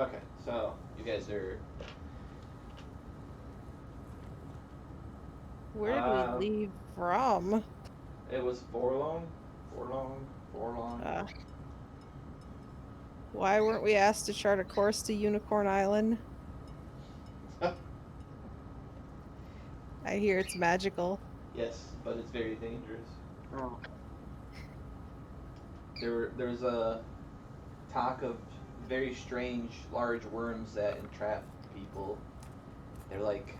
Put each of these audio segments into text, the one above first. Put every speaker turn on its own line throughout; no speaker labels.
Okay, so you guys are.
Where did we
Uh,
leave from?
it was Forlong, Forlong, Forlong.
Uh, why weren't we asked to chart a course to Unicorn Island? I hear it's magical.
Yes, but it's very dangerous.
Oh.
There's a talk of very strange large worms that entrap people. They're like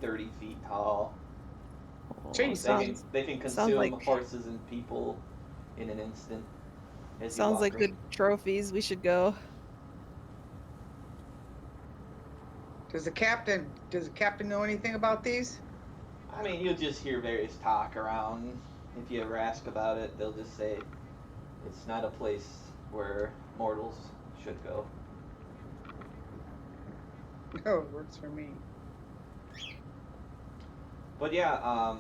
30 feet tall.
Oh,
Jeez.
They can
sounds
consume
like
horses and people in an instant as you
sounds
walk
like
around.
good trophies. We should go.
Does the captain know anything about these?
I mean, you'll just hear various talk around. If you ever ask about it, they'll just say it's not a place where mortals should go.
No, it works for me.
But yeah,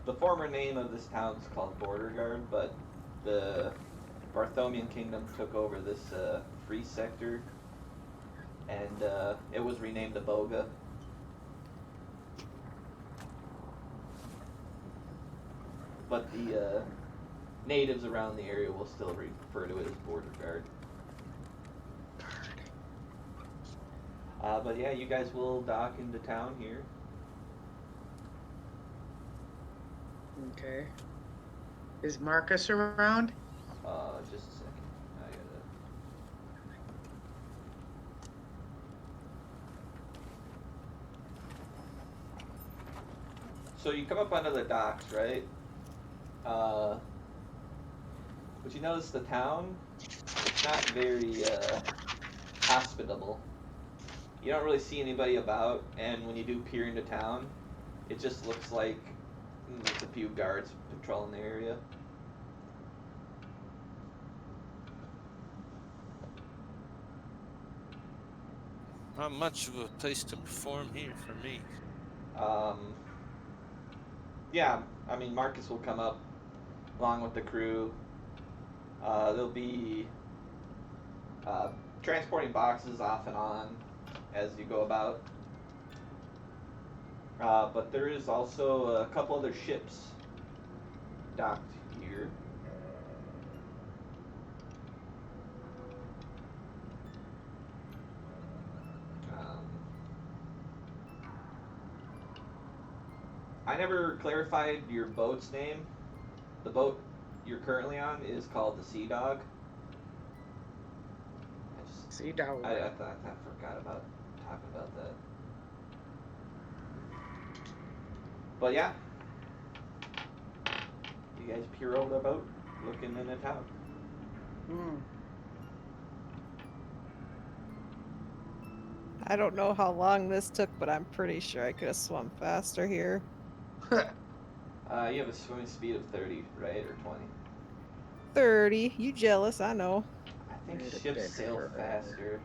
the former name of this town is called Border Guard, but the Barthomian Kingdom took over this free sector, and it was renamed Aboga. But the natives around the area will still refer to it as Border Guard. But yeah, you guys will dock into town here.
Okay. Is Marcus around?
Just a second. I gotta. So you come up onto the docks, right? But you notice the town, it's not very hospitable. You don't really see anybody about, and when you do peer into town, it just looks like there's a few guards patrolling the area.
Not much of a place to perform here for me.
Um, yeah, I mean, Marcus will come up along with the crew. They'll be uh, transporting boxes off and on as you go about. But there is also a couple other ships docked here. Um, I never clarified your boat's name. The boat you're currently on is called the Sea Dog.
Sea dog.
I forgot about talking about that. But yeah, you guys peer over the boat, looking in the town.
Hmm.
I don't know how long this took, but I'm pretty sure I could have swum faster here.
You have a swimming speed of 30, right, or 20?
30. You jealous? I know.
I think
Need a
ships
bigger
sail
bird.
faster.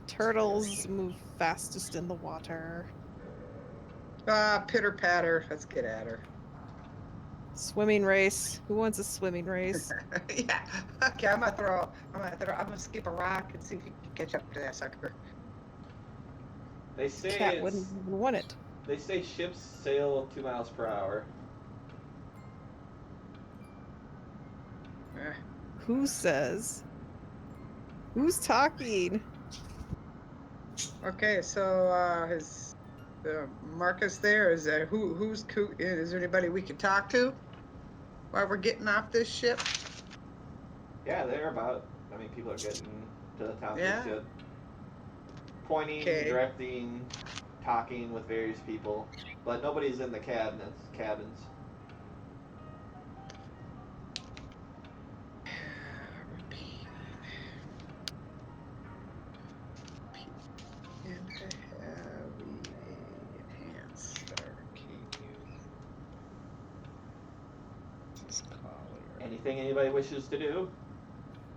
Turtles move fastest in the water.
Pitter patter. Let's get at her.
Swimming race. Who wants a swimming race?
Yeah. Okay, I'm gonna skip a rock and see if you can catch up to that sucker.
They say
Cat wouldn't even want it.
They say ships sail 2 miles per hour.
Eh.
Who says? Who's talking?
Okay, so is Marcus there? Is there is there anybody we can talk to while we're getting off this ship?
Yeah, they're about. I mean, people are getting to the town
Yeah.
pretty good. Pointing,
Okay.
directing, talking with various people, but nobody's in the cabins.
Into heavy enhanced arcade. This is Collier.
Anything anybody wishes to do?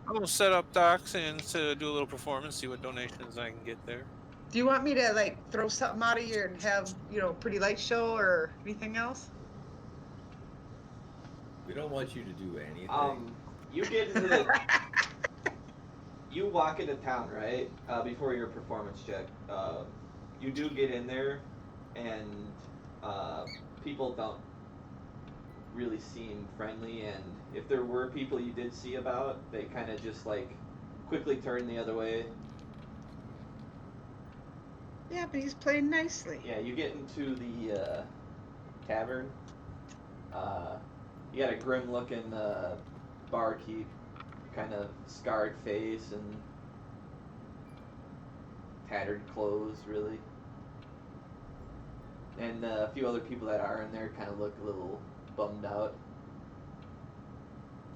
I'll set up docks and to do a little performance, see what donations I can get there.
Do you want me to like throw something out of here and have pretty light show or anything else?
We don't want you to do anything.
You get into the. You walk into town, right? Before your performance check. You do get in there, and people don't really seem friendly. And if there were people you did see about, they kind of just like quickly turn the other way.
Yeah, but he's playing nicely.
Yeah, you get into the tavern. You got a grim-looking barkeep, kind of scarred face and tattered clothes, really. And a few other people that are in there kind of look a little bummed out,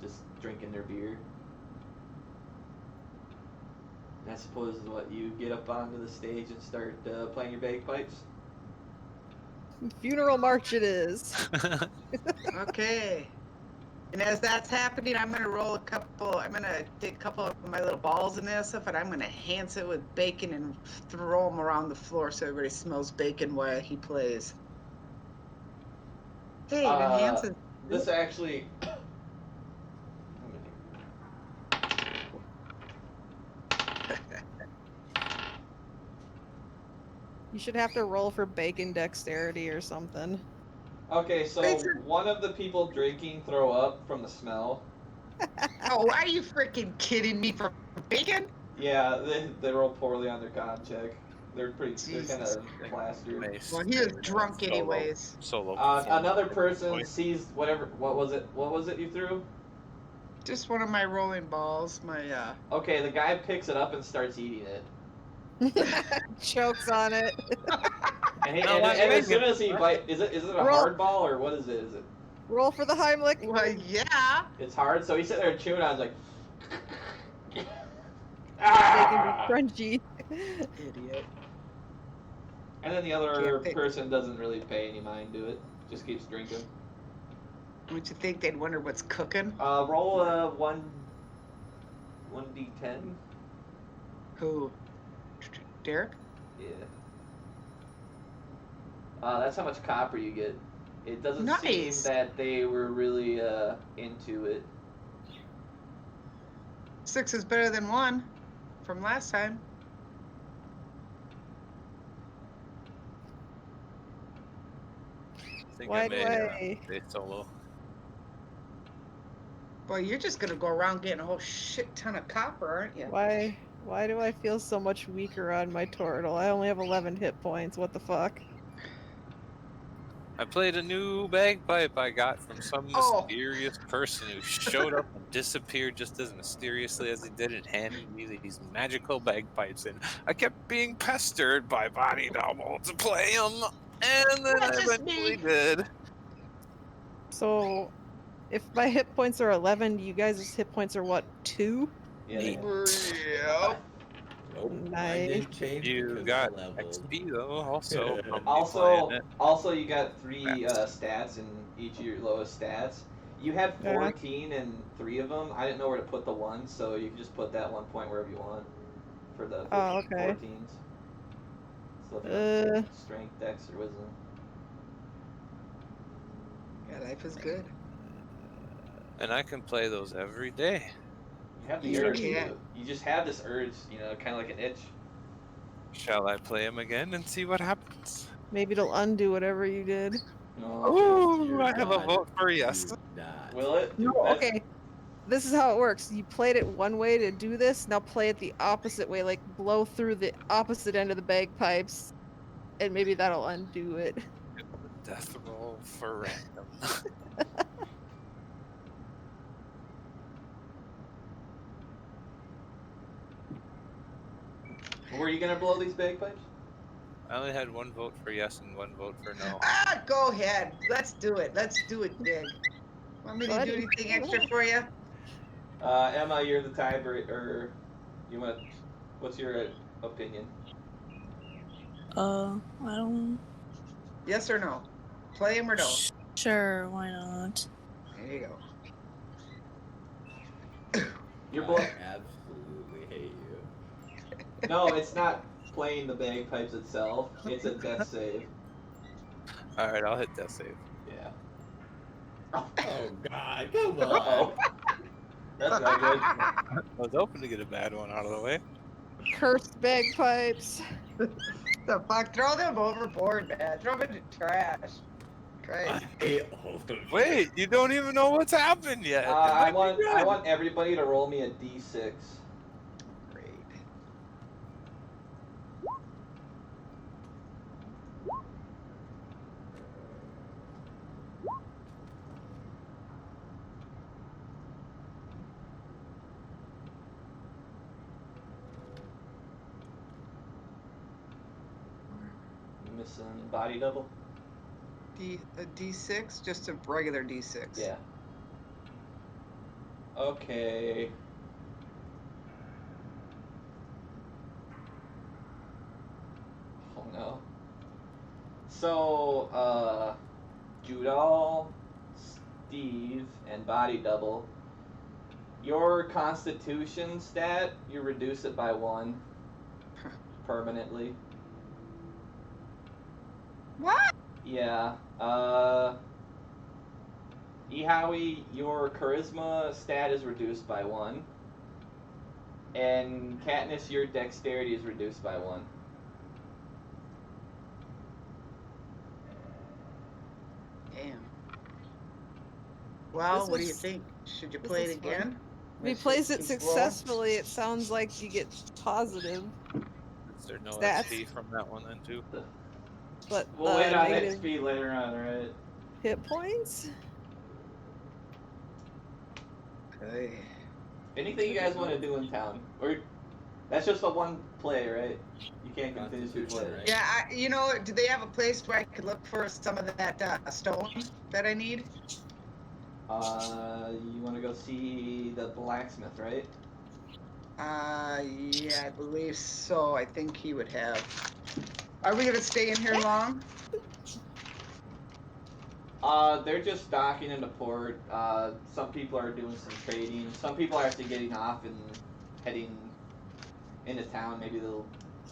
just drinking their beer. And I suppose what you get up onto the stage and start playing your bagpipes.
Funeral march it is.
Okay. And as that's happening, I'm gonna roll a couple. I'm gonna take a couple of my little balls in there stuff, and I'm gonna enhance it with bacon and throw them around the floor so everybody smells bacon while he plays. Hey, it enhances.
This actually.
You should have to roll for bacon dexterity or something.
Okay, so one of the people drinking throw up from the smell.
Oh, are you freaking kidding me for bacon?
Yeah, they roll poorly on their con check. They're kind
Jesus
of plastered.
Nice.
Well, he was drunk anyways.
Solo.
Another person
Point.
sees whatever. What was it you threw?
Just one of my rolling balls. My
Okay, the guy picks it up and starts eating it.
Chokes on it.
And as soon as he bites, is it a hard ball or what is it? Is it?
Roll for the Heimlich.
Well, yeah.
It's hard, so he's sitting there chewing on it, like.
Bacon
Ah!
be crunchy.
Idiot.
And then the other person doesn't really pay any mind to it. Just keeps drinking.
Don't you think they'd wonder what's cooking?
Roll a 1d10.
Who? Derek?
Yeah. That's how much copper you get. It doesn't
Nice.
seem that they were really into it.
6 is better than 1 from last time.
I think
Wide
I made
way.
a solo.
Boy, you're just gonna go around getting a whole shit ton of copper, aren't you?
Why do I feel so much weaker on my turtle? I only have 11 hit points. What the fuck?
I played a new bagpipe I got from some
Oh.
mysterious person who showed up and disappeared just as mysteriously as he did and handed me these magical bagpipes. And I kept being pestered by Body Double to play them, and then I
That's just
eventually
me.
did.
So, if my hit points are 11, you guys' hit points are what, 2?
Yeah.
Neat.
Yep.
Nope, mine
Nice.
didn't change
You
because
got
of level.
XP though, also. from me
Also,
playing it.
you got 3 stats in each of your lowest stats. You had
Yeah.
14 and 3 of them. I didn't know where to put the 1, so you can just put that 1 point wherever you want for the
Oh, okay.
14s. So if you want strength, dex, or wisdom.
Yeah, life is good.
And I can play those every day.
You have the
You
urge.
can.
You just have this urge, kind of like an itch.
Shall I play them again and see what happens?
Maybe it'll undo whatever you did.
No.
Ooh,
You're
I have a
not.
vote for yes.
You're not.
Will it?
No,
That's-
okay. This is how it works. You played it one way to do this, now play it the opposite way, like blow through the opposite end of the bagpipes, and maybe that'll undo it.
Death roll for random.
Were you gonna blow these bagpipes?
I only had 1 vote for yes and 1 vote for no.
Ah, go ahead. Let's do it. Let's do it, Dig. Want me to
What?
do anything extra for you?
Emma, you're the tiebreaker. Or you want? What's your opinion?
I don't.
Yes or no? Play him or no?
Sure, why not?
There you go.
You're
I
blow.
absolutely hate you.
No, it's not playing the bagpipes itself. It's a death save.
Alright, I'll hit death save.
Yeah.
Oh God, come on.
Uh-oh. That's not good.
I was hoping to get a bad one out of the way.
Cursed bagpipes.
The fuck? Throw them overboard, man. Throw them in the trash.
I
Christ.
hate all of you.
Wait, you don't even know what's happened yet. It
I
might be
want
good.
everybody to roll me a d6.
Great.
Missing body double.
A D6? Just a regular D6.
Yeah. Okay. Oh no. So, Judal, Steve, and body double. Your constitution stat, you reduce it by 1 permanently.
What?
Yeah. Howie, your charisma stat is reduced by 1. And Katniss, your dexterity is reduced by 1.
Damn. Well,
This
what do you
is-
think? Should you
this
play
is
it again?
If he
Let's
plays
just
it
keep rolling.
successfully, it sounds like you get positive.
Is there no
Stats.
XP from that one then too?
But
We'll wait on
negative
XP later on, right?
hit points?
Okay.
Anything you guys want to do in town? Or that's just a one play, right? You can't continuously play.
Constitution, right?
Yeah, you know, do they have a place where I could look for some of that stone that I need?
You want to go see the blacksmith, right?
Yeah, I believe so. I think he would have. Are we gonna stay in here long?
They're just docking into port. Some people are doing some trading. Some people are actually getting off and heading into town. Maybe they'll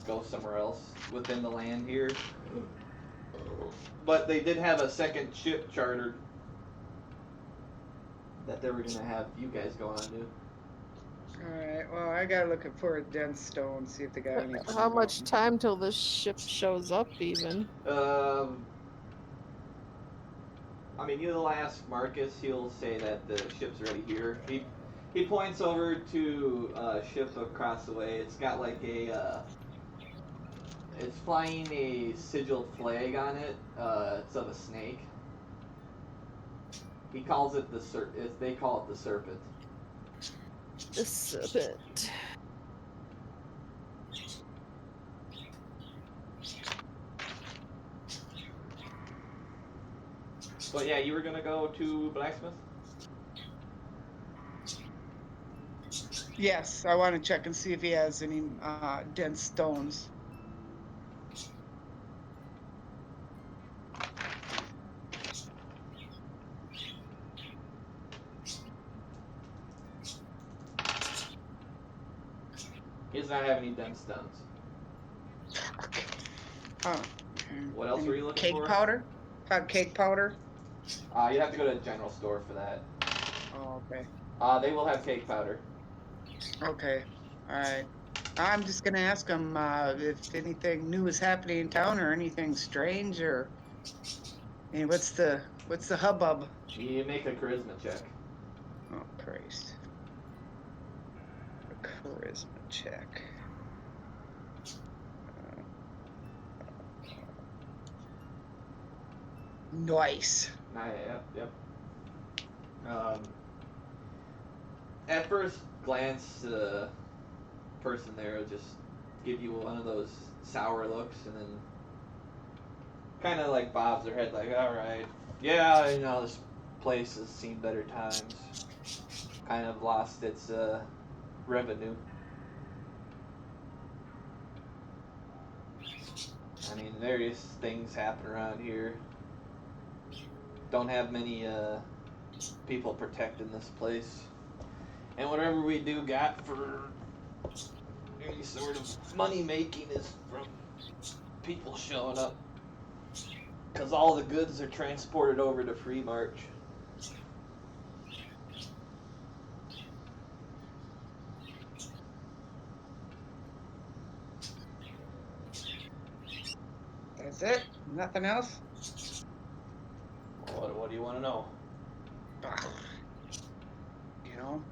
go somewhere else within the land here. But they did have a second ship chartered that they were gonna have you guys go on to.
Alright, well, I gotta look for a dense stone, see if they got any.
How much time till this ship shows up, even?
I mean, you'll ask Marcus. He'll say that the ship's already here. He points over to a ship across the way. It's got like a it's flying a sigiled flag on it. It's of a snake. He calls it they call it the serpent.
The serpent.
But yeah, you were gonna go to blacksmith.
Yes, I want to check and see if he has any dense stones.
He does not have any dense stones.
Okay. Oh.
What else were you looking
Cake
for?
powder? Cake powder?
You have to go to a general store for that.
Oh, okay.
They will have cake powder.
Okay. Alright. I'm just gonna ask him if anything new is happening in town or anything strange or. Hey, what's the hubbub?
You make a charisma check.
Oh Christ. A charisma check. Nice.
Yep. At first glance, the person there will just give you one of those sour looks, and then kind of like bobs their head, like, "All right, yeah, you know, this place has seen better times. Kind of lost its revenue. I mean, various things happen around here. Don't have many people protecting this place. And whatever we do got for any sort of money making is from people showing up. Because all the goods are transported over to Free March.
That's it? Nothing else?
What do you want to know?
You know?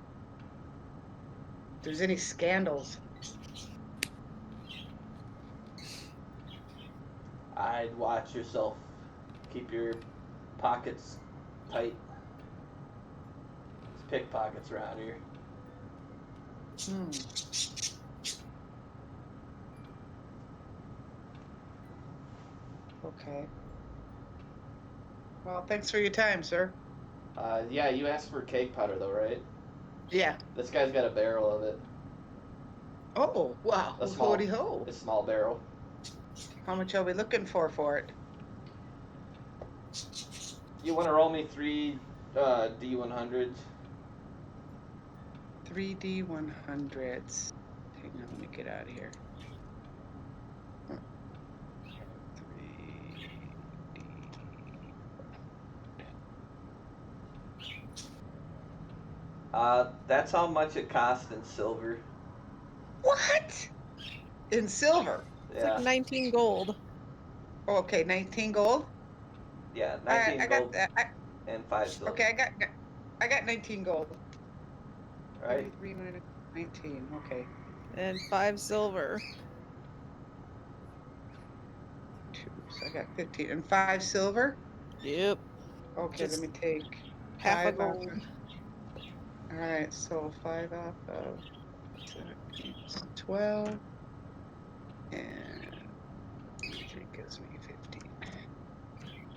If there's any scandals.
I'd watch yourself. Keep your pockets tight. There's pickpockets around here.
Okay. Well, thanks for your time, sir.
Yeah, you asked for cake powder though, right?
Yeah.
This guy's got a barrel of it.
Oh, wow.
A small,
Hoody ho.
a small barrel.
How much are we looking for it?
You want to roll me 3 D100s?
3D 100s. Hang on, let me get out of here. 3D.
That's how much it costs in silver.
What? In silver?
It's
Yeah,
like 19 gold.
Okay, 19 gold.
yeah,
I
19
got
gold
that.
and 5 silver.
Okay, I got 19 gold.
Right?
33 minus 19. Okay.
And 5 silver.
2. So I got 15 and 5 silver.
Yep.
Okay,
Just
let me take
half a
5 off
gold.
All right, so 5 off of 12, and 3 gives me 15.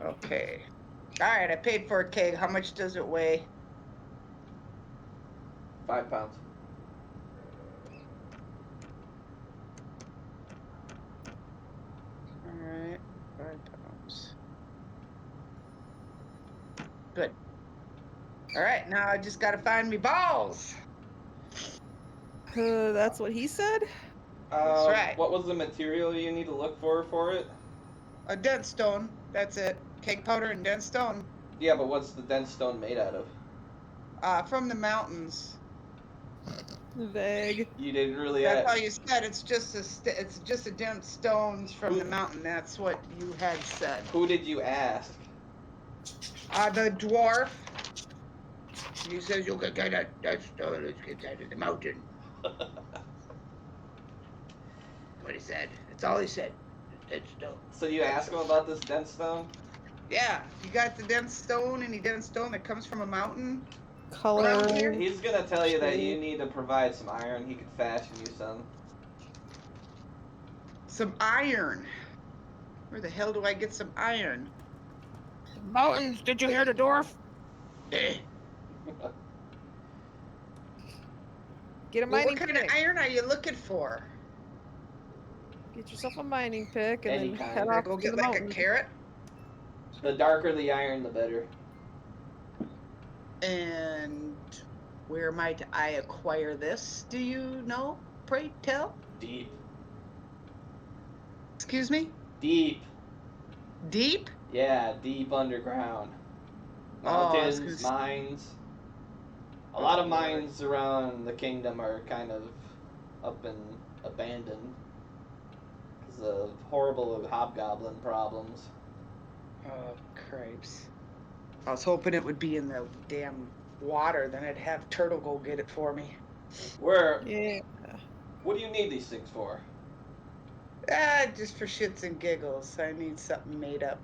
Okay. All right, I paid for a keg. How much does it weigh?
5 pounds.
All right, 5 pounds. Good. All right, now I just gotta find me balls.
That's what he said?
That's right.
What was the material you need to look for it?
A dent stone. That's it. Cake powder and dent stone.
Yeah, but what's the dense stone made out of?
From the mountains.
Vague.
You didn't really.
That's how you said. It's just a dent stones from the mountain. That's what you had said.
Who did you ask?
The dwarf. He says you can get that stone. Let's get out of the mountain. What he said. That's all he said. Dent stone.
So you asked him about this dense stone?
Yeah, you got the dent stone, any dent stone that comes from a mountain.
Color.
Around here?
He's gonna tell you that you need to provide some iron. He could fashion you some.
Some iron. Where the hell do I get some iron?
Mountains, did you hear the dwarf?
Eh.
Get a
Well,
mining
what kind
pick.
of iron are you looking for?
Get yourself a mining pick and
Any
then
kind.
head
I
off
go
to
get
the
like
mountains.
a carrot.
The darker the iron, the better.
And where might I acquire this? Do you know? Pray tell.
Deep.
Excuse me?
Deep.
Deep?
Yeah, deep underground.
Oh, I was
Mountains,
gonna
mines. A lot of
Oh,
mines around the kingdom are kind of up and abandoned because of horrible hobgoblin problems.
Oh, cripes. I was hoping it would be in the damn water, then I'd have Turtle go get it for me.
Where?
Yeah.
What do you need these things for?
Just for shits and giggles. I need something made up.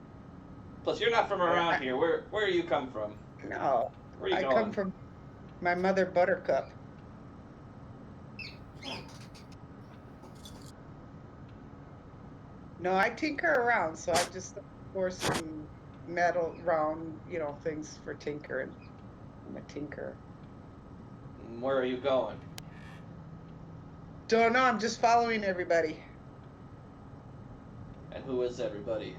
Plus, you're not from around here. Where you come from?
No,
Where you
I
going?
come from my mother Buttercup. No, I tinker around, so I just look for some metal round, things for tinkering. I'm a tinker.
Where are you going?
Don't know, I'm just following everybody.
And who is everybody?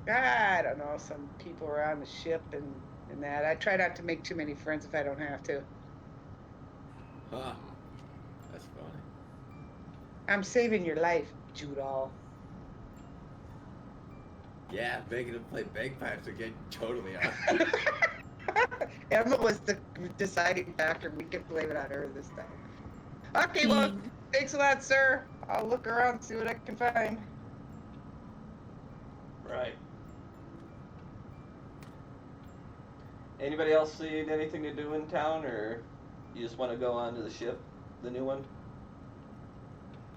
I don't know, some people around the ship and that. I try not to make too many friends if I don't have to.
Huh. That's funny.
I'm saving your life, Judal.
Yeah, making him play bagpipes again, totally on.
Emma was the deciding factor. We can blame it on her this time. Okay, well, thanks a lot, sir. I'll look around and see what I can find.
Anybody else see anything to do in town, or you just want to go onto the ship, the new one?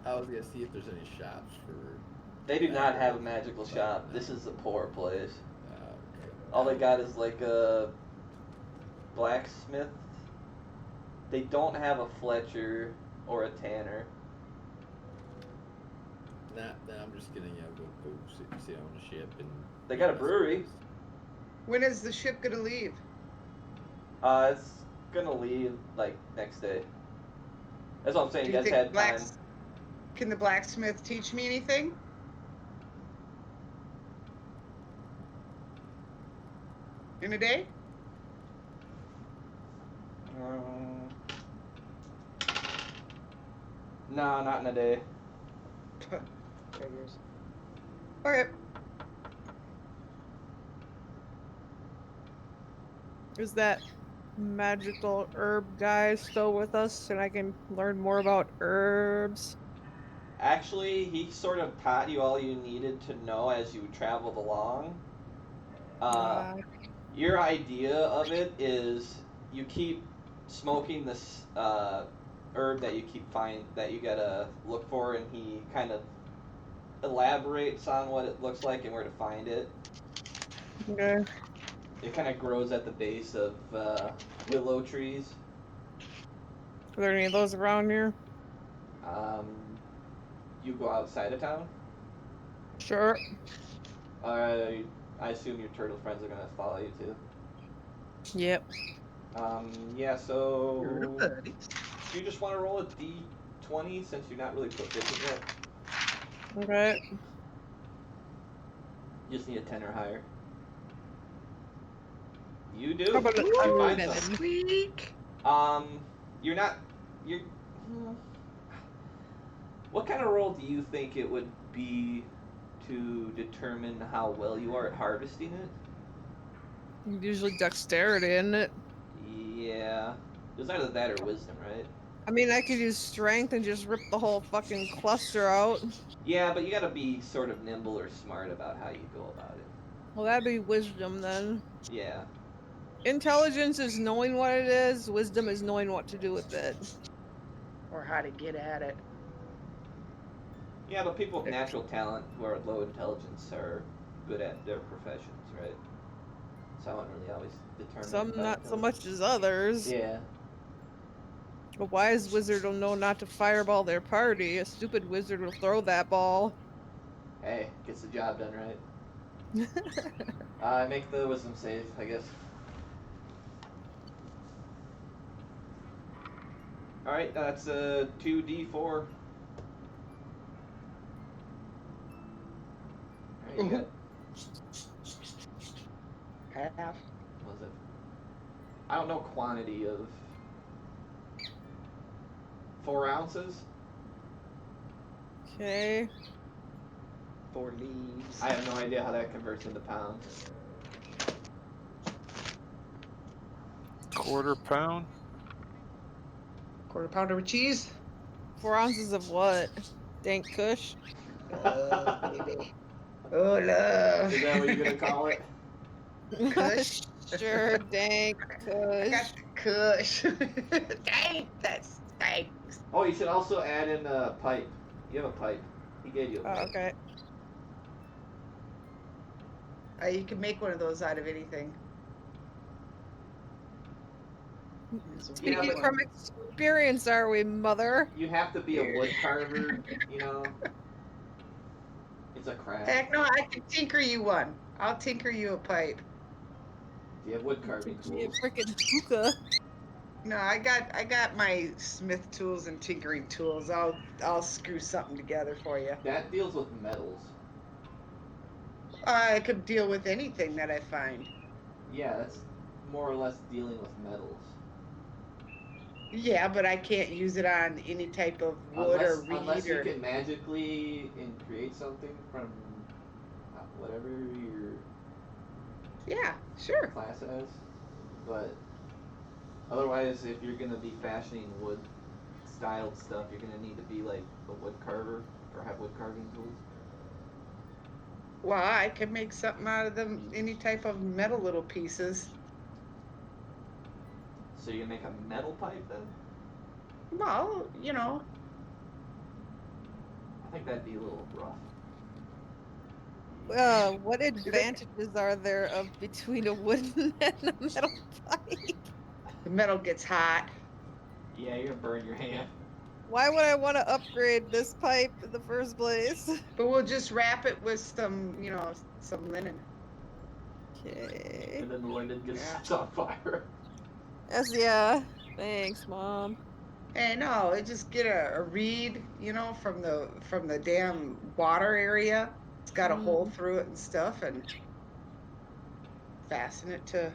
I was gonna see if there's any shops for.
They do not have a magical shop.
No.
This is a poor place.
Okay.
All they got is like a blacksmith. They don't have a Fletcher or a tanner.
Nah, I'm just gonna go sit on the ship and.
They got a brewery.
When is the ship gonna leave?
It's gonna leave like next day. That's what I'm saying.
Do
You
you
guys
think
had time.
Can the blacksmith teach me anything? In a day?
No, not in a day.
Figures. Okay.
Is that magical herb guy still with us, and I can learn more about herbs?
Actually, he sort of taught you all you needed to know as you traveled along. Your idea of it is you keep smoking this herb that you gotta look for, and he kind of elaborates on what it looks like and where to find it.
Okay.
It kind of grows at the base of willow trees.
Are there any of those around here?
You go outside of town.
Sure.
I assume your turtle friends are gonna follow you too.
Yep.
Yeah. So
Turtle buddies.
do you just want to roll a d20 since you're not really proficient yet?
Okay.
You just need a 10 or higher. You do.
How about
You find
a
some.
Squeak.
You're not. You're. What kind of roll do you think it would be to determine how well you are at harvesting it?
Usually dexterity, isn't it?
Yeah. It was either that or wisdom, right?
I mean, I could use strength and just rip the whole fucking cluster out.
Yeah, but you gotta be sort of nimble or smart about how you go about it.
Well, that'd be wisdom then.
Yeah.
Intelligence is knowing what it is. Wisdom is knowing what to do with it.
Or how to get at it.
Yeah, but people with natural talent who are low intelligence are good at their professions, right? So I wouldn't really always determine.
Some
by
not so
intelligence.
much as others.
Yeah.
A wise wizard will know not to fireball their party. A stupid wizard will throw that ball.
Hey, gets the job done, right? Make the wisdom save, I guess. Alright, that's a 2d4. Alright, you got,
Half.
what was it? I don't know quantity of 4 ounces.
Okay.
4 leaves.
I have no idea how that converts into pounds.
Quarter pound.
Quarter pounder with cheese.
4 ounces of what? Dank Kush?
Oh, baby. Oh, love.
Is that what you're gonna call it?
Kush.
Sure, dank
I
Kush.
got the kush. Dang, that's thanks.
Oh, you should also add in a pipe. You have a pipe. He gave you a
Oh,
pipe.
okay.
You can make one of those out of anything. There's a
Yeah,
wood
Speaking
but-
one.
from experience, are we, mother?
You have to be a wood carver, you know? It's a craft.
Heck no, I can tinker you one. I'll tinker you a pipe.
Do you have wood carving
Be a
tools?
freaking hookah.
No, I got my smith tools and tinkering tools. I'll screw something together for you.
That deals with metals.
I could deal with anything that I find.
Yeah, that's more or less dealing with metals.
Yeah, but I can't use it on any type of wood or reed
Unless you
or.
can magically create something from whatever your
Yeah, sure.
class has. But otherwise, if you're gonna be fashioning wood styled stuff, you're gonna need to be like a wood carver or have wood carving tools.
Well, I could make something out of them, any type of metal little pieces.
So you make a metal pipe then?
Well, you know.
I think that'd be a little rough.
What advantages are there of between a wooden and a metal pipe?
The metal gets hot.
Yeah, you're gonna burn your hand.
Why would I want to upgrade this pipe in the first place?
But we'll just wrap it with some, you know, some linen.
Okay.
And then the linen gets
Yeah.
set on fire.
Yes, yeah. Thanks, Mom.
Hey, no, it just get a reed, you know, from the damn water area. It's got a hole through it and stuff, and fasten it to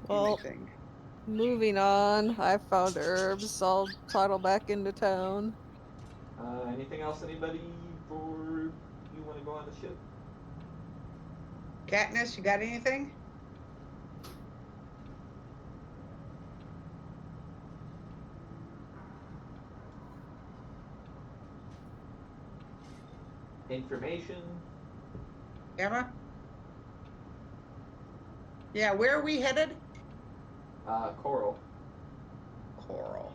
Well,
anything.
moving on. I found herbs. I'll toddle back into town.
Anything else, anybody, for you want to go on the ship?
Katniss, you got anything?
Information?
Emma? Yeah, where are we headed?
Coral.
Coral.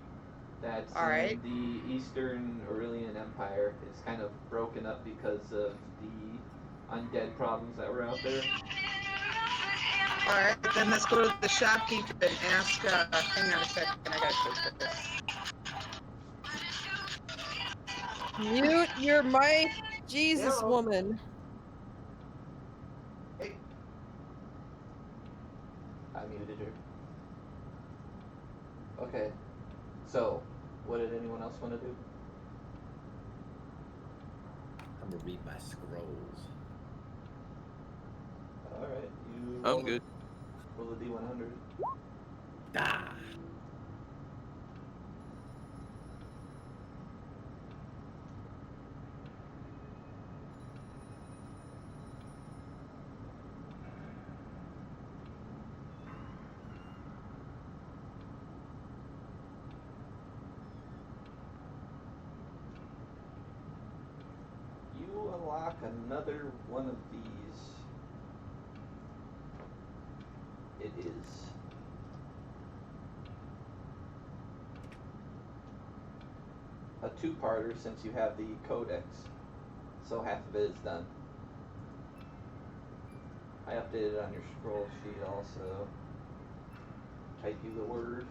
That's
All right.
in the Eastern Aurelian Empire. It's kind of broken up because of the undead problems that were out there.
All right, then let's go to the shopkeep and ask, hang on a second, I gotta take this.
Mute your mic, Jesus
Hello.
woman.
Hey.
I muted her. Okay. So, what did anyone else want to do?
I'm gonna read my scrolls.
Alright, you
I'm good.
roll a D100.
Ah.
You unlock another one of these. It is a two-parter since you have the codex, so half of it is done. I updated it on your scroll sheet also. Type you the word.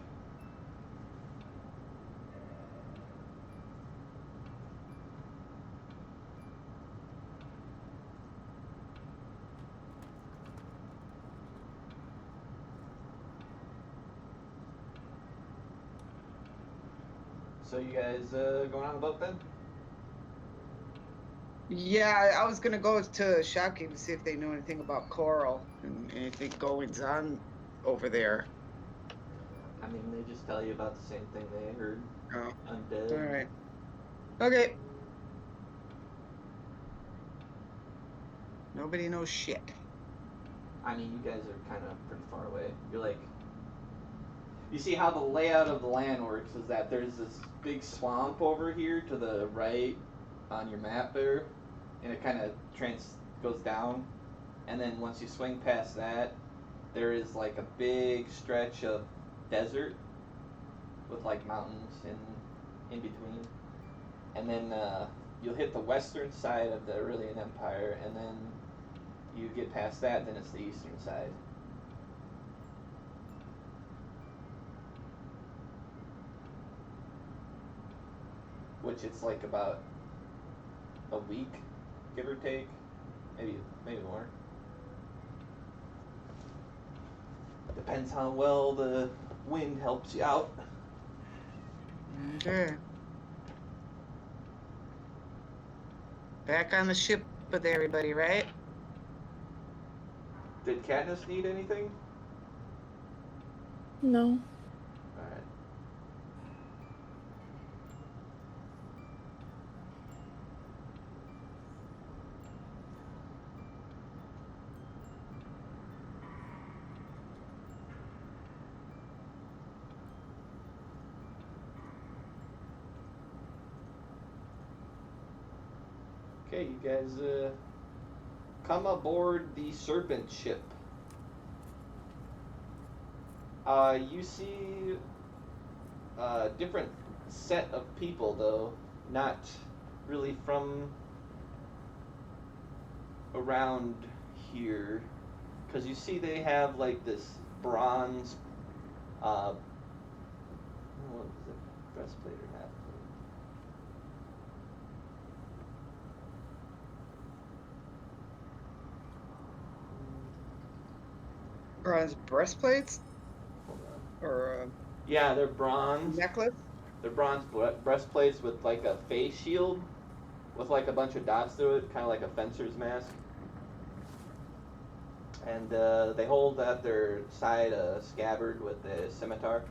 So you guys going on the boat then?
Yeah, I was gonna go to shopkeep and see if they know anything about Coral and anything goings on over there.
I mean, they just tell you about the same thing they heard.
Oh,
Undead.
all right. Okay. Nobody knows shit.
I mean, you guys are kind of pretty far away. You're like, you see how the layout of the land works is that there's this big swamp over here to the right on your map there, and it kind of goes down, and then once you swing past that, there is like a big stretch of desert with like mountains in between, and then you'll hit the western side of the Aurelian Empire, and then you get past that, then it's the eastern side. Which it's like about a week, give or take, maybe more. Depends how well the wind helps you out.
Okay. Back on the ship with everybody, right?
Did Katniss need anything?
No.
Alright. Okay, you guys come aboard the Serpent ship. You see a different set of people, though, not really from around here, because you see they have like this bronze, what is it, breastplate or half plate?
Bronze breastplates
Hold on.
or
Yeah, they're
a
bronze.
necklace?
They're bronze breastplates with like a face shield with like a bunch of dots through it, kind of like a fencer's mask. And they hold at their side a scabbard with a scimitar.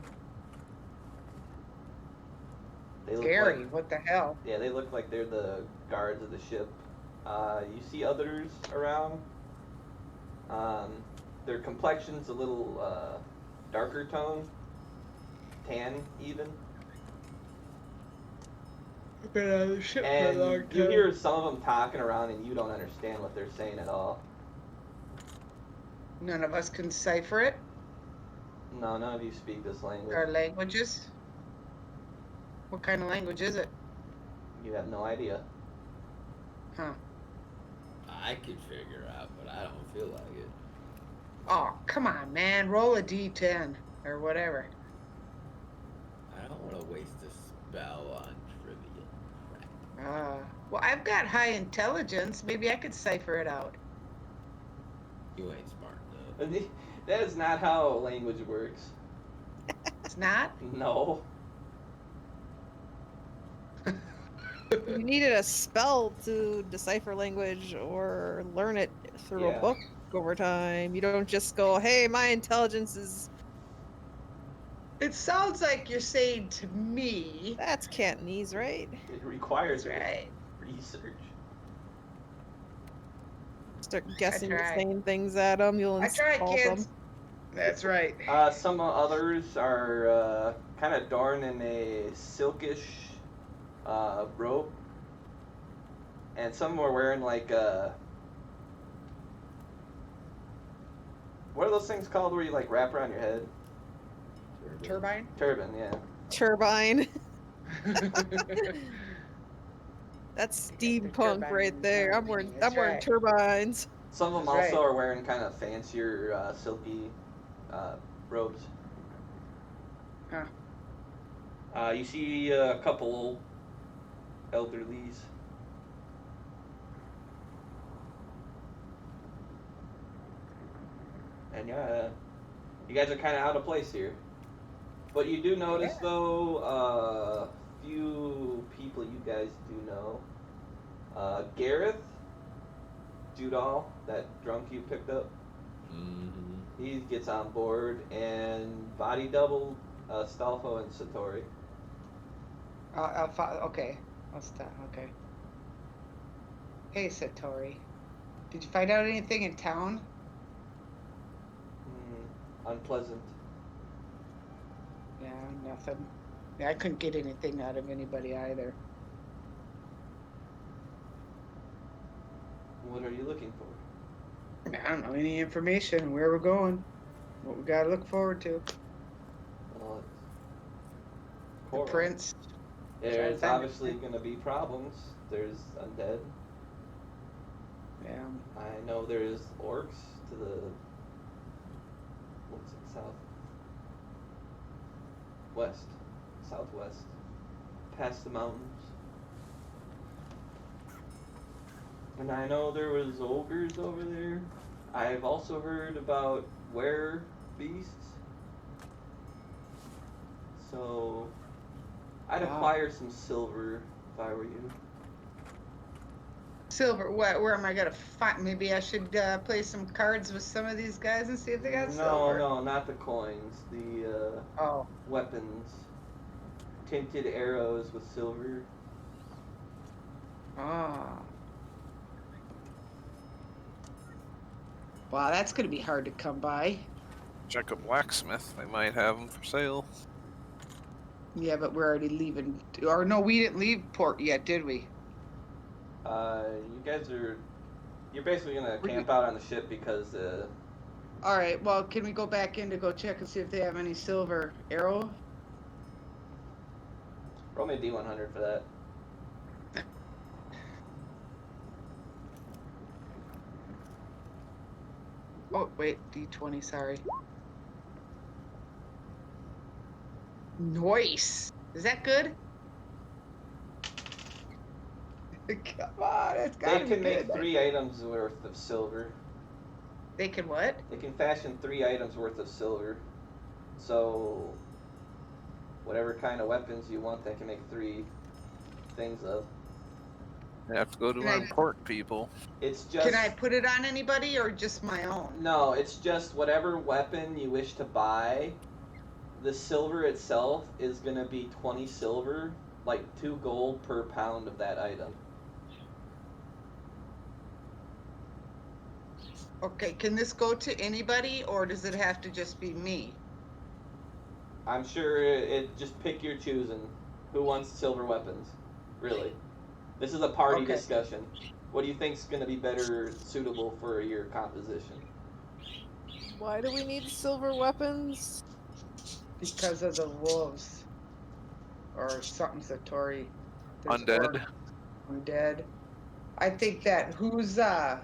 They look
Scary.
like,
What the hell?
yeah, they look like they're the guards of the ship. You see others around. Their complexion's a little darker tone, tan even.
I've been on the ship
And
for a long time.
you hear some of them talking around and you don't understand what they're saying at all.
None of us can decipher it.
No, none of you speak this language.
Our languages. What kind of language is it?
You have no idea.
Huh.
I could figure out, but I don't feel like it.
Oh, come on, man. Roll a d10 or whatever.
I don't want to waste a spell on trivial crap.
Well, I've got high intelligence. Maybe I could cipher it out.
You ain't smart enough.
That is not how language works.
It's not?
No.
You needed a spell to decipher language or learn it through
Yeah.
a book over time. You don't just go, hey, my intelligence is...
It sounds like you're saying to me.
That's Cantonese, right?
It requires
That's right.
research.
Start guessing and
tried.
saying things at them. You'll
I tried,
insult
kids.
them.
That's right.
Some others are kind of adorned in a silkish robe. And some were wearing like what are those things called where you like wrap around your head?
Turbine?
Turban, yeah.
Turbine. That's steampunk
turbine
right there. I'm wearing
That's
wearing
right.
turbines.
Some of them
That's
also
right.
are wearing kind of fancier silky robes.
Huh.
You see a couple elderlies. And yeah, you guys are kind of out of place here. But you do notice, though, a few people you guys do know. Gareth, Judal, that drunk you picked up,
Mm-hmm.
he gets on board, and Body Double, Stalfo, and Satori.
Okay. I'll stop. Okay. Hey, Satori. Did you find out anything in town?
Unpleasant.
Yeah, nothing. Yeah, I couldn't get anything out of anybody either.
What are you looking for?
I don't know any information, where we're going, what we gotta look forward to.
Well, it's
The
Coral.
prince.
There's
Trying to
obviously going to be problems. There's undead.
Yeah.
I know there's orcs to the what's it, southwest, past the mountains. And I know there was ogres over there. I've also heard about were beasts. So I'd
Wow.
acquire some silver if I were you.
Silver. Where am I gonna find? Maybe I should play some cards with some of these guys and see if they got
No,
silver.
no, not the coins. The
Oh.
weapons. Tinted arrows with silver.
Ah. Wow, that's gonna be hard to come by.
Check a blacksmith. They might have them for sale.
Yeah, but we're already leaving. Or no, we didn't leave port yet, did we?
You guys are. You're basically gonna
Where
camp out on the ship because
All right. Well, can we go back in to go check and see if they have any silver arrow?
Roll me a D100 for that.
Oh, wait, D20, sorry. Nice. Is that good? Come on, it's
They
gotta be
can make
good.
3 items worth of silver.
They can what?
They can fashion 3 items worth of silver. So, whatever kind of weapons you want, they can make 3 things of.
I have to go to
Can
our
I-
important people.
It's just.
Can I put it on anybody or just my own?
No, it's just whatever weapon you wish to buy. The silver itself is gonna be 20 silver, like 2 gold per pound of that item.
Okay, can this go to anybody or does it have to just be me?
I'm sure it just pick your choosing. Who wants silver weapons? Really. This is a party
Okay.
discussion. What do you think's gonna be better suitable for your composition?
Why do we need silver weapons?
Because of the wolves. Or something Satori. There's
Undead.
Undead. I think that who's out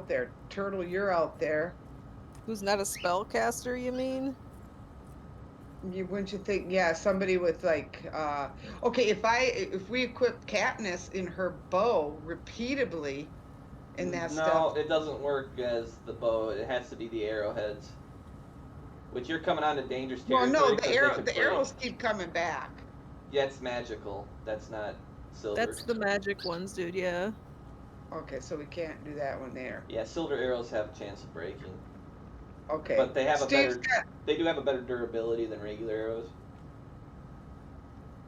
there? Turtle, you're out there.
Who's not a spellcaster, you mean?
Wouldn't you think, yeah, somebody with like okay, if we equip Katniss in her bow repeatedly and that
No,
stuff.
it doesn't work as the bow. It has to be the arrowheads. Which you're coming onto dangerous
Well,
territory.
no,
'cause they could
the
break.
arrows keep coming back.
Yeah, it's magical. That's not silver.
That's the magic ones, dude, yeah.
Okay, so we can't do that one there.
Yeah, silver arrows have a chance of breaking.
Okay.
But they have
Steve's
they do have a better durability than regular arrows.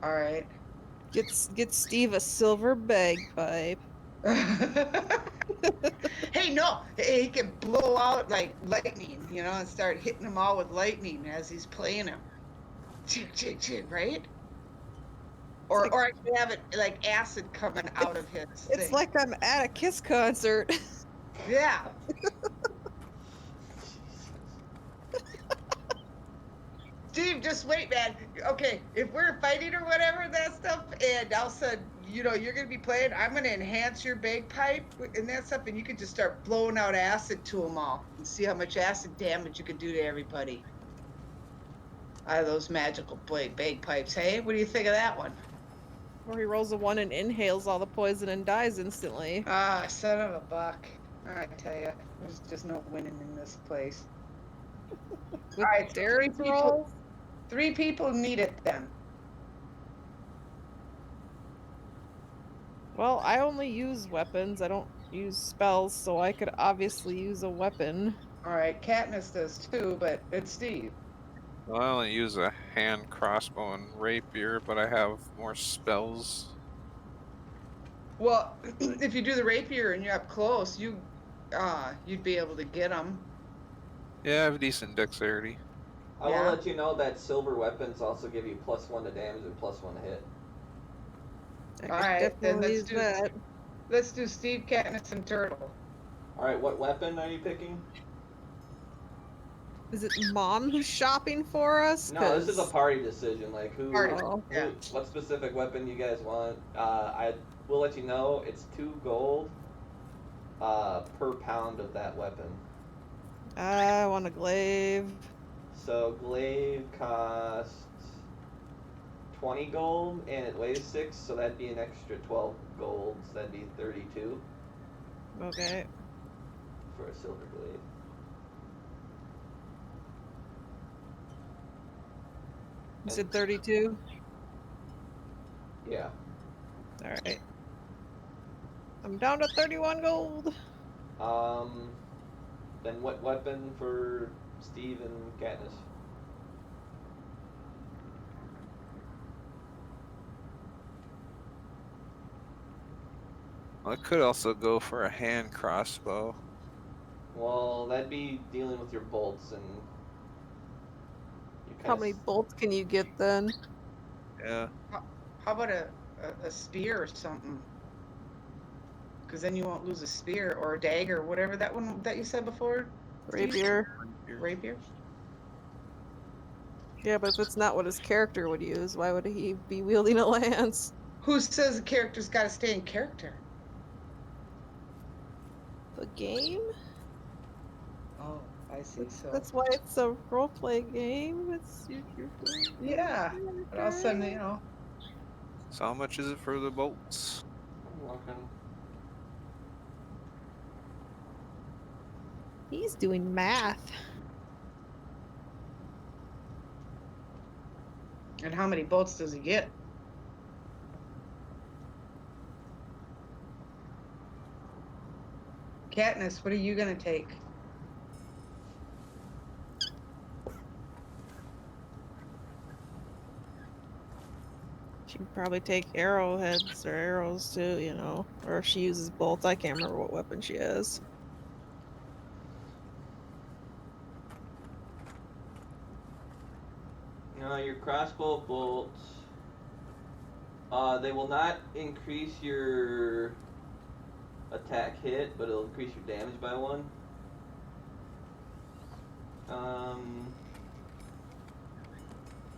All right.
Get Steve a silver bagpipe.
Hey, no, he can blow out like lightning, and start hitting them all with lightning as he's playing them. Chig, chig, chig, right? Or I could have it like acid coming out of his
It's
thing.
like I'm at a Kiss concert.
Yeah. Steve, just wait, man. Okay, if we're fighting or whatever, that stuff, and all of a sudden, you're going to be playing, I'm going to enhance your bagpipe and that stuff, and you can just start blowing out acid to them all and see how much acid damage you can do to everybody. Out of those magical bagpipes, hey? What do you think of that one?
Or he rolls a 1 and inhales all the poison and dies instantly.
Ah, son of a buck. I tell you, there's just no winning in this place.
With
All right,
dairy
3
rolls?
people. 3 people need it then.
Well, I only use weapons. I don't use spells, so I could obviously use a weapon.
All right, Katniss does too, but it's Steve.
Well, I only use a hand crossbow and rapier, but I have more spells.
Well, if you do the rapier and you're up close, you'd be able to get them.
Yeah, I have decent dexterity.
I
Yeah.
will let you know that silver weapons also give you +1 to damage and +1 to hit.
I
All
could
right, then
definitely
let's
use
do
that.
Let's do Steve, Katniss, and Turtle.
All right, what weapon are you picking?
Is it Mom who's shopping for us?
No, this is a
'Cause-
party decision. Like who,
Party,
Oh.
yeah.
what specific weapon you guys want? I will let you know. It's 2 gold per pound of that weapon.
I want a glaive.
So glaive costs 20 gold and it weighs 6, so that'd be an extra 12 gold. So that'd be 32
Okay.
for a silver glaive.
You said 32?
Yeah.
Alright. I'm down to 31 gold.
Then what weapon for Steve and Katniss?
I could also go for a hand crossbow.
Well, that'd be dealing with your bolts and. You
How many bolts can you get then?
Yeah.
How about a spear or something? Because then you won't lose a spear or a dagger, whatever that one that you said before. Steve?
Rapier.
Rapier.
Yeah, but if it's not what his character would use, why would he be wielding a lance?
Who says the character's got to stay in character?
The game?
Oh, I see. So
That's why it's a role-play game. It's you're
yeah, but all of a sudden, you know,
So how much is it for the bolts?
I'm looking.
He's doing math.
and how many bolts does he get? Katniss, what are you gonna take?
She can probably take arrowheads or arrows too, you know. Or if she uses bolts, I can't remember what weapon she has.
No, your crossbow bolts. They will not increase your attack hit, but it'll increase your damage by 1.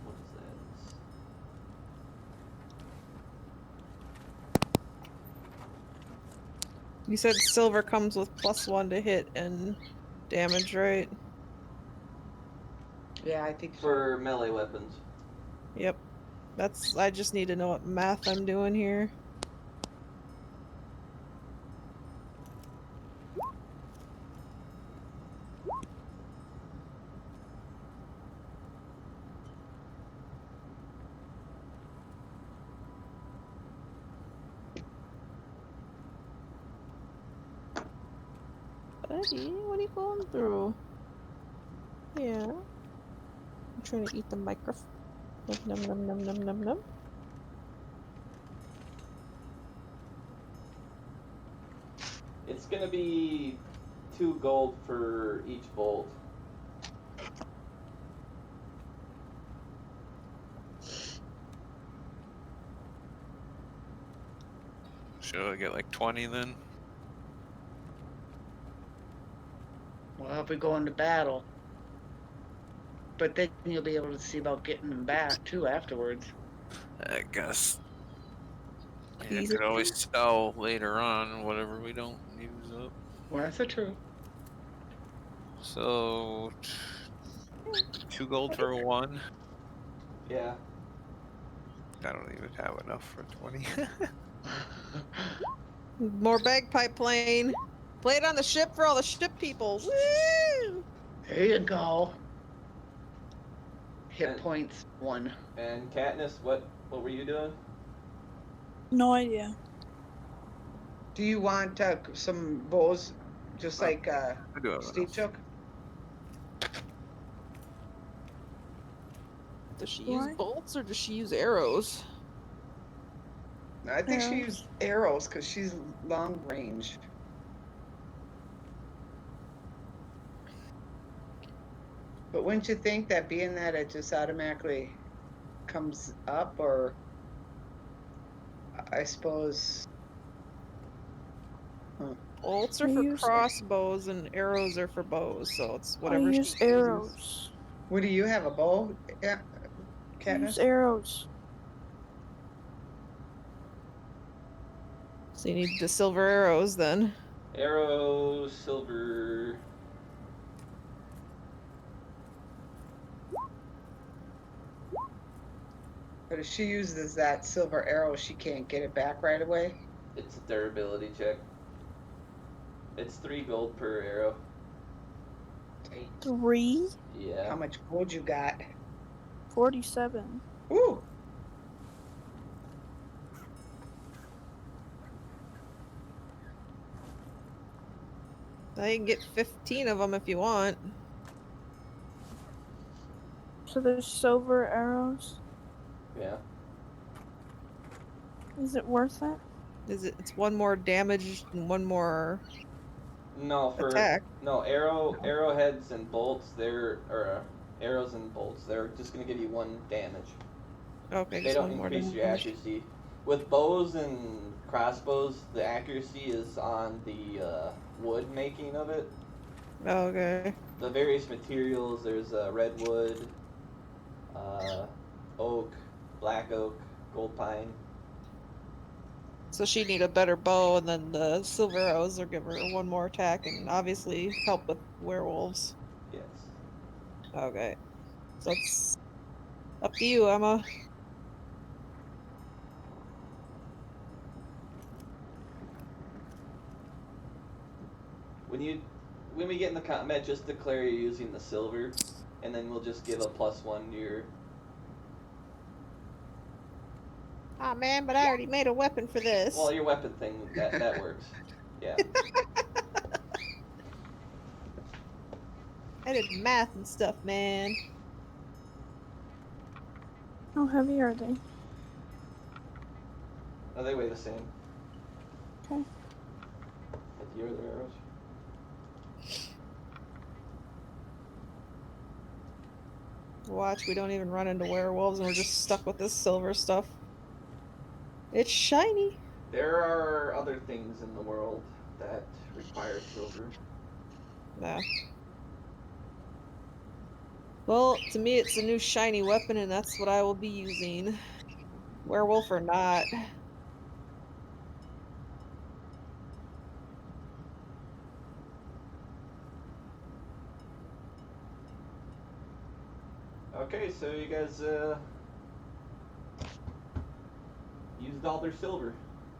What is that?
You said silver comes with +1 to hit and damage, right?
Yeah, I think so.
For melee weapons.
Yep. I just need to know what math I'm doing here. Buddy, what are you going through? Yeah. I'm trying to eat the microphone. Num num num num num num.
It's gonna be 2 gold for each bolt.
Should I get like 20 then?
Well, if we go into battle, but then you'll be able to see about getting them back too afterwards.
I guess. You
Easy.
could always sell later on whatever we don't use up.
Well, that's the truth.
So 2 gold for 1.
Yeah.
I don't even have enough for 20.
More bagpipe playing. Play it on the ship for all the ship people. Woo!
There you go. Hit
And-
points 1.
And Katniss, what were you doing?
No idea.
Do you want some bows, just like
I do have
Steve
enough.
took?
Does she
Why?
use bolts or does she use arrows?
I think she
Arrows.
used arrows because she's long range. But wouldn't you think that being that it just automatically comes up, or I suppose.
Bolts are
I
for
use-
crossbows and arrows are for bows, so it's
I
whatever she
use
uses.
arrows.
What do you have, a bow? Yeah,
I use
Katniss?
arrows.
So you need the silver arrows then.
Arrow, silver.
But if she uses that silver arrow, she can't get it back right away.
It's a durability check. It's 3 gold per arrow.
3?
Yeah.
How much gold you got?
47.
Ooh!
I can get 15 of them if you want.
So there's silver arrows.
Yeah.
Is it worth it?
It's 1 more damage and 1 more
No, for
attack.
no arrowheads and bolts. Arrows and bolts. They're just gonna give you 1 damage.
Okay,
They
just
don't
1 more
increase
damage.
your accuracy. With bows and crossbows, the accuracy is on the wood making of it.
Okay.
The various materials, there's redwood, oak, black oak, gold pine.
So she'd need a better bow, and then the silver arrows will give her one more attack, and obviously help with werewolves.
Yes.
Okay. So it's up to you, Emma.
When we get in the combat, just declare you're using the silver, and then we'll just give a +1 to your.
Oh man, but I already made a weapon for this.
Well, your weapon thing that works. Yeah.
I did math and stuff, man.
How heavy are they?
Oh, they weigh the same.
Okay.
Like your other arrows.
Watch, we don't even run into werewolves, and we're just stuck with this silver stuff. It's shiny.
There are other things in the world that require silver.
Nah. Well, to me, it's a new shiny weapon, and that's what I will be using. Werewolf or not.
Okay, so you guys used all their silver.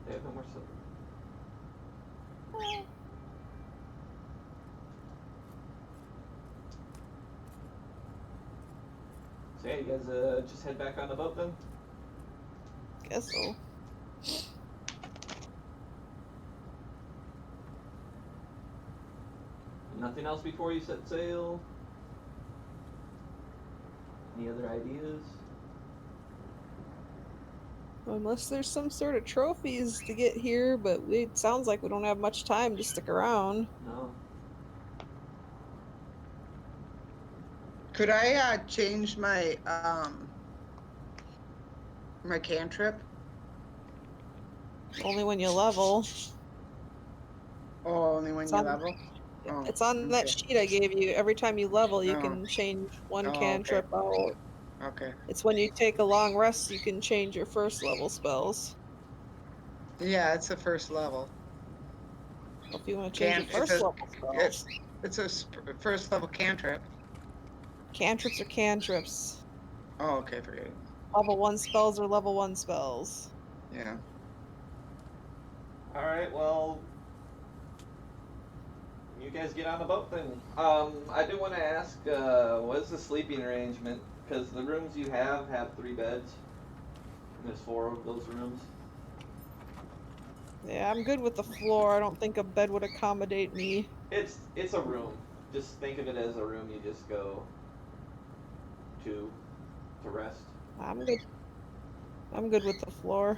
They have no more silver. So yeah, you guys just head back on the boat then?
Guess so.
Nothing else before you set sail? Any other ideas?
Unless there's some sort of trophies to get here, but it sounds like we don't have much time to stick around.
No.
Could I change my my cantrip?
Only when you level.
Oh, only when
It's
you
on-
level? Oh,
It's on that
okay.
sheet I gave you. Every time you level, you
Oh.
can change one
Oh, okay.
cantrip out.
Okay.
It's when you take a long rest you can change your first level spells.
Yeah, it's the first level.
If you want to change your
It's
first
a-
level spells.
It's a first level cantrip.
Cantrips are cantrips.
Oh, okay, forget it.
Level 1 spells are level 1 spells.
Yeah.
Alright, well, you guys get on the boat then. I do want to ask, what is the sleeping arrangement? Because the rooms you have 3 beds. And there's 4 of those rooms.
Yeah, I'm good with the floor. I don't think a bed would accommodate me.
It's a room. Just think of it as a room you just go to rest.
I'm good. I'm good with the floor.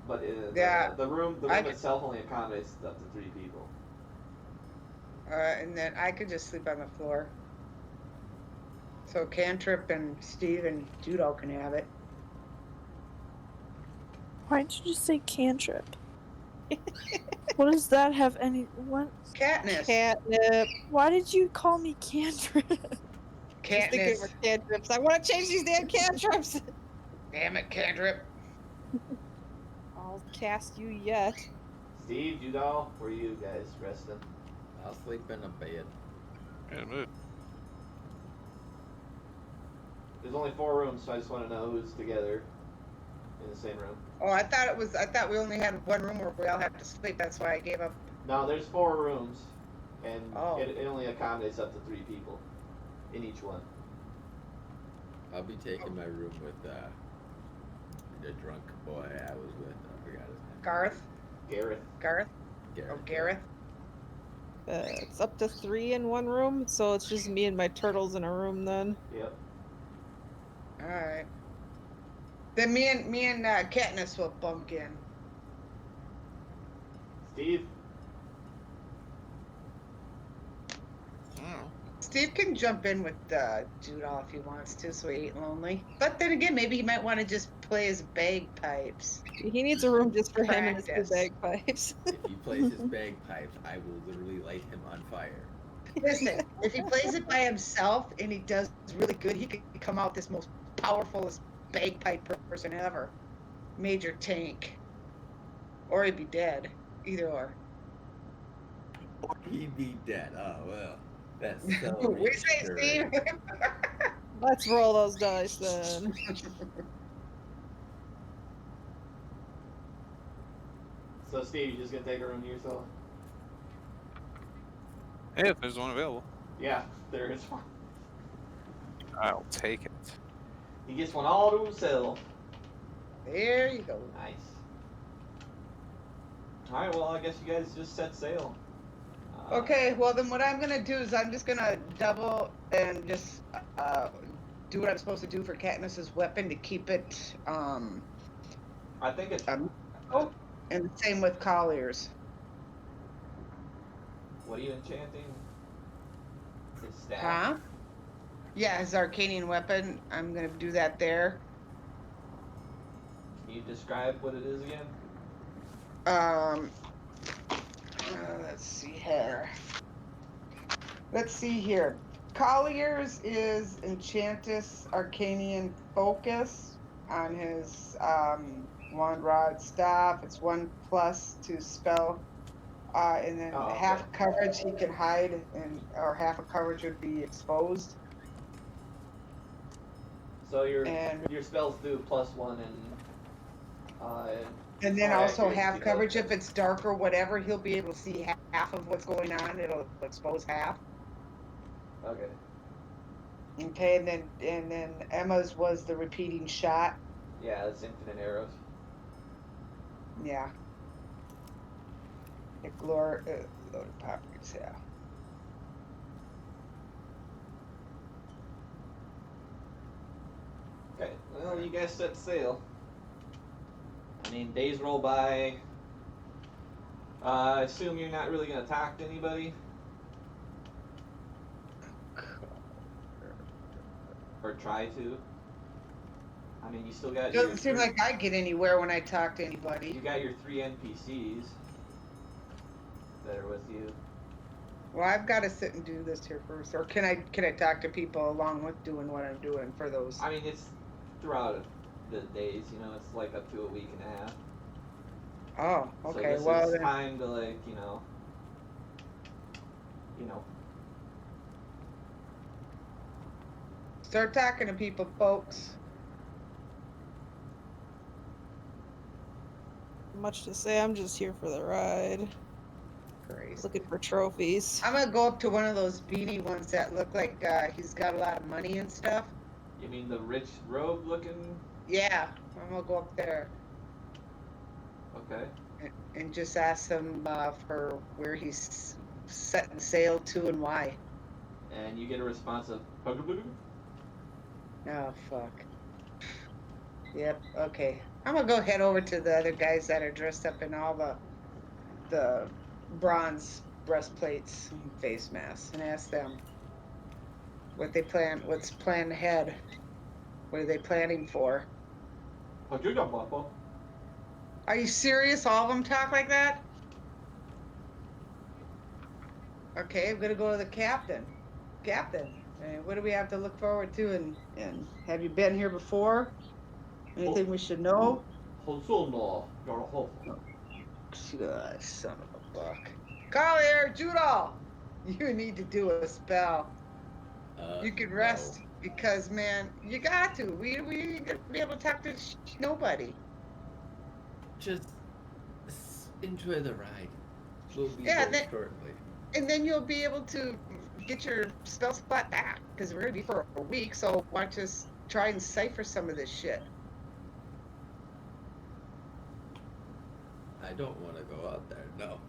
But
Yeah,
the room
I could-
itself only accommodates up to 3 people.
And then I could just sleep on the floor. So Cantrip and Steve and Judo can have it.
Why did you say cantrip? What does that have any? What?
Katniss.
Catnip.
Why did you call me cantrip?
Just thinking
Katniss.
of cantrips. I want to change these damn cantrips.
Damn it, Cantrip.
I'll cast you yet.
Steve, Judal, where are you guys resting?
I'll sleep in a bed.
Yeah, mood.
There's only 4 rooms, so I just want to know who's together in the same room.
Oh, I thought we only had one room where we all have to sleep. That's why I gave up.
No, there's 4 rooms, and
Oh.
it only accommodates up to 3 people in each one.
I'll be taking my room with the drunk boy I was with. I forgot his name.
Garth.
Gareth.
Gareth.
Garrett.
Oh, Gareth.
It's up to 3 in one room, so it's just me and my turtles in a room then.
Yep.
All right. Then me and Katniss will bunk in.
Steve?
Steve can jump in with Judah if he wants to, so he ain't lonely. But then again, maybe he might want to just plays bagpipes.
He needs a room just for him and his two
Practice.
bagpipes.
If he plays his bagpipes, I will literally light him on fire.
Listen, if he plays it by himself and he does really good, he could come out this most powerful bagpipe person ever. Major Tank. Or he'd be dead. Either or.
Or he'd be dead. Oh, well. That's so
We say Steve.
reassuring.
Let's roll those dice then.
So Steve, you just gonna take a room to yourself?
Hey, if there's one available,
Yeah, there is one.
I'll take it.
He gets one all to himself.
There you go.
Nice. Alright, well, I guess you guys just set sail.
Okay, well then what I'm gonna do is I'm just gonna double and just do what I'm supposed to do for Katniss's weapon to keep it
I think it's.
and the same with Collier's.
What are you enchanting? His staff?
Huh? Yeah, his Arcanian weapon. I'm gonna do that there.
Can you describe what it is again?
Let's see here. Let's see here. Collier's is Enchantus Arcanian Focus on his wand rod staff. It's 1+ to spell, and then
Oh, okay.
half coverage he can hide, or half a coverage would be exposed.
So your
And
spells do +1
And then
Or
also
accuracy,
half
both.
coverage. If it's dark or whatever, he'll be able to see half of what's going on. It'll expose half.
Okay.
Okay, and then Emma's was the repeating shot.
Yeah, it's infinite arrows.
Yeah. Loaded pockets, yeah.
Okay, well, you guys set sail. I mean, days roll by. I assume you're not really gonna talk to anybody? Or try to? I mean, you still got
It doesn't seem like I get anywhere when I talk to
you
anybody.
got your 3 NPCs that are with you.
Well, I've got to sit and do this here first, or can I talk to people along with doing what I'm doing for those?
I mean, it's throughout the days, you know, it's like up to a week and a half.
Oh,
So
okay.
this
Well,
is
then,
time to, like, you know,
start talking to people, folks.
Much to say, I'm just here for the ride.
Crazy.
Looking for trophies.
I'm gonna go up to one of those beanie ones that look like he's got a lot of money and stuff.
you mean the rich robe looking?
Yeah, I'm gonna go up there
Okay.
and just ask him for where he's setting sail to and why.
And you get a response of "Hugaboo."
Oh, fuck. Yep, okay. I'm gonna go head over to the other guys that are dressed up in all the bronze breastplates and face masks and ask them what's planned ahead. What are they planning for?
Hugaboo.
Are you serious? All of them talk like that? Okay, I'm gonna go to the captain. Captain, what do we have to look forward to? And have you been here before? Anything we should know?
Hosono, you're a hope.
God, son of a buck. Collier, Judal! You need to do a spell. You can rest
No.
because, man, you got to. We ain't gonna be able to talk to nobody.
Just enjoy the ride. We'll be
Yeah,
there shortly.
And then you'll be able to get your spell slot back because we're gonna be for a week. So why don't you just try and cipher some of this shit?
I don't want to go out there. No.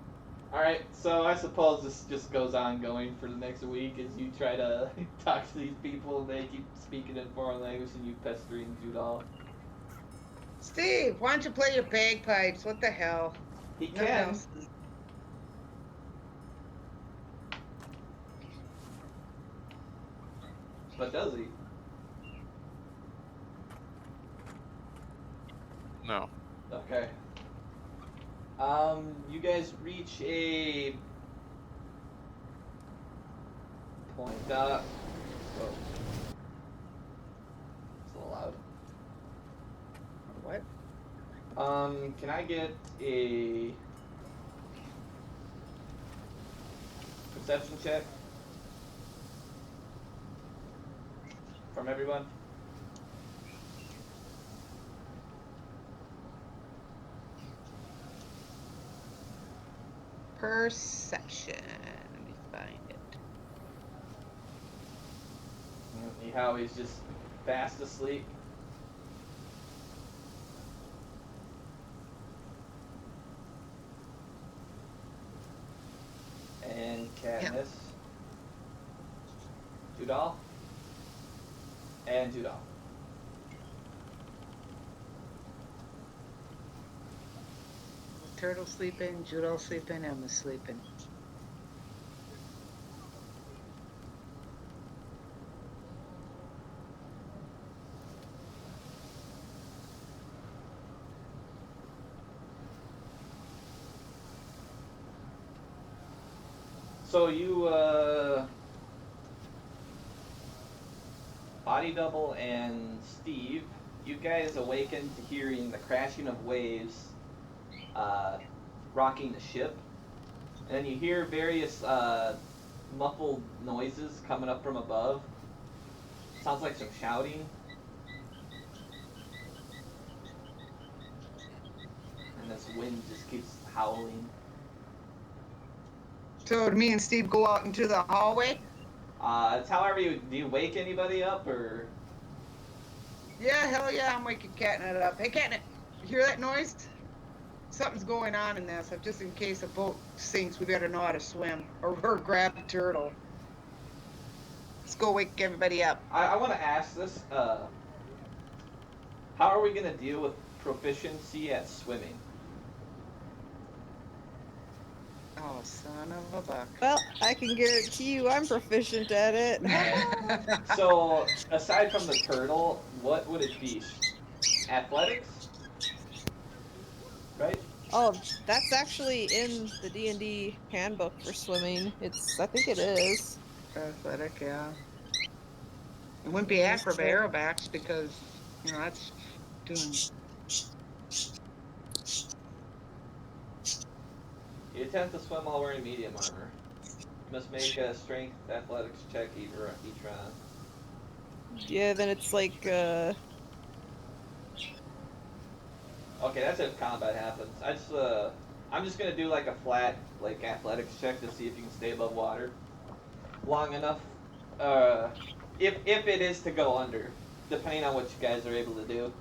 Alright, so I suppose this just goes on going for the next week as you try to talk to these people and they keep speaking in foreign language and you pestering Judal.
Steve, why don't you play your bagpipes? What the hell?
He
Nothing
can.
else.
But does he?
No.
Okay. You guys reach a point. Whoa. It's a little loud.
What?
Can I get a perception check from everyone?
Perception. Let me find it.
See how he's just fast asleep? And Katniss. Judal. And Judal.
Turtle sleeping, Judal sleeping, Emma sleeping.
So you, Body Double and Steve, you guys awaken to hearing the crashing of waves, rocking the ship. And then you hear various, muffled noises coming up from above. Sounds like some shouting. And this wind just keeps howling.
So me and Steve go out into the hallway?
It's however do you wake anybody up, or?
Yeah, hell yeah, I'm waking Catnip up. Hey Catnip, you hear that noise? Something's going on in this. Just in case a boat sinks, we better know how to swim. Or grab a turtle. Let's go wake everybody up.
I want to ask this, how are we going to deal with proficiency at swimming?
Oh, son of a buck.
Well, I can guarantee you I'm proficient at it.
So, aside from the turtle, what would it be? Athletics? Right?
Oh, that's actually in the D&D handbook for swimming. I think it is.
Athletic, yeah. It wouldn't be aerobatics because, that's doing...
You attempt to swim while wearing medium armor. You must make a strength athletics check each round.
Yeah, then it's like,
Okay, that's if combat happens. I'm just gonna do like a flat, like, athletics check to see if you can stay above water long enough. If it is to go under, depending on what you guys are able to do.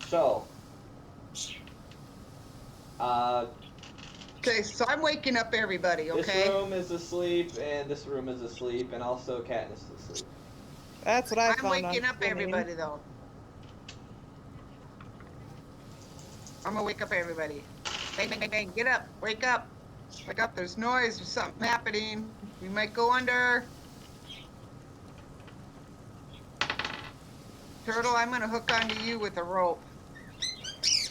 So,
Okay, so I'm waking up everybody, okay?
this room is asleep, and this room is asleep, and also Katniss is asleep.
that's what I
I'm
found
waking
on
up
swimming.
everybody, though. I'm gonna wake up everybody. Bang, bang, bang, bang. Get up. Wake up. Wake up. There's noise. There's something happening. We might go under. Turtle, I'm gonna hook onto you with a rope.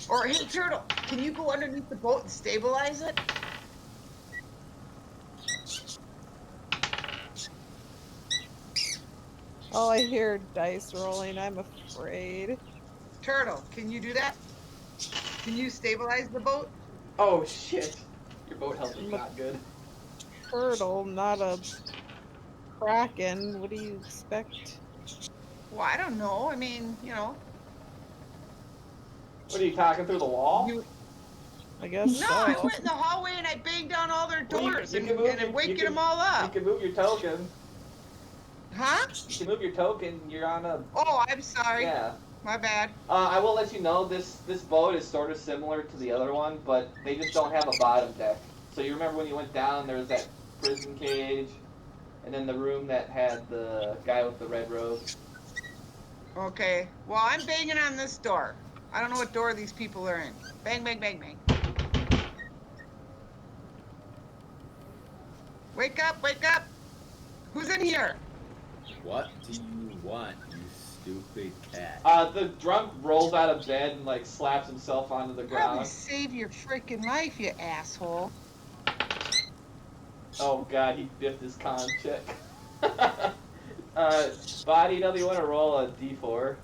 Or, hey, Turtle, can you go underneath the boat and stabilize it?
Oh, I hear dice rolling. I'm afraid.
Turtle, can you do that? Can you stabilize the boat?
Oh shit! Your boat health is not good.
Turtle, not a kraken. What do you expect?
Well, I don't know. I mean,
What are you talking through the wall?
I guess
No,
so.
I went in the hallway and I banged down all their
Well,
doors
you
and
can move
I'm waking them all
You
up.
can move your token.
Huh?
You can move your token. You're on a.
Oh, I'm sorry.
Yeah.
My bad.
I will let you know this boat is sort of similar to the other one, but they just don't have a bottom deck. So you remember when you went down, there was that prison cage, and then the room that had the guy with the red robe.
Okay. Well, I'm banging on this door. I don't know what door these people are in. Bang, bang, bang, bang. Wake up, wake up. Who's in here?
What do you want, you stupid cat.
The drunk rolls out of bed and like slaps himself onto the
Probably
ground.
save your freaking life, you asshole.
Oh god, he biffed his con check. Body, do you want to roll a d4?
What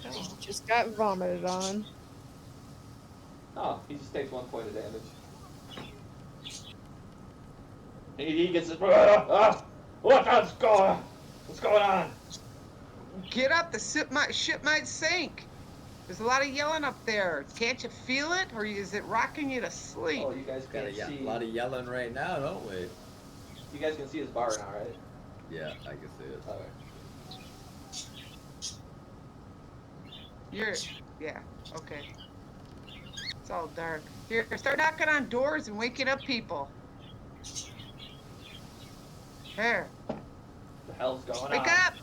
the
He
hell?
just got vomited on.
Oh, he just takes 1 point of damage. He gets it. What's going on?
Get up, the ship might sink. There's a lot of yelling up there. Can't you feel it? Or is it rocking you to sleep?
Oh, you guys
Got
can't see.
a lot of yelling right now, don't we?
You guys can see his bar now, right?
Yeah, I can see it.
Okay.
Yeah, okay. It's all dark. Here, start knocking on doors and waking up people. Here,
The hell's going on?
wake up!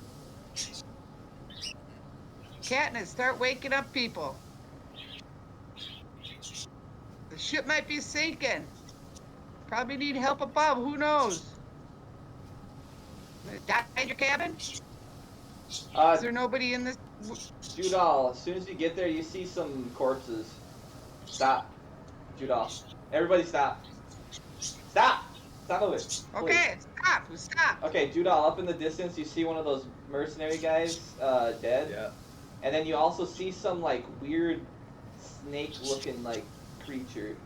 Katniss, start waking up people. The ship might be sinking. Probably need help above, who knows? Die in your cabin? Is there nobody in this?
Judal, as soon as you get there, you see some corpses. Stop. Judal. Everybody stop. Stop! Stop moving. Please.
Okay, stop.
Okay, Judal, up in the distance, you see one of those mercenary guys dead.
Yeah.
And then you also see some, like, weird snake-looking, like, creature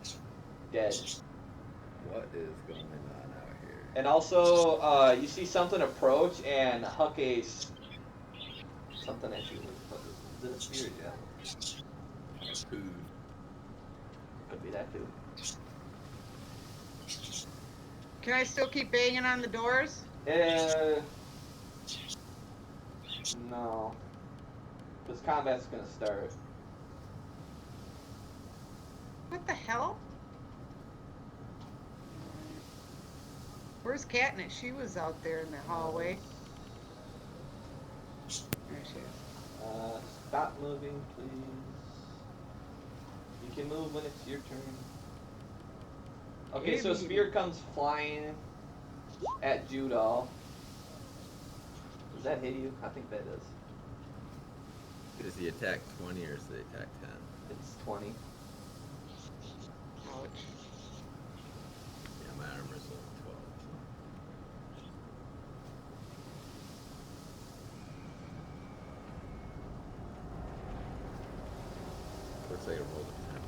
dead.
What is going on out here?
And also, you see something approach and huck a something at you. Is it a spirit gem?
Food.
Could be that too.
Can I still keep banging on the doors?
No. Because combat's gonna start.
What the hell? Where's Katniss? She was out there in the hallway. There she is.
Stop moving, please. You can move when it's your turn. Okay, so a spear comes flying at Judal. Does that hit you? I think that does.
Is the attack 20 or is the attack 10?
It's 20.
Ouch.
Yeah, my armor's only 12. Looks like I rolled a 10.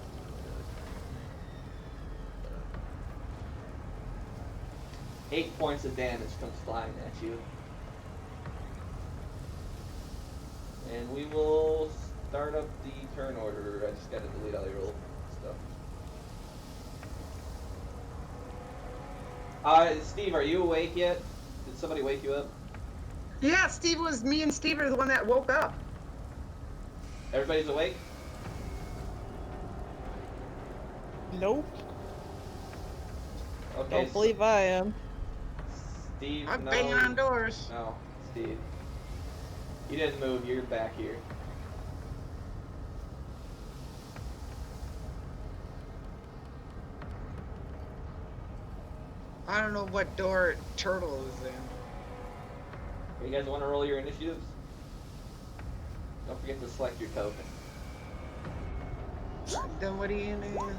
But,
8 points of damage comes flying at you. And we will start up the turn order. I just gotta delete all your old stuff. Steve, are you awake yet? Did somebody wake you up?
Yeah, me and Steve are the one that woke up.
Everybody's awake?
Nope.
Okay.
Don't believe I am.
Steve,
I'm
no.
banging on doors.
No, Steve. You didn't move, you're back here.
I don't know what door Turtle is in.
You guys want to roll your initiatives? Don't forget to select your token.
Then what do you do?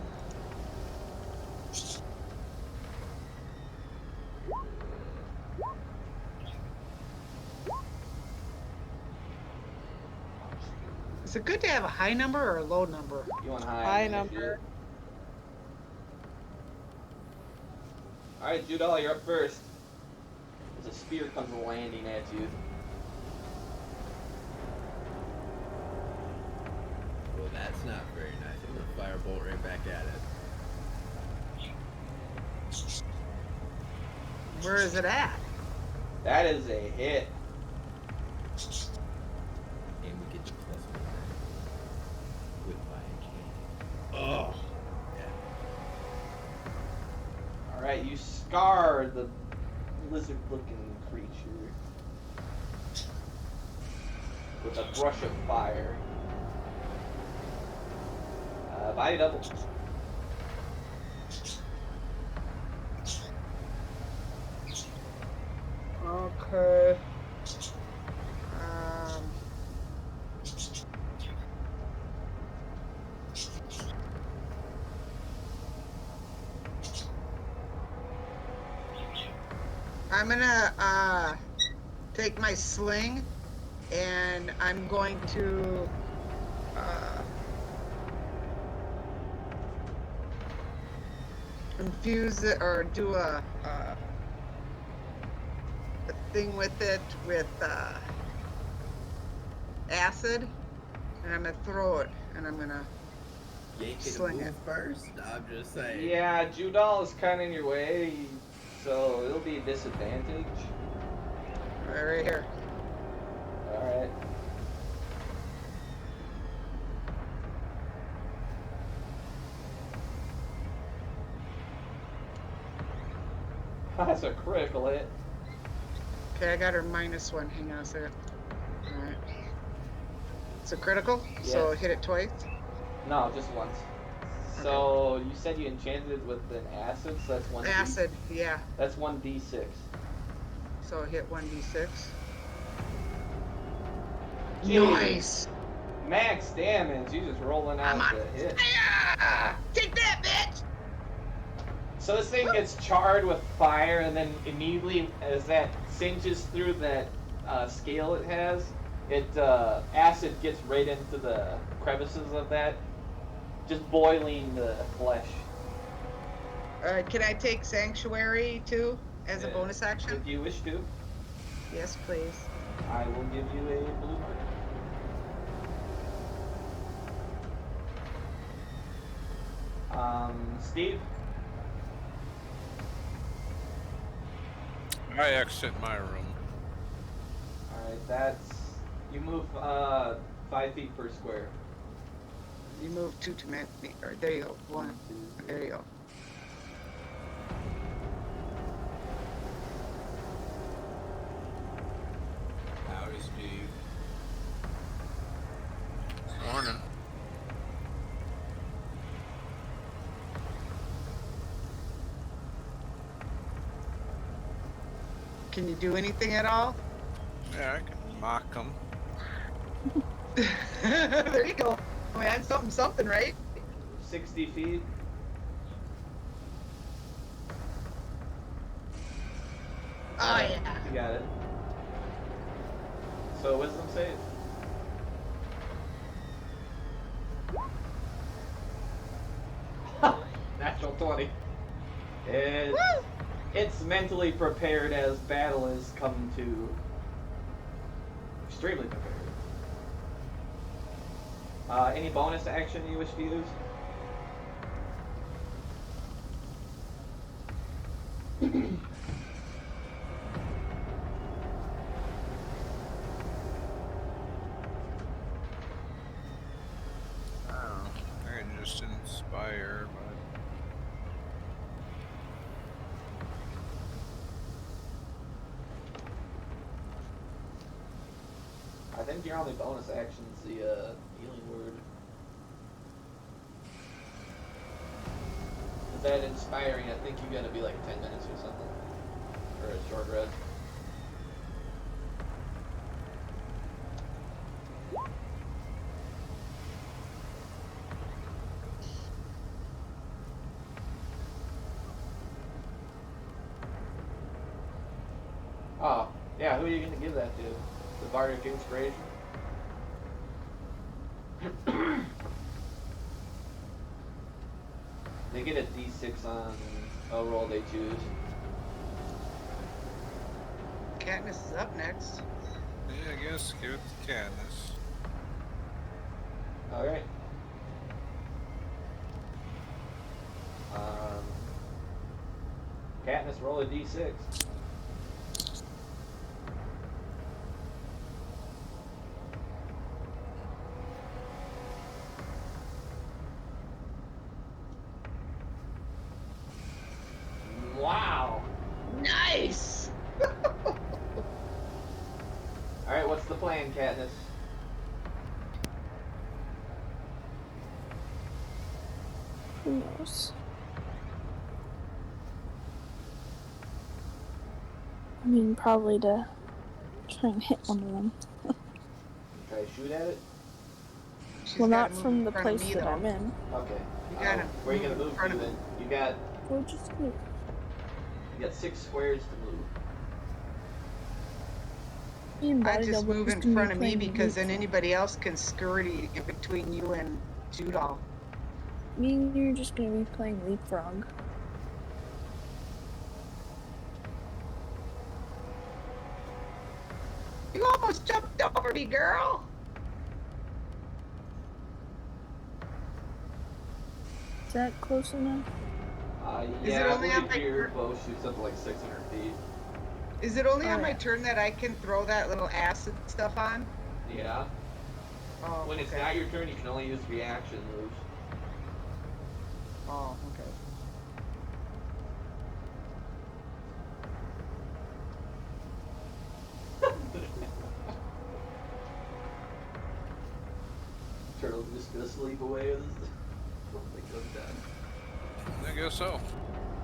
Is it good to have a high number or a low number?
You want high?
High
on
number.
initiative? Alright, Judal, you're up first. As a spear comes landing at you.
well, that's not very nice. I'm gonna firebolt right back at it.
Where is it at?
That is a hit.
And we get the +1 with my candy. Oh! Yeah.
Alright, you scar the lizard-looking creature with a brush of fire. Body double.
Okay. I'm gonna take my sling, and I'm going to infuse it or do a thing with it with acid, and I'm gonna throw it, and I'm gonna
You ain't gonna
sling
move
it.
first? I'm just saying.
Yeah, Judal is kind of in your way, so it'll be a disadvantage.
Right here.
Alright. That's a critical hit.
Okay, I got her -1. Hang on a second. All right. It's a critical, so
Yes.
hit it twice.
No, just once. So you said you enchanted it with an acid, so that's one.
Acid, yeah.
That's 1d6.
So hit 1d6.
Jeez.
Nice.
Max damage. You just rolling out
I'm on.
the hit.
Yeah! Take that, bitch!
So this thing gets charred with fire, and then immediately as that singes through that scale it has, acid gets right into the crevices of that, just boiling the flesh.
Can I take Sanctuary too as a bonus action?
If you wish to,
Yes, please.
I will give you a blue mark. Steve?
I exit my room.
Alright, you move 5 feet per square.
You move 2 to me. Or there you go. 1. There you go.
Howdy, Steve.
Morning.
Can you do anything at all?
Yeah, I can mock them.
There you go. Man, something, right?
60 feet.
Oh, yeah.
You got it. So wisdom save. Natural 20. It's mentally prepared as battle is come to. Extremely prepared. Any bonus action you wish to use?
I don't know. I can just inspire,
I think your only bonus action's the healing word. With that inspiring, I think you gotta be like 10 minutes or something. Or a short rest. Oh, yeah, who are you gonna give that to? The Bardic Inspiration? They get a d6 on a roll they choose.
Katniss is up next.
yeah, I guess give it to Katniss.
Alright. Katniss, roll a d6. Wow!
Nice!
Alright, what's the plan, Katniss?
Who knows? I mean, probably to try and hit one of them.
Try to shoot at it?
She's
Well,
gotta
not
move
from
in
the
front of
place
me,
that
though.
I'm in.
Okay.
You gotta
Where are you gonna
move in
move
front
to
of
then?
me.
You got
Or just move.
6 squares to move.
Me and
I
Body
just
Double
move in
gonna be
front of me
playing
because then
leapfrog.
anybody else can scurry in between you and Judal.
Me and you are just gonna be playing leapfrog.
You almost jumped over me, girl.
Is that close enough?
Is it
Yeah, I
only on
believe
my
your
turn?
bow shoots up to like 600 feet.
Is it only on my
Alright.
turn that I can throw that little acid stuff on?
Yeah.
Oh,
When it's
okay.
not your turn, you can only use reaction moves.
Oh, okay.
Turtle's just gonna sleep away as it goes down.
I guess so.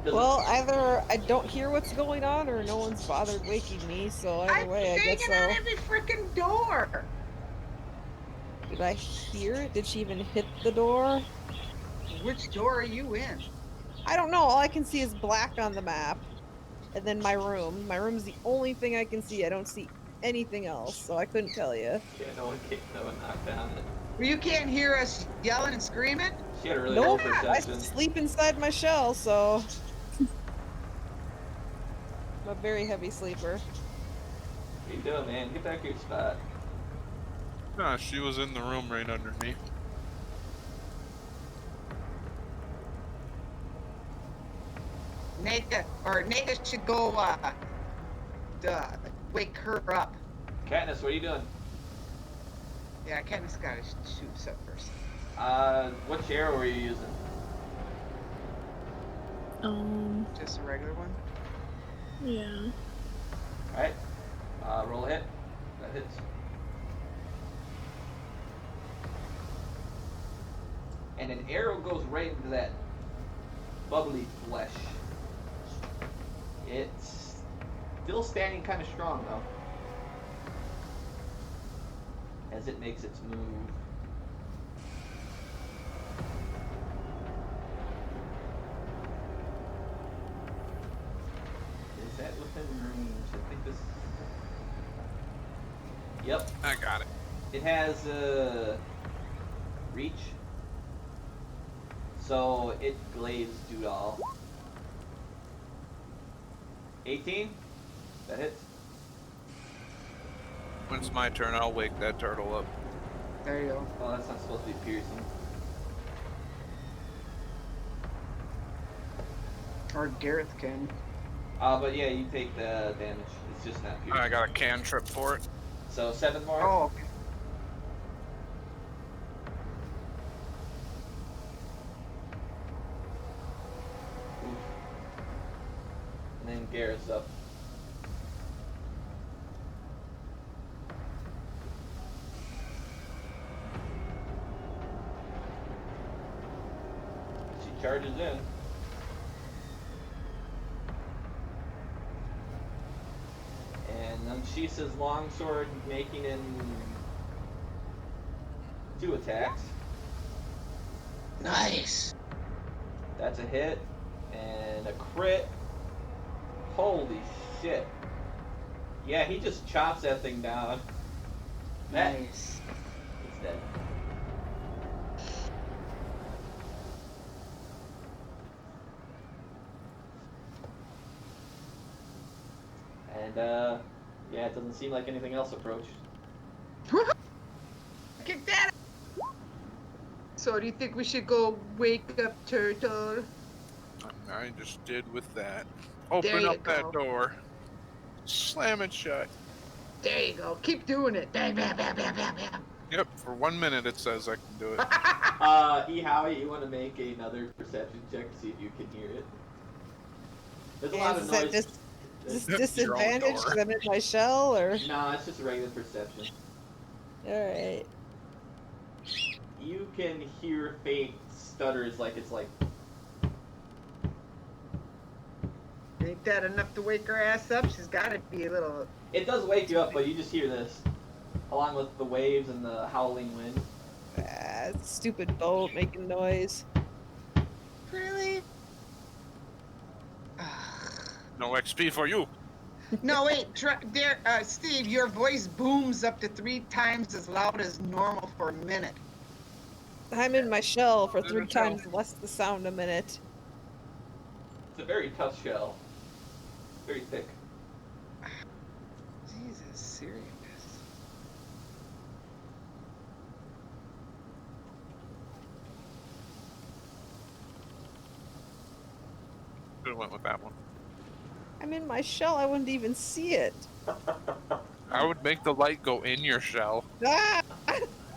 Well, either I don't hear what's going on or no one's bothered waking me, so either
I'm
way, I
banging
guess
on
so.
every freaking door.
Did I hear it? Did she even hit the door?
Which door are you in?
I don't know. All I can see is black on the map. And then my room. My room's the only thing I can see. I don't see anything else, so I couldn't tell you.
Yeah, no one knocked down it.
Well, you can't hear us yelling and screaming?
She had a really low
Nope. I
perception.
sleep inside my shell, so I'm a very heavy sleeper.
What are you doing, man? Get back to your spot.
Nah, she was in the room right under me.
Nega should go, wake her up.
Katniss, what are you doing?
Yeah, Katniss gotta shoot up first.
What arrow were you using?
Just a regular one?
Yeah.
Alright. Roll a hit. That hits. And an arrow goes right into that bubbly flesh. It's still standing kind of strong, though. As it makes its move. Is that within range? I think this... Yep.
I got it.
It has reach. So it glaives Doodall. 18? That hits.
When it's my turn, I'll wake that turtle up.
There you go.
Oh, that's not supposed to be piercing.
Or Gareth can.
But yeah, you take the damage. It's just not piercing.
I got a cantrip for it.
So 7 more?
Oh, okay.
Oof. And then Garrett's up. She charges in. And unsheaths his longsword, making in 2 attacks.
Nice.
That's a hit and a crit. Holy shit. Yeah, he just chops that thing down. That,
Nice.
it's dead. And, yeah, it doesn't seem like anything else approached.
Kick that. So, do you think we should go wake up Turtle?
I just did with that.
There
Open
you
up that
go.
door. Slam it shut.
There you go. Keep doing it. Bang, bang, bang, bang, bang, bang.
Yep, for 1 minute it says I can do it.
Howie, you want to make another perception check to see if you can hear it? There's a lot of
Is that
noise.
just
Your own
disadvantage
door.
because I'm in my shell, or?
No, it's just a regular perception.
Alright.
You can hear faint stutters like it's like...
Ain't that enough to wake her ass up? She's gotta be a little...
It does wake you up, but you just hear this. Along with the waves and the howling wind.
Stupid boat making noise.
Really?
No XP for you.
No, wait, Steve, your voice booms up to 3 times as loud as normal for a minute.
I'm in my shell for
In
3
the shell.
times less the sound a minute.
It's a very tough shell. Very thick.
Jesus, serious.
Should have went with that one.
I'm in my shell. I wouldn't even see it.
I would make the light go in your shell.
Ah!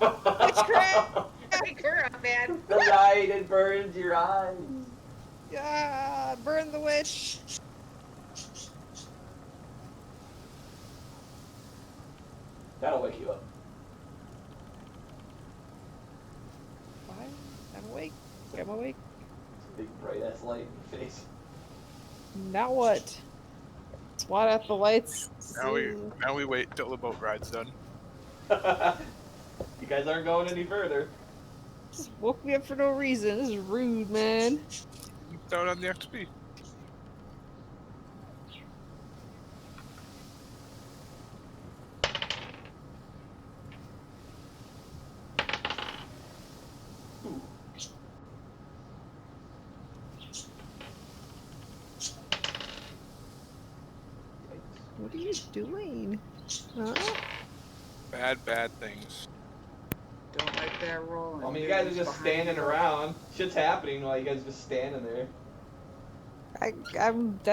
Witchcraft!
Wake her up, man.
The light, it burns your eyes.
Ah, burn the witch.
That'll wake you up.
Fine. I'm awake. I'm awake.
It's a big bright ass light in your face.
Now what? Swat out the lights.
Now we wait till the boat ride's done.
You guys aren't going any further.
Just woke me up for no reason. This is rude, man.
Down on the XP.
Ooh.
What are you doing? Huh?
Bad things.
Don't like that roll.
I mean, you guys are just standing around. Shit's happening while you guys are just standing there.
I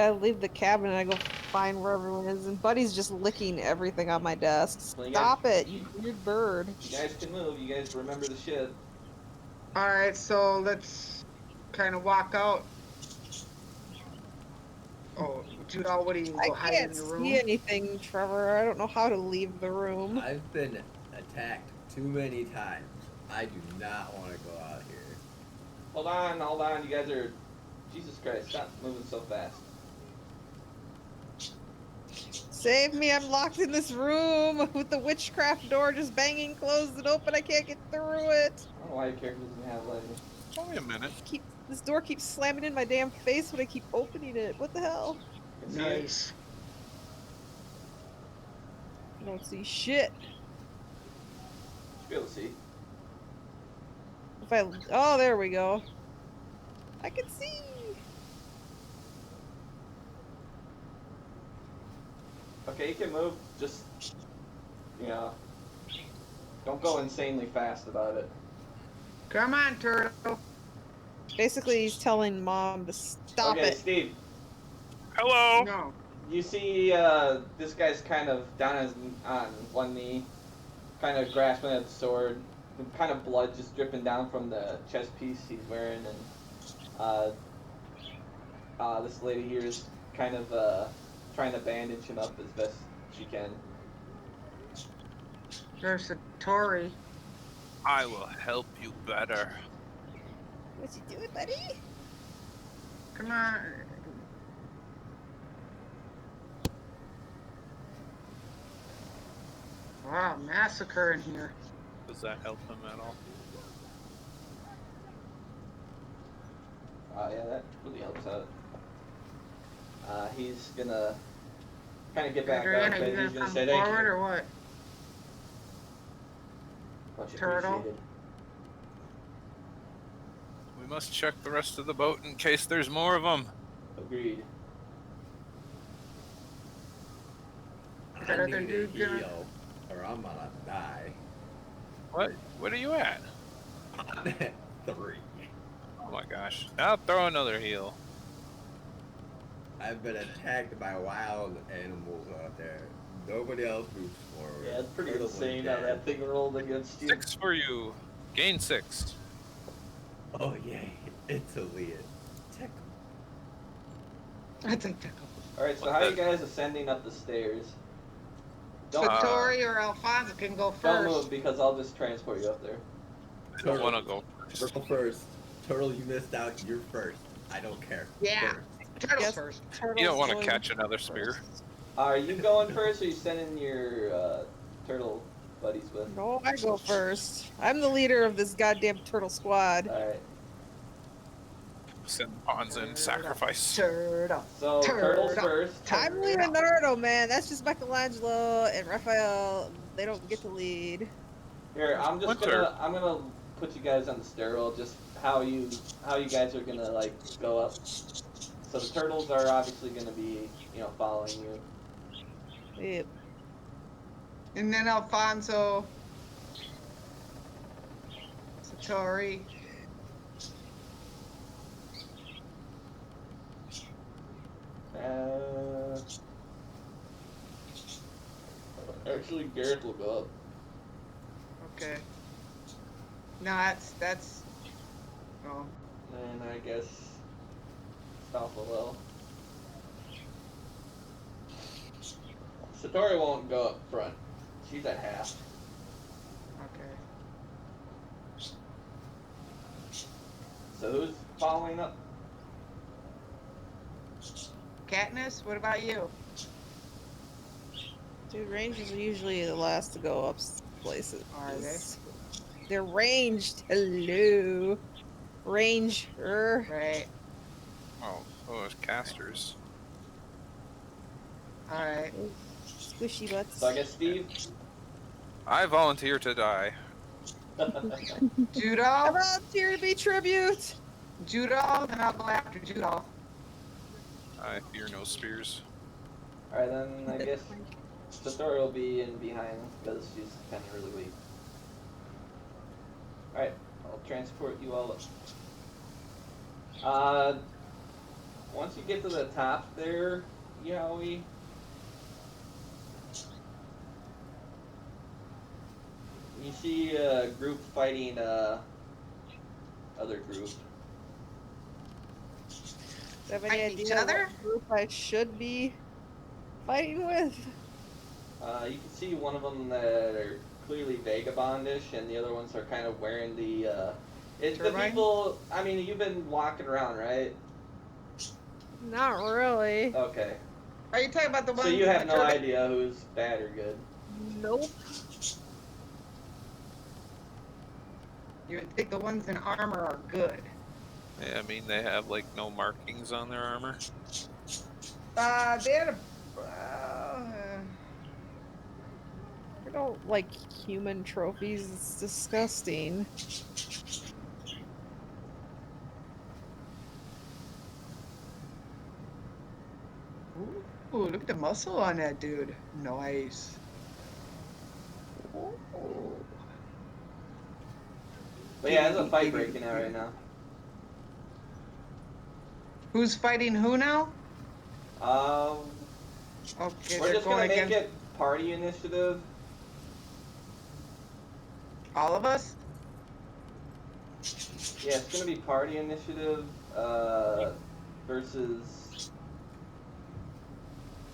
leave the cabin and I go find where everyone is, and Buddy's just licking everything on my desk.
Well, you
Stop it, you weird bird.
You guys can move. You guys remember the shit.
All right, so let's kind of walk out. Oh, Judah, what do you
I
go hide
can't
in your room?
see anything, Trevor. I don't know how to leave the room.
I've been attacked too many times. I do not want to go out here.
Hold on. You guys are... Jesus Christ, stop moving so fast.
Save me, I'm locked in this room with the witchcraft door just banging closed and open. I can't get through it.
I don't know why your character doesn't have lighting.
Only a minute.
This door keeps slamming in my damn face when I keep opening it. What the hell?
Can see it?
Nice.
I don't see shit.
Should be able to see.
Oh, there we go. I can see.
Okay, you can move. Just, you know, don't go insanely fast about it.
Come on, Turtle.
Basically, he's telling Mom to stop
Okay,
it.
Steve,
Hello.
No.
you see this guy's kind of down on one knee, kind of grasping at the sword, and kind of blood just dripping down from the chest piece he's wearing, and this lady here is kind of trying to bandage him up as best she can.
There's a Tory.
I will help you better.
What's he doing, buddy?
Come on. Wow, massacre in here.
Does that help him at all?
Yeah, that really helps out. He's gonna kind of get back
Adrian,
up,
are you
and
gonna
he's gonna
come
say thank
forward
you.
or what?
Much
Turtle?
appreciated.
We must check the rest of the boat in case there's more of them.
Agreed.
Is that
I
other
need a
dude gonna-
heal, or I'm gonna die.
What are you at?
3.
Oh my gosh. I'll throw another heal.
I've been attacked by wild animals out there. Nobody else moves forward.
Yeah, it's pretty
Turtle's
insane how
dead.
that thing rolled against you.
6 for you. Gain 6.
Oh yay, it's Aaliyah. Tickle.
I think Tickle.
Alright, so how are you guys ascending up the stairs?
So
Don't,
Tori or Alfonso can go
don't
first.
move because I'll just transport you up there.
I don't want to go first.
Turtle first. Turtle, you missed out. You're first. I don't care.
Yeah.
First.
Turtle's
Yes.
first.
You don't want to
Turtle's
catch another spear.
Are you going first, or are you sending your turtle buddies with?
No, I go first. I'm the leader of this goddamn turtle squad.
Alright.
Send the pawns in, sacrifice.
Turtle.
So turtles
Turtle.
first.
I'm Leonardo, man. That's just Michelangelo and Raphael. They don't get to lead.
Here, I'm just
Winter.
gonna put you guys on the stair roll, just how you guys are gonna like go up. So the turtles are obviously gonna be, following you.
Yep.
And then Alfonso. Satori.
Actually, Gareth will go up.
Okay. No, that's. Oh.
And I guess Stalfa will. Satori won't go up front. She's at half.
Okay.
So who's following up?
Katniss, what about you?
Dude, rangers are usually the last to go up places.
Are they?
They're ranged. Hello. Ranger.
Right.
Oh, it's casters.
All right.
Squishy butts.
So I guess Steve.
I volunteer to die.
I
Judo.
volunteer to be tribute.
Judo. Then I'll go after Judo.
I fear no spears.
Alright, then I guess Satori will be in behind because she's kind of really weak. Alright, I'll transport you all up. Once you get to the top there, Yowie, you see a group fighting other group.
Do you have any
Fighting each
idea
other?
what group I should be fighting with?
You can see one of them that are clearly vagabondish, and the other ones are kind of wearing the. It's the
Turbine?
people. I mean, you've been walking around, right?
Not really.
Okay.
Are you talking about the one?
So you
with
have
the
no
turban?
idea who's bad or good.
Nope.
You would think the ones in armor are good.
Yeah, I mean, they have, like, no markings on their armor.
They had a.
I don't like human trophies. It's disgusting.
Ooh, look at the muscle on that dude. Nice.
But yeah, there's a fight breaking out right now.
Who's fighting who now? Okay,
We're
they're
just gonna
going
make
against
it party initiative.
all of us.
Yeah, it's gonna be party initiative versus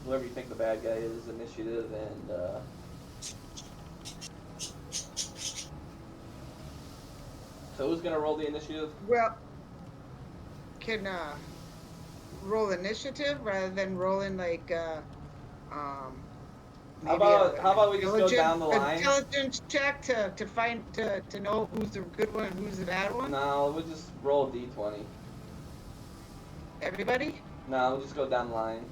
whoever you think the bad guy is. Initiative and. So who's gonna roll the initiative?
Well, can roll initiative rather than rolling like
How
maybe
about we just go down the line?
intelligence check to find to know who's the good one and who's the bad one.
No, we'll just roll a d20.
Everybody.
No, we'll just go down the line.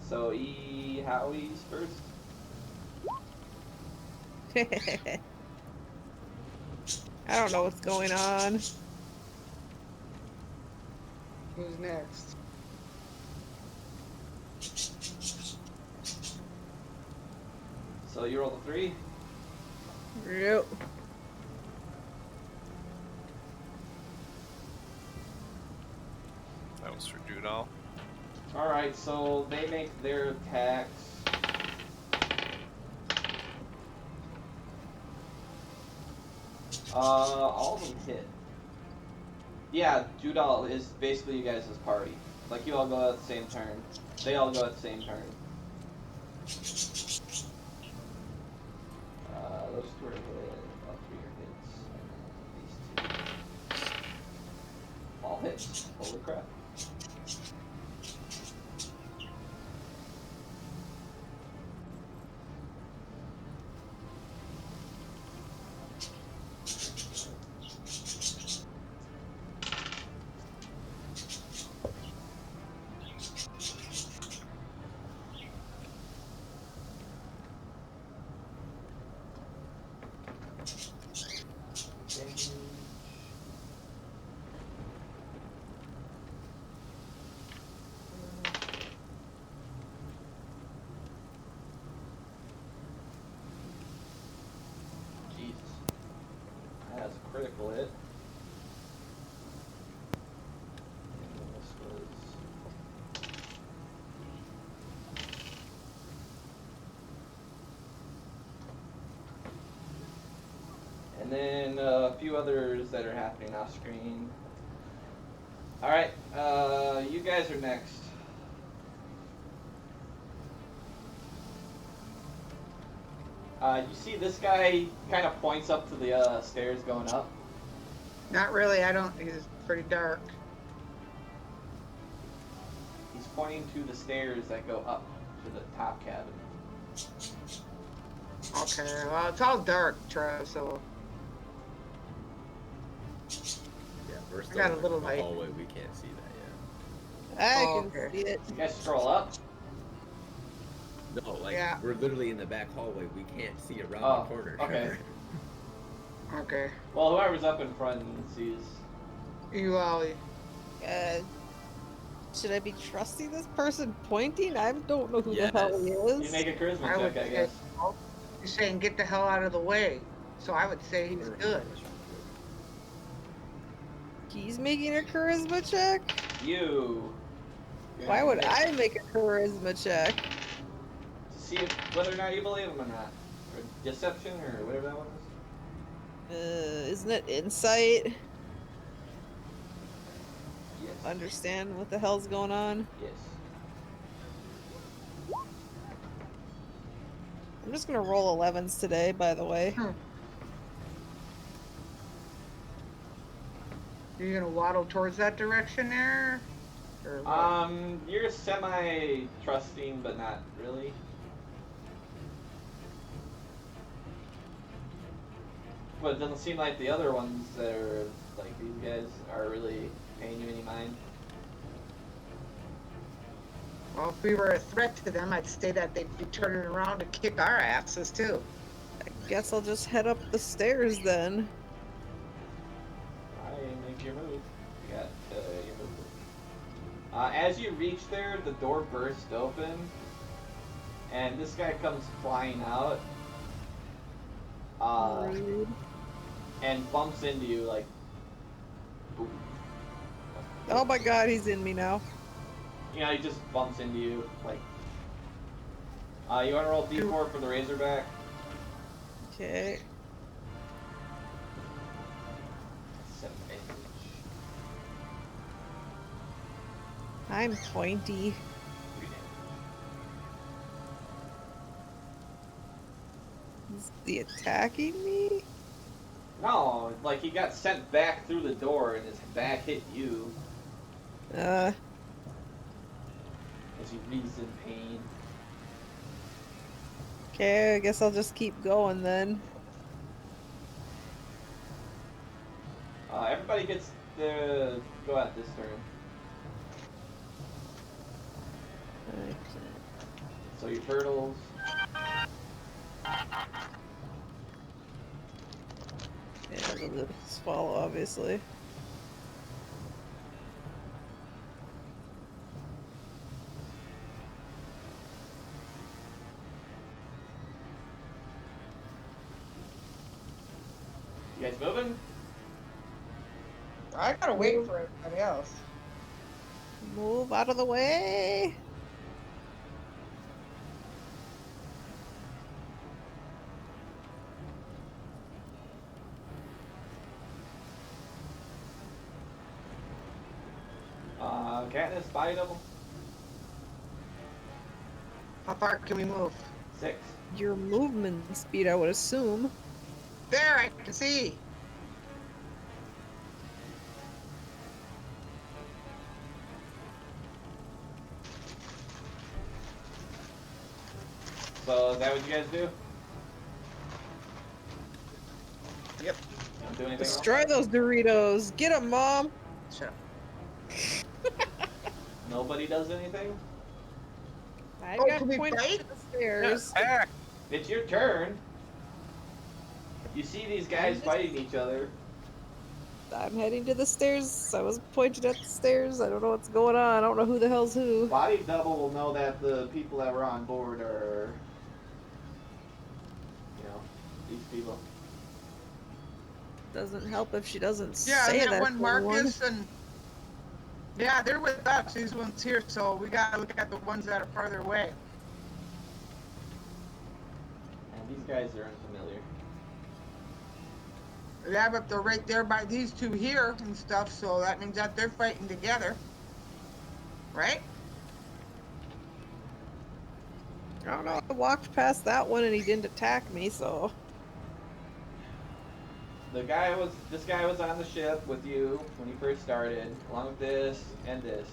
So Howie's first.
I don't know what's going on.
Who's next?
So you roll the 3.
Yep.
That was for Judal.
Alright, so they make their attacks. All of them hit. Yeah, Judal is basically you guys' party. Like, you all go at the same turn. They all go at the same turn. Those 2 are hit. All 3 are hits. And these 2. All hits. Holy crap. then a few others that are happening off screen. All right, you guys are next. You see this guy kind of points up to the stairs going up.
Not really. I don't. He's pretty dark.
He's pointing to the stairs that go up to the top cabin.
Okay. Well, it's all dark, Trev. So
Yeah, we're still
got a
in
little
the
light.
hallway. We can't see that
I
Oh,
can
okay.
see it.
You guys scroll up.
yet. No, like
Yeah.
we're literally in the back hallway. We can't see around
Oh,
the corner.
okay.
Trevor.
Okay.
Well, whoever's up in front sees.
You all.
Should I be trusting this person pointing? I don't know who the hell he
Yes.
is.
You make a charisma
I would
check, I
say-
guess.
You're saying get the hell out of the way. So I would say he's good.
He's making a charisma check?
You.
Why would I make a charisma check?
To see whether or not you believe him or not. Or deception or whatever that one is.
Isn't it insight?
Yes.
Understand what the hell's going on?
Yes.
I'm just gonna roll 11s today, by the way.
You're gonna waddle towards that direction there? Or what?
You're semi-trusting, but not really. But it doesn't seem like the other ones that are like these guys are really paying you any mind.
Well, if we were a threat to them, I'd say that they'd be turning around to kick our asses too.
I guess I'll just head up the stairs then.
Alright, make your move. You got your move. As you reach there, the door bursts open, and this guy comes flying out.
Rude.
And bumps into you like. Boom.
Oh my god, he's in me now.
You know, he just bumps into you like. You want to roll d4 for the Razorback?
Okay.
7 damage.
I'm pointy.
3 damage.
Is he attacking me?
No, like he got sent back through the door and his back hit you
Uh,
as he wreathes in pain.
okay, I guess I'll just keep going then.
Everybody gets to go at this turn. So your turtles.
Yeah, the swallow, obviously.
You guys moving?
I gotta wait for everybody else.
Move out of the way.
Katniss, body double.
How far can we move?
6.
Your movement speed, I would assume.
There, I can see.
So is that what you guys do?
Yep.
You don't do anything else?
Destroy those Doritos. Get them, Mom.
Shut up.
Nobody does anything?
I
Oh,
got
can we
pointed
fight?
to the stairs.
Attack!
It's your turn. You see these guys fighting each other.
I'm heading to the stairs. I was pointed at the stairs. I don't know what's going on. I don't know who the hell's who.
Body double will know that the people that were on board are, you know, these people.
Doesn't help if she doesn't
Yeah,
say
and
that.
one Marcus and yeah, they're with us. These ones here, so we gotta look at the ones that are farther away.
And these guys are unfamiliar.
Yeah, but they're right there by these two here and stuff, so that means that they're fighting together. Right?
I don't know. I walked past that one and he didn't attack me, so.
This guy was on the ship with you when you first started, along with this and this.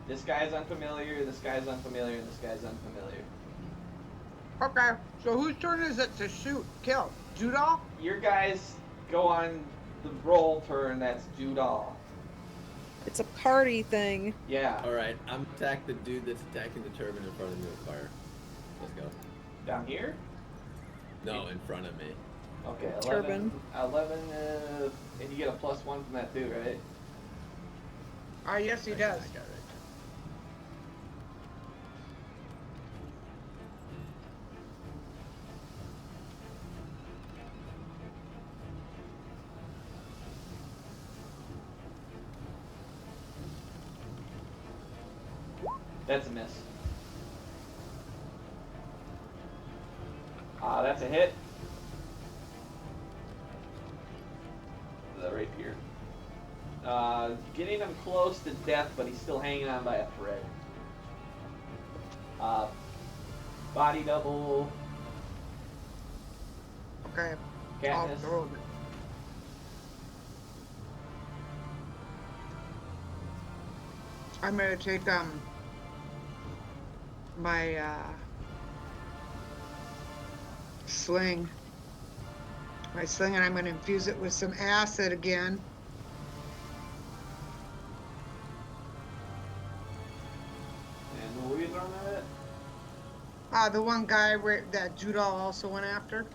This guy's unfamiliar, this guy's unfamiliar, and this guy's unfamiliar.
Okay, so whose turn is it to shoot? Kill? Judal?
Your guys go on the roll turn, that's Judal.
It's a party thing.
Yeah.
Alright, I'm attack the dude that's attacking the turban in front of me with fire. Let's go.
Down here?
No, in front of me.
Okay,
Turban.
11, and you get a +1 from that too, right?
Oh, yes, he does.
I got it.
That's a miss. That's a hit. The rapier. Getting him close to death, but he's still hanging on by a thread. Body double.
Okay. I'll
Katniss.
throw it. I'm gonna take my sling. My sling, and I'm gonna infuse it with some acid again.
And who are you throwing that at?
The one guy that Judal also went after.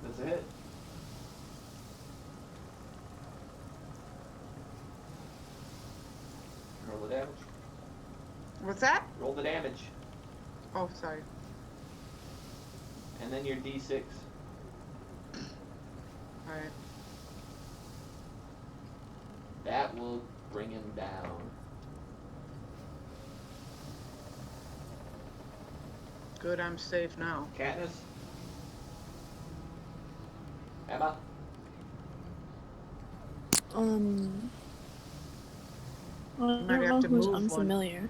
That's a hit. Roll the damage.
What's that?
Roll the damage.
Oh, sorry.
And then your D6.
All right.
That will bring him down.
Good, I'm safe now.
Katniss? Emma?
I don't
Might
know
have to
who's
move one.
unfamiliar.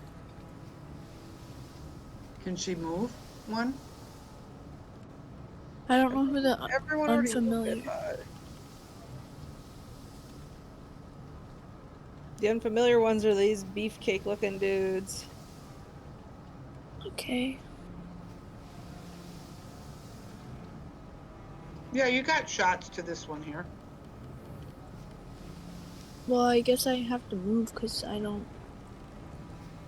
Can she move one?
I don't know who the
Everyone already
unfamiliar.
looked at. The unfamiliar ones are these beefcake looking dudes.
Okay.
Yeah, you got shots to this one here.
Well, I guess I have to move because I don't.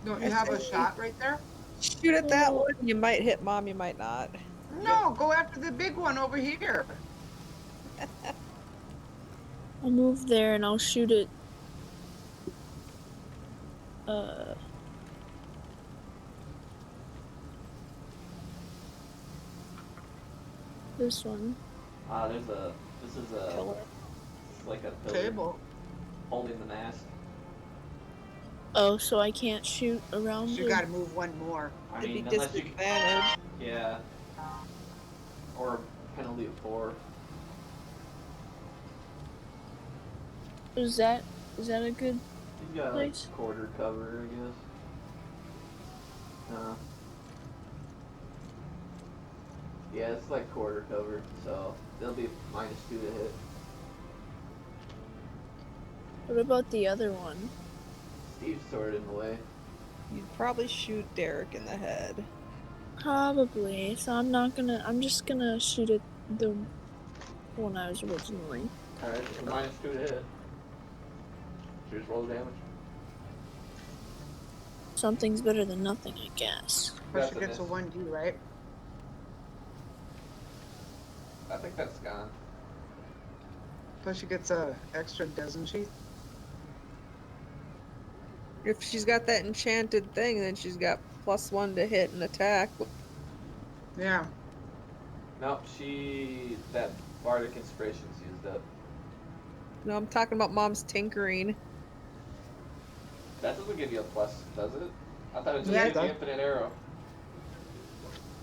Don't you have a shot right there?
Shoot at that one. You might hit Mom, you might not.
No, go after the big one over here.
I'll move there and I'll shoot it. This one.
This is a,
Pillar.
it's like a pillar
Table.
holding the mast.
Oh, so I can't shoot around
You
it?
gotta move one more.
I
It'd
mean,
be
unless you can,
disadvantage.
yeah. Or penalty of 4.
Is that a good?
You got like
Nice.
quarter cover, I guess. Yeah, it's like quarter cover, so they'll be -2 to hit.
What about the other one?
Steve's sort of in the way.
You'd probably shoot Derek in the head.
Probably. So I'm not gonna. I'm just gonna shoot at the one I was originally.
Alright, so -2 to hit. So just roll the damage.
Something's better than nothing, I guess.
Plus
That's
she
a
gets a
miss.
1D, right?
I think that's gone.
Plus she gets a extra, doesn't she?
If she's got that enchanted thing, then she's got +1 to hit and attack.
Yeah.
Nope, that bardic inspiration's used up.
No, I'm talking about Mom's tinkering.
That doesn't give you a plus, does it? I thought it just
Yeah, it
gives you
does.
infinite arrow.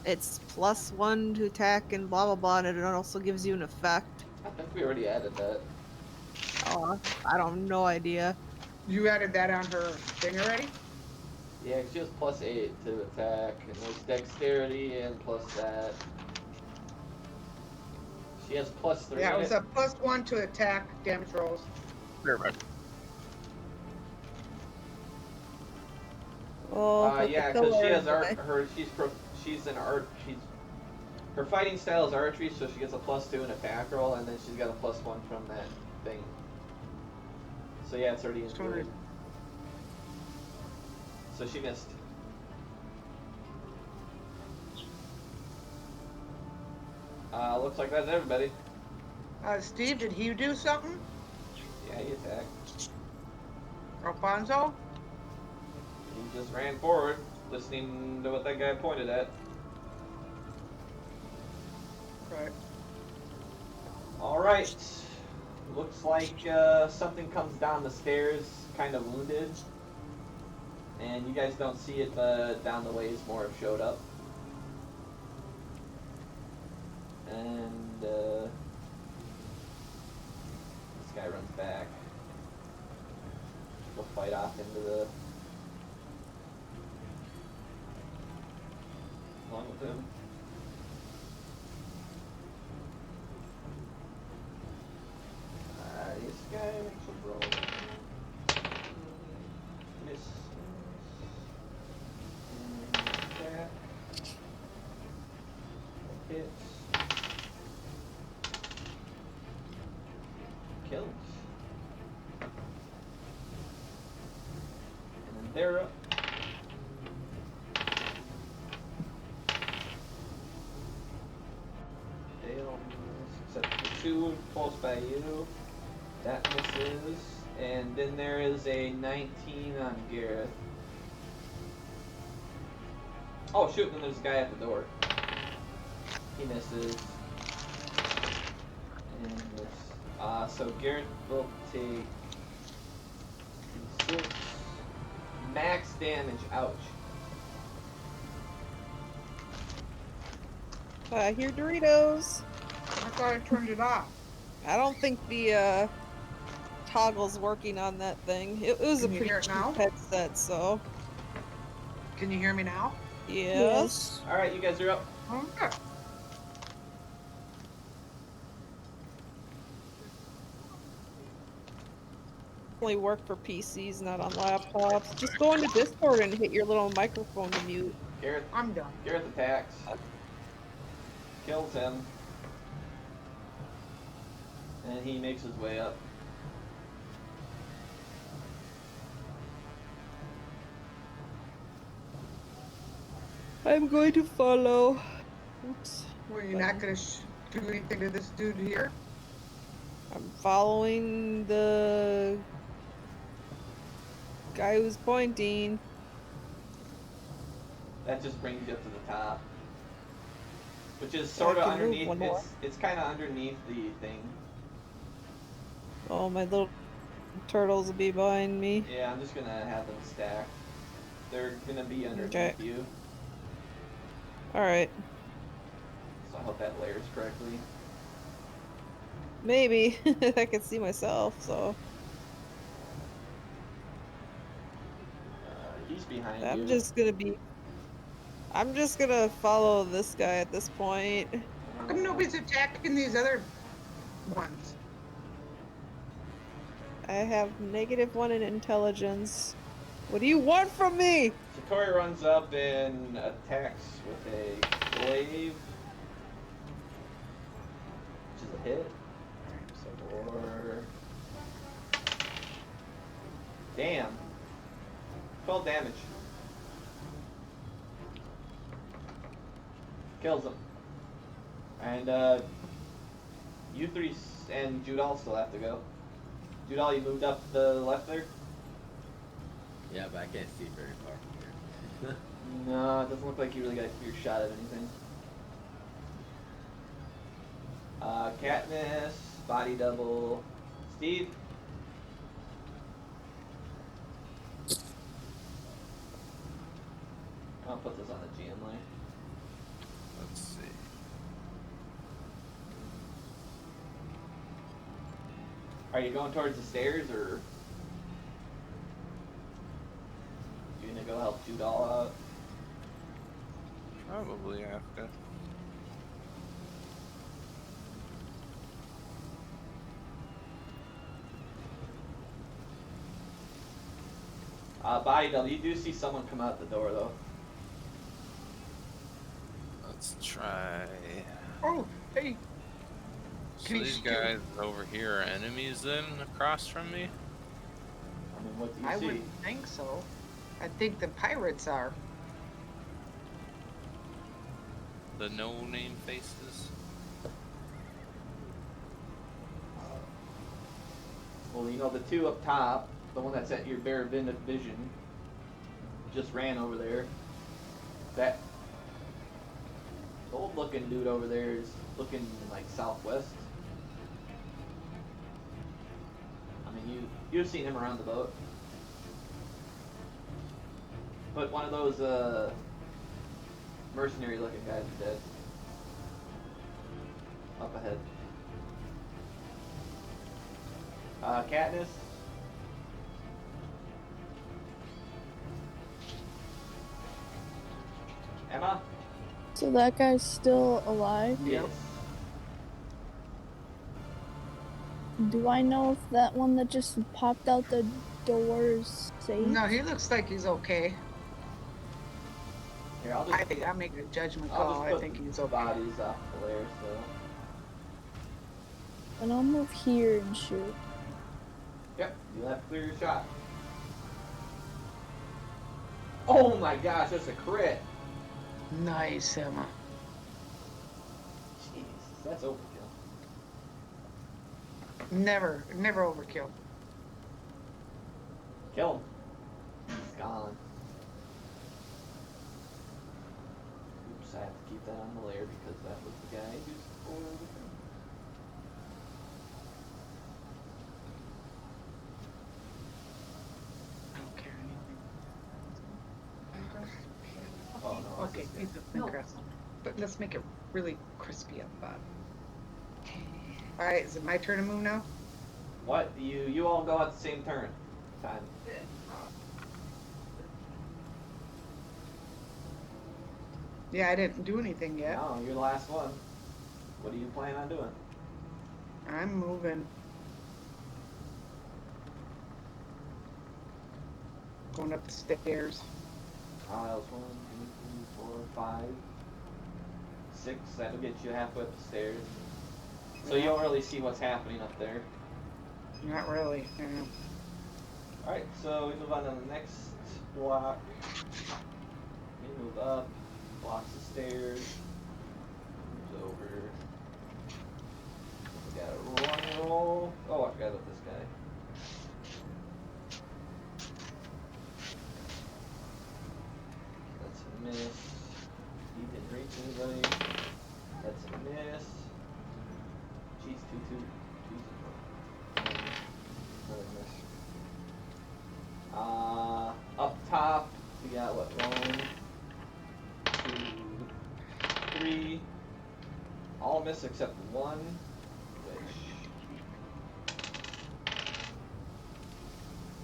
It's +1 to attack and blah blah blah, and it also gives you an effect.
I think we already added that.
Oh, I don't have no idea.
You added that on her thing already?
Yeah, 'cause she has +8 to attack, and there's dexterity and plus that. She has +3
Yeah,
in
it was
it.
a +1 to attack damage rolls.
Never mind.
Oh, with
Yeah,
the
because she
killer
has art.
guy.
She's an art. Her fighting style is archery, so she gets a +2 in attack roll, and then she's got a +1 from that thing. So yeah, it's already
Sorry.
enjoyed. So she missed. Looks like that's everybody.
Steve, did he do something?
Yeah, he attacked.
Alfonso?
He just ran forward, listening to what that guy pointed at.
Right.
Alright. Looks like something comes down the stairs, kind of wounded. And you guys don't see it, but down the ways more have showed up. And this guy runs back. Go fight off into the... along with him. This guy makes a roll. Miss. And attack. Hits. Kills. And then they're up. They all miss, except the 2 close by you. That misses. And then there is a 19 on Gareth. Oh shoot, and there's a guy at the door. He misses. And this. So Gareth will take 6 max damage. Ouch.
I hear Doritos.
I thought I turned it off.
I don't think the toggle's working on that thing. It was a
Can you
pretty
hear it
cheap
now?
headset, so
Can you hear me now?
yes.
Alright, you guys are up.
Okay.
Only work for PCs, not on laptops. Just go into Discord and hit your little microphone to mute.
Gareth
I'm done.
attacks. Kills him. And he makes his way up.
I'm going to follow. Oops.
Well, you're not going to do anything to this dude here?
I'm following the guy who's pointing.
That just brings you up to the top. Which is
So
sort
I
of
can move
underneath,
one more.
it's kind of underneath the thing.
Oh, my little turtles will be behind me.
Yeah, I'm just gonna have them stacked. They're gonna be underneath
Okay.
you.
Alright.
So I hope that layers correctly.
Maybe. I can see myself, so.
He's behind
I'm
you.
just gonna follow this guy at this point.
How come nobody's attacking these other ones?
I have -1 in intelligence. What do you want from me?
Satori runs up and attacks with a glaive. Which is a hit. So 4. Damn. 12 damage. Kills him. And you 3 and Judal still have to go. Judal, you moved up the left there?
Yeah, but I can't see very far from here.
No, it doesn't look like you really got a clear shot at anything. Katniss, body double. Steve? I'll put this on the GM line.
Let's see.
Are you going towards the stairs, or you gonna go help Jude all out?
Probably after.
Body double, you do see someone come out the door though.
Let's try.
Oh, hey.
So
Can you
these
shoot?
guys over here are enemies then, across from me?
I mean, what do you
I
see?
wouldn't think so. I think the pirates are.
The no-name faces?
Well, you know, the two up top, the one that's at your bare vision, just ran over there. That old looking dude over there is looking like southwest. I mean, you've seen him around the boat. But one of those mercenary looking guys is dead. Up ahead. Katniss. Emma?
So that guy's still alive?
Yes.
Do I know if that one that just popped out the door is safe?
No, he looks like he's okay.
Here, I'll
make a judgment
I'll
call.
just
I
put
think
the
he's okay.
bodies off the layer, so.
And I'll move here and shoot.
Yep, you'll have to clear your shot. Oh my gosh, that's a crit!
Nice, Emma.
Jeez, that's overkill.
Never overkill.
Kill him. He's gone. Oops, I have to keep that on the layer because that was the guy who's over the thing.
I don't care anything.
Oh no.
Okay, he's a thin crust. But let's make it really crispy up bottom. Alright, is it my turn to move now?
What? You all go at the same turn. Time.
Yeah, I didn't do anything yet.
No, you're the last one. What do you plan on doing?
I'm moving. Going up the stairs.
That was 1, 2, 3, 4, 5, 6. That'll get you halfway up the stairs. So you don't really see what's happening up there.
Not really. Yeah.
Alright, so we move on to the next block. We move up, blocks the stairs, moves over. We got a roll and roll. Oh, I forgot about this guy. That's a miss. He didn't reach anybody. That's a miss. Jeez, two. Another miss. Up top, we got what? 1, 2, 3. All miss except one, which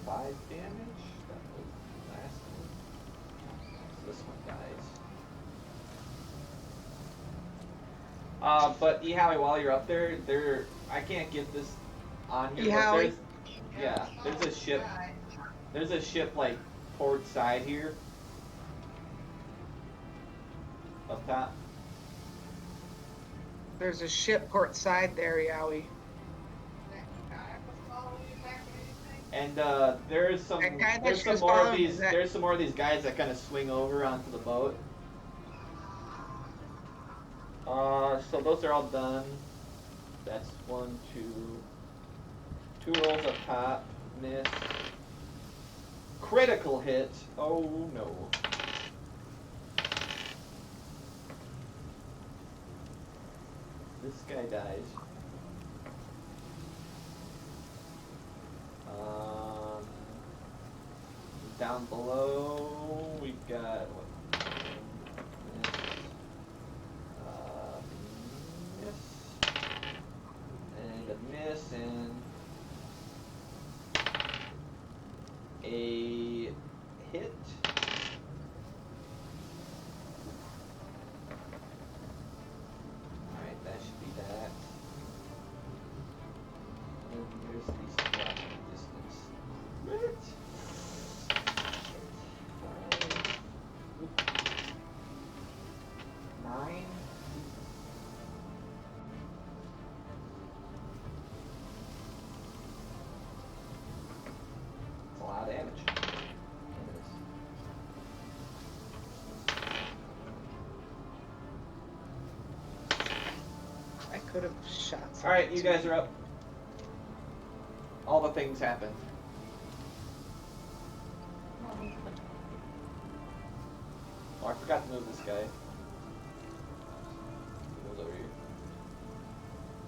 5 damage. That was the last one. So this one dies. But Howie, while you're up there, I can't get this on here.
Howie?
Yeah, there's a ship. There's a ship like port side here. Up top.
There's a ship port side there, Yowie.
And there's some
That guy that
there's
she
some
was
more of
following,
these
is that-
there's some more of these guys that kind of swing over onto the boat. So those are all done. That's 1, 2 rolls up top, miss. Critical hit. Oh no. This guy dies. Down below, we've got what? Miss, and a miss, and
could have shot something.
Alright, you guys are up. All the things happened. Oh, I forgot to move this guy. He goes over here.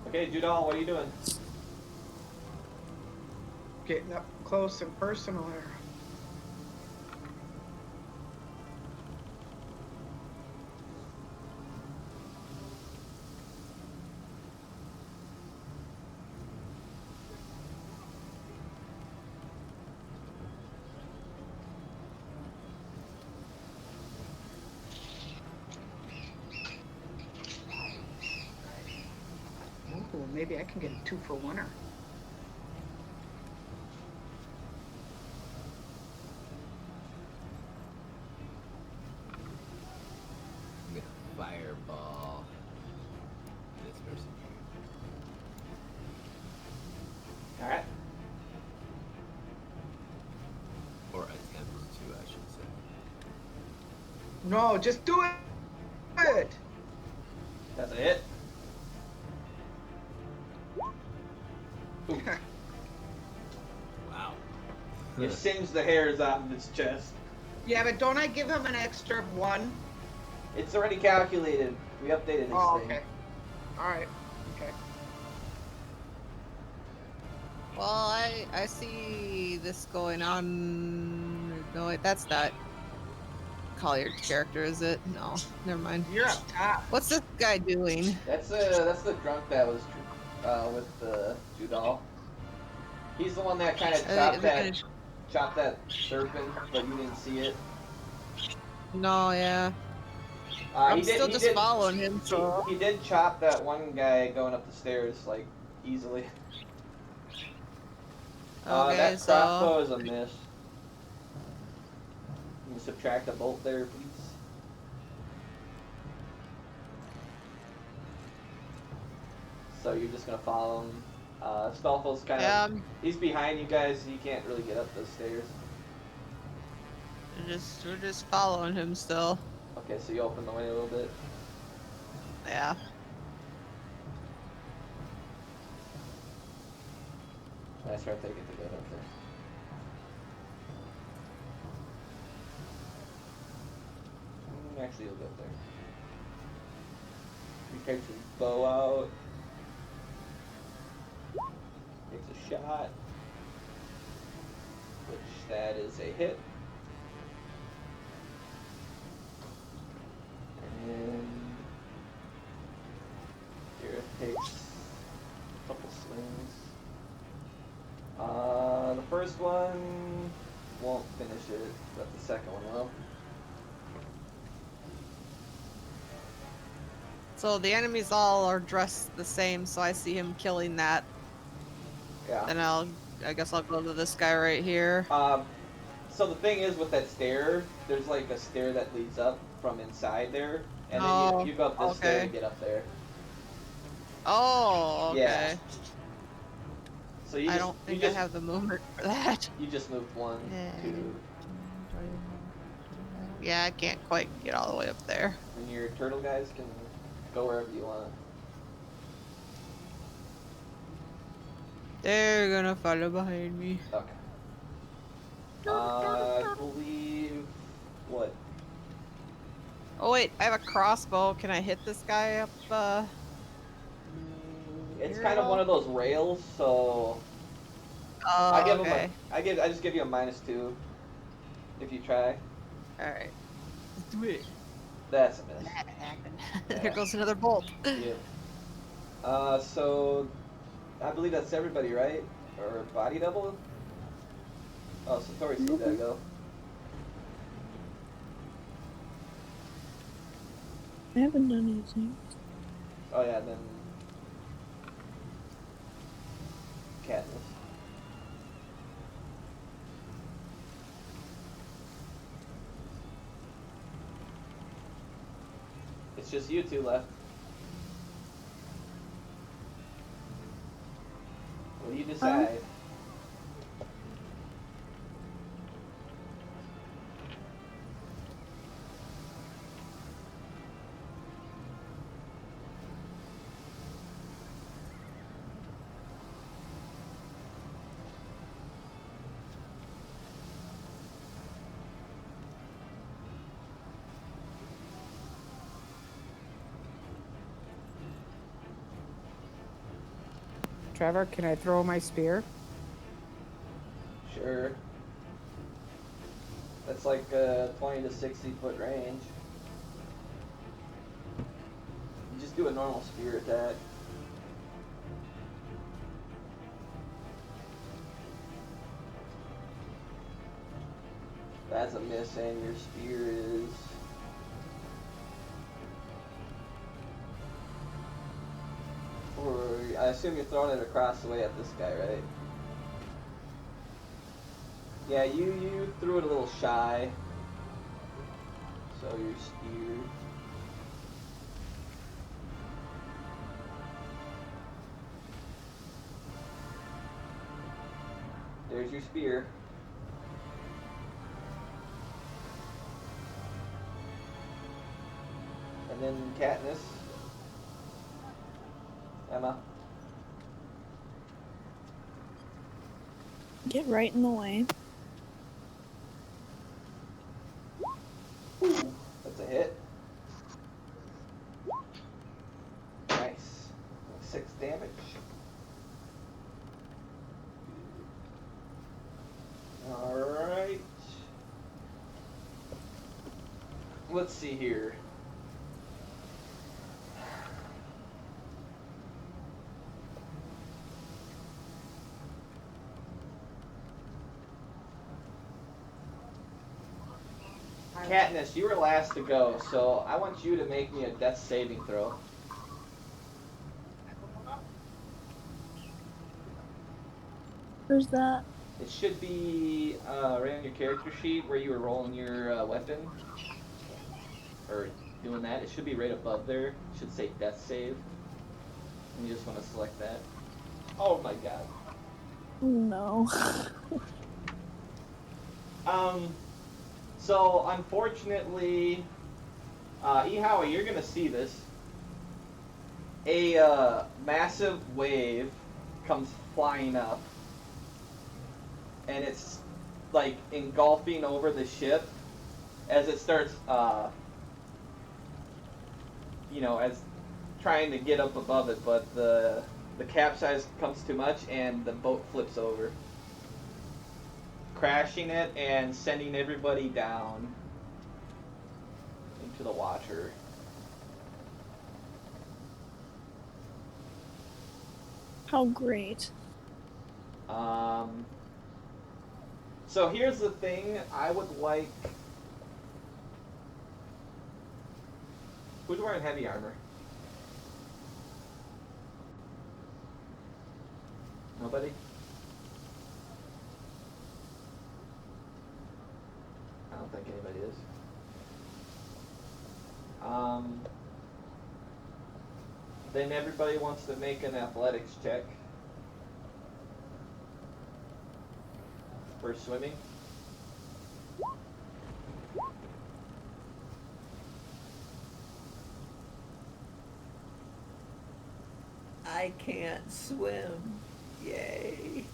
Okay, Judal, what are you doing?
Getting up close and personal here. Ooh, maybe I can get a 2-for-1er.
I'm gonna fireball this person.
Alright.
Or attempt to, I should say.
No, just do it!
That's a hit. Ooh.
Wow.
You singed the hairs out of its chest.
Yeah, but don't I give him an extra 1?
It's already calculated. We updated this
Oh,
thing.
okay. Alright. Okay.
Well, I see this going on. No, wait, that's not Collier's character, is it? No, never mind.
You're up top.
What's this guy doing?
That's the drunk that was with the Judal. He's the one that kind of chopped that serpent, but you didn't see it.
No, yeah.
He
I'm still just following him, so.
He did chop that one guy going up the stairs, like, easily.
Okay,
that
so.
crossbow is a miss. Can you subtract a bolt there, please? So you're just gonna follow him. Stolfel's kind of. He's behind you guys. He can't really get up those stairs.
We're just following him still.
Okay, so you open the way a little bit.
Yeah.
Nice right there. Get the gun up there. Actually, you'll get there. He takes his bow out. Takes a shot. Which that is a hit. And here takes a couple swings. The first one won't finish it, but the second one will.
So the enemies all are dressed the same, so I see him killing that.
Yeah.
Then I guess I'll go to this guy right here.
So the thing is with that stair, there's like a stair that leads up from inside there, and then you go up this stair to get up there.
Oh, okay.
Yeah. So
I don't think I have the movement for that.
You just moved 1, 2.
Yeah, I can't quite get all the way up there.
And your turtle guys can go wherever you want.
They're gonna follow behind me.
Okay. I believe what?
Oh wait, I have a crossbow. Can I hit this guy up?
It's kind of one of those rails, so I give him I just give you a -2 if you try.
All right. Let's do it.
That's a miss.
There goes another bolt.
Yeah. So I believe that's everybody, right? Or body double? Oh, Satori's see that go.
I haven't done anything.
Oh yeah, and then Katniss. It's just you two left. What do you decide?
Trevor, can I throw my spear?
Sure. That's like a 20 to 60 foot range. You just do a normal spear attack. That's a miss, and your spear is... Or I assume you're throwing it across the way at this guy, right? Yeah, you threw it a little shy. So your spear... There's your spear. And then Katniss. Emma.
Get right in the way.
That's a hit. Nice. 6 damage. Alright. Let's see here. Katniss, you were last to go, so I want you to make me a death saving throw.
Where's that?
It should be right on your character sheet where you were rolling your weapon. Or doing that. It should be right above there. It should say death save. And you just want to select that. Oh my god.
Oh no.
So unfortunately, Howie, you're gonna see this. A massive wave comes flying up, and it's like engulfing over the ship as it starts, as trying to get up above it, but the capsize comes too much and the boat flips over, crashing it and sending everybody down into the water.
How great.
So here's the thing, I would like... Who's wearing heavy armor? Nobody? I don't think anybody is. Then everybody wants to make an athletics check for swimming.
I can't swim. Yay.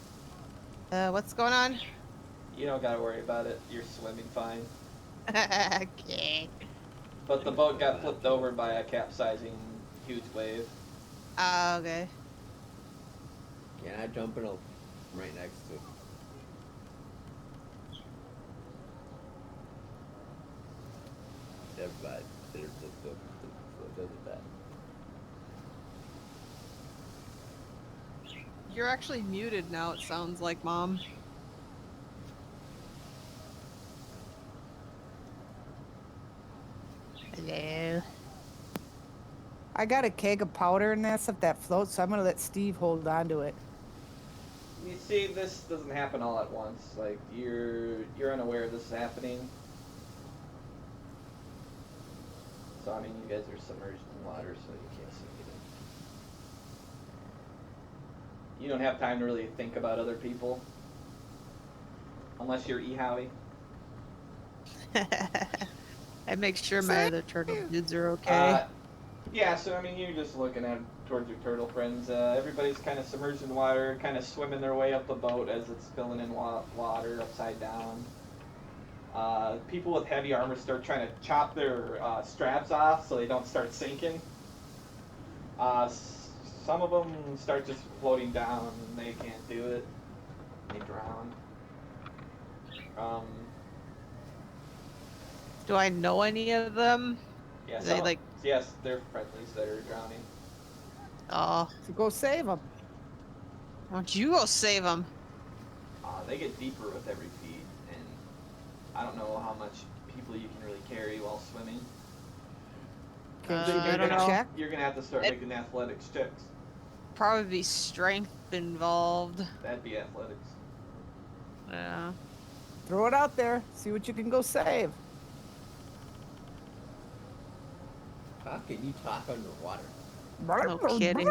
What's going on?
You don't gotta worry about it. You're swimming fine.
Okay.
But the boat got flipped over by a capsizing huge wave.
Okay.
Can I jump in right next to? Everybody, there's that.
You're actually muted now, it sounds like, Mom. Hello.
I got a keg of powder and that stuff that floats, so I'm gonna let Steve hold on to it.
You see, this doesn't happen all at once. Like, you're unaware this is happening. So, I mean, you guys are submerged in water, so you can't see anything. You don't have time to really think about other people. Unless you're E-Howie.
I make sure my other turtle dudes are okay.
Yeah, so, I mean, you're just looking at towards your turtle friends. Everybody's kind of submerged in water, kind of swimming their way up the boat as it's filling in water upside down. People with heavy armor start trying to chop their straps off so they don't start sinking. some of them start just floating down and they can't do it. They drown.
Do I know any of them?
Yeah,
They like.
yes, they're friendlies that are drowning.
Oh,
So go save them.
why don't you go save them?
They get deeper with every feed, and I don't know how much people you can really carry while swimming.
Can
I don't know.
check?
You're gonna have to start making athletics checks.
Probably be strength involved.
That'd be athletics.
Yeah.
Throw it out there. See what you can go save.
How can you talk underwater?
No kidding.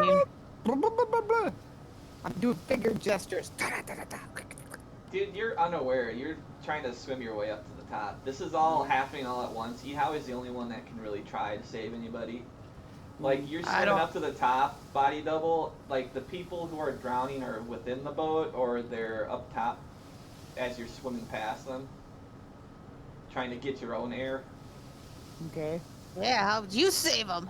I'm doing finger gestures.
Dude, you're unaware. You're trying to swim your way up to the top. This is all happening all at once. Yihao's is the only one that can really try to save anybody. Like, you're swimming up to the top, body double. Like, the people who are drowning are within the boat, or they're up top as you're swimming past them, trying to get your own air.
Okay.
Yeah, how'd you save them?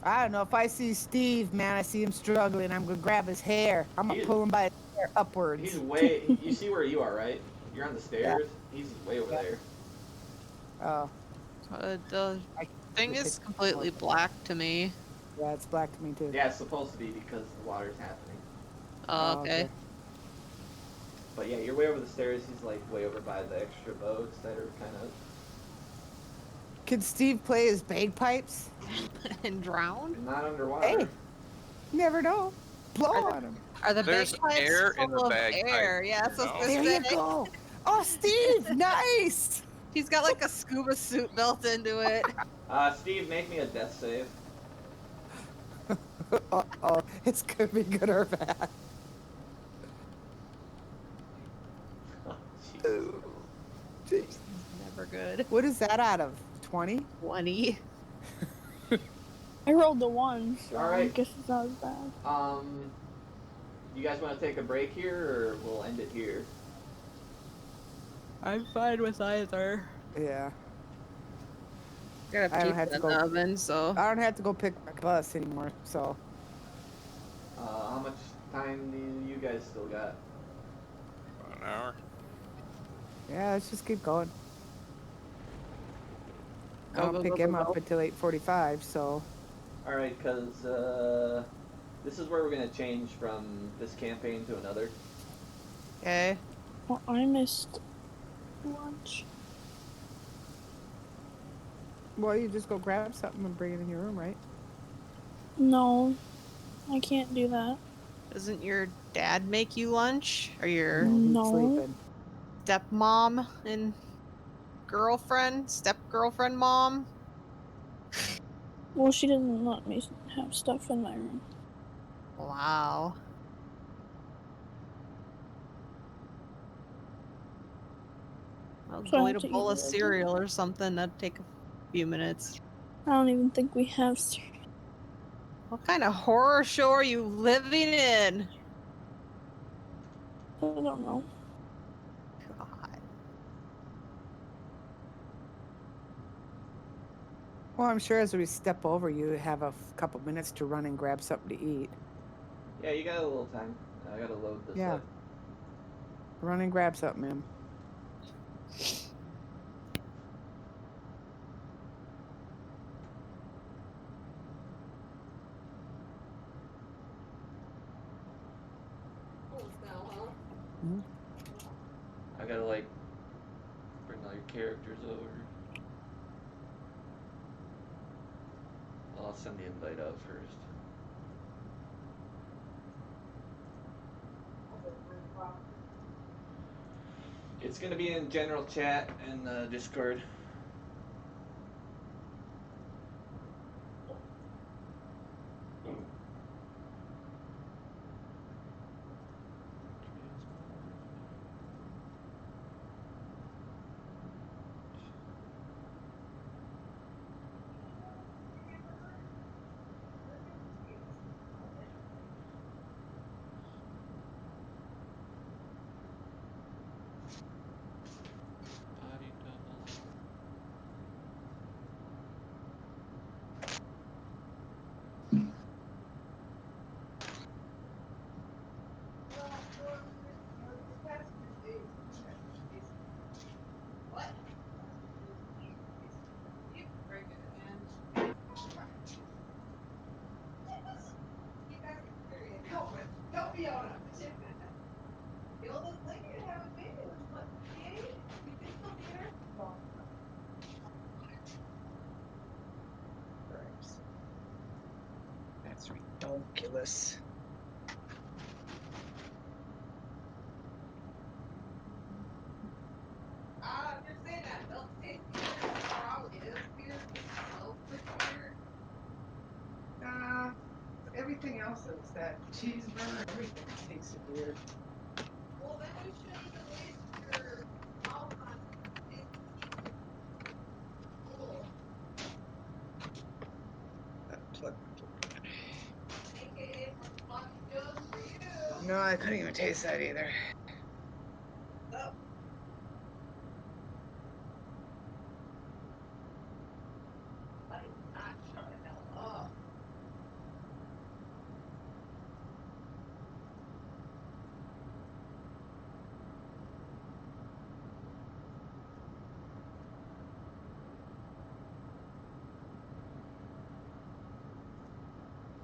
I don't know. If I see Steve, man, I see him struggling. I'm gonna grab his hair. I'm gonna pull him by his hair upwards.
He's way. You see where you are, right? You're on the stairs. Yeah. He's way over there.
Oh.
The thing is completely black to me.
Yeah, it's black to me too.
Yeah, it's supposed to be because the water's happening.
Oh, okay.
But yeah, you're way over the stairs. He's like way over by the extra boats that are kind of.
Can Steve play his bagpipes?
And drown?
Not underwater.
Hey, you never know. Blow on him.
Are the
There's
bagpipes
air in
full
the
of
bagpipe,
air? Yeah, that's what I was
There
gonna
you
say.
go. Oh, Steve, nice.
He's got like a scuba suit built into it.
Steve, make me a death save.
Uh-oh, it's gonna be good or bad.
Oh,
Jeez.
Never good.
What is that out of? 20?
20.
I rolled the 1, so I
Alright.
guess it's not as bad.
You guys want to take a break here, or we'll end it here?
I'm fine with either.
Yeah.
Got a
I don't
pizza
have to
in
go-
the oven, so.
I don't have to go pick my bus anymore, so.
How much time do you guys still got?
About an hour.
Yeah, let's just keep going. I
Go,
don't
go,
pick
go,
him
go,
up
go.
until 8:45, so.
All right, because this is where we're gonna change from this campaign to another.
Okay.
Well, I missed lunch.
Well, you just go grab something and bring it in your room, right?
No, I can't do that.
Doesn't your dad make you lunch? Or your
he's
No.
sleeping.
stepmom and step-girlfriend mom?
Well, she doesn't let me have stuff in my room.
Wow. I'll
So I
go
have
eat
to
a
eat
bowl of
it again.
cereal or something. That'd take a few minutes.
I don't even think we have cereal.
What kind of horror show are you living in?
I don't know.
God.
Well, I'm sure as we step over, you have a couple minutes to run and grab something to eat.
Yeah, you got a little time. I gotta load this
Yeah.
up.
Run and grab something, man.
I gotta like bring all your characters over. I'll send the invite out first. It's gonna be in general chat and Discord. Body double.
It's ridiculous.
You're saying that milk tastes good. It probably is weird. Milk is weird.
Everything else is that cheeseburger. Everything tasted weird.
Well, then you shouldn't even waste your mouth on it. Cool. AKA for luck just for you.
No, I couldn't even taste that either.
Oh. I did not shut the hell up.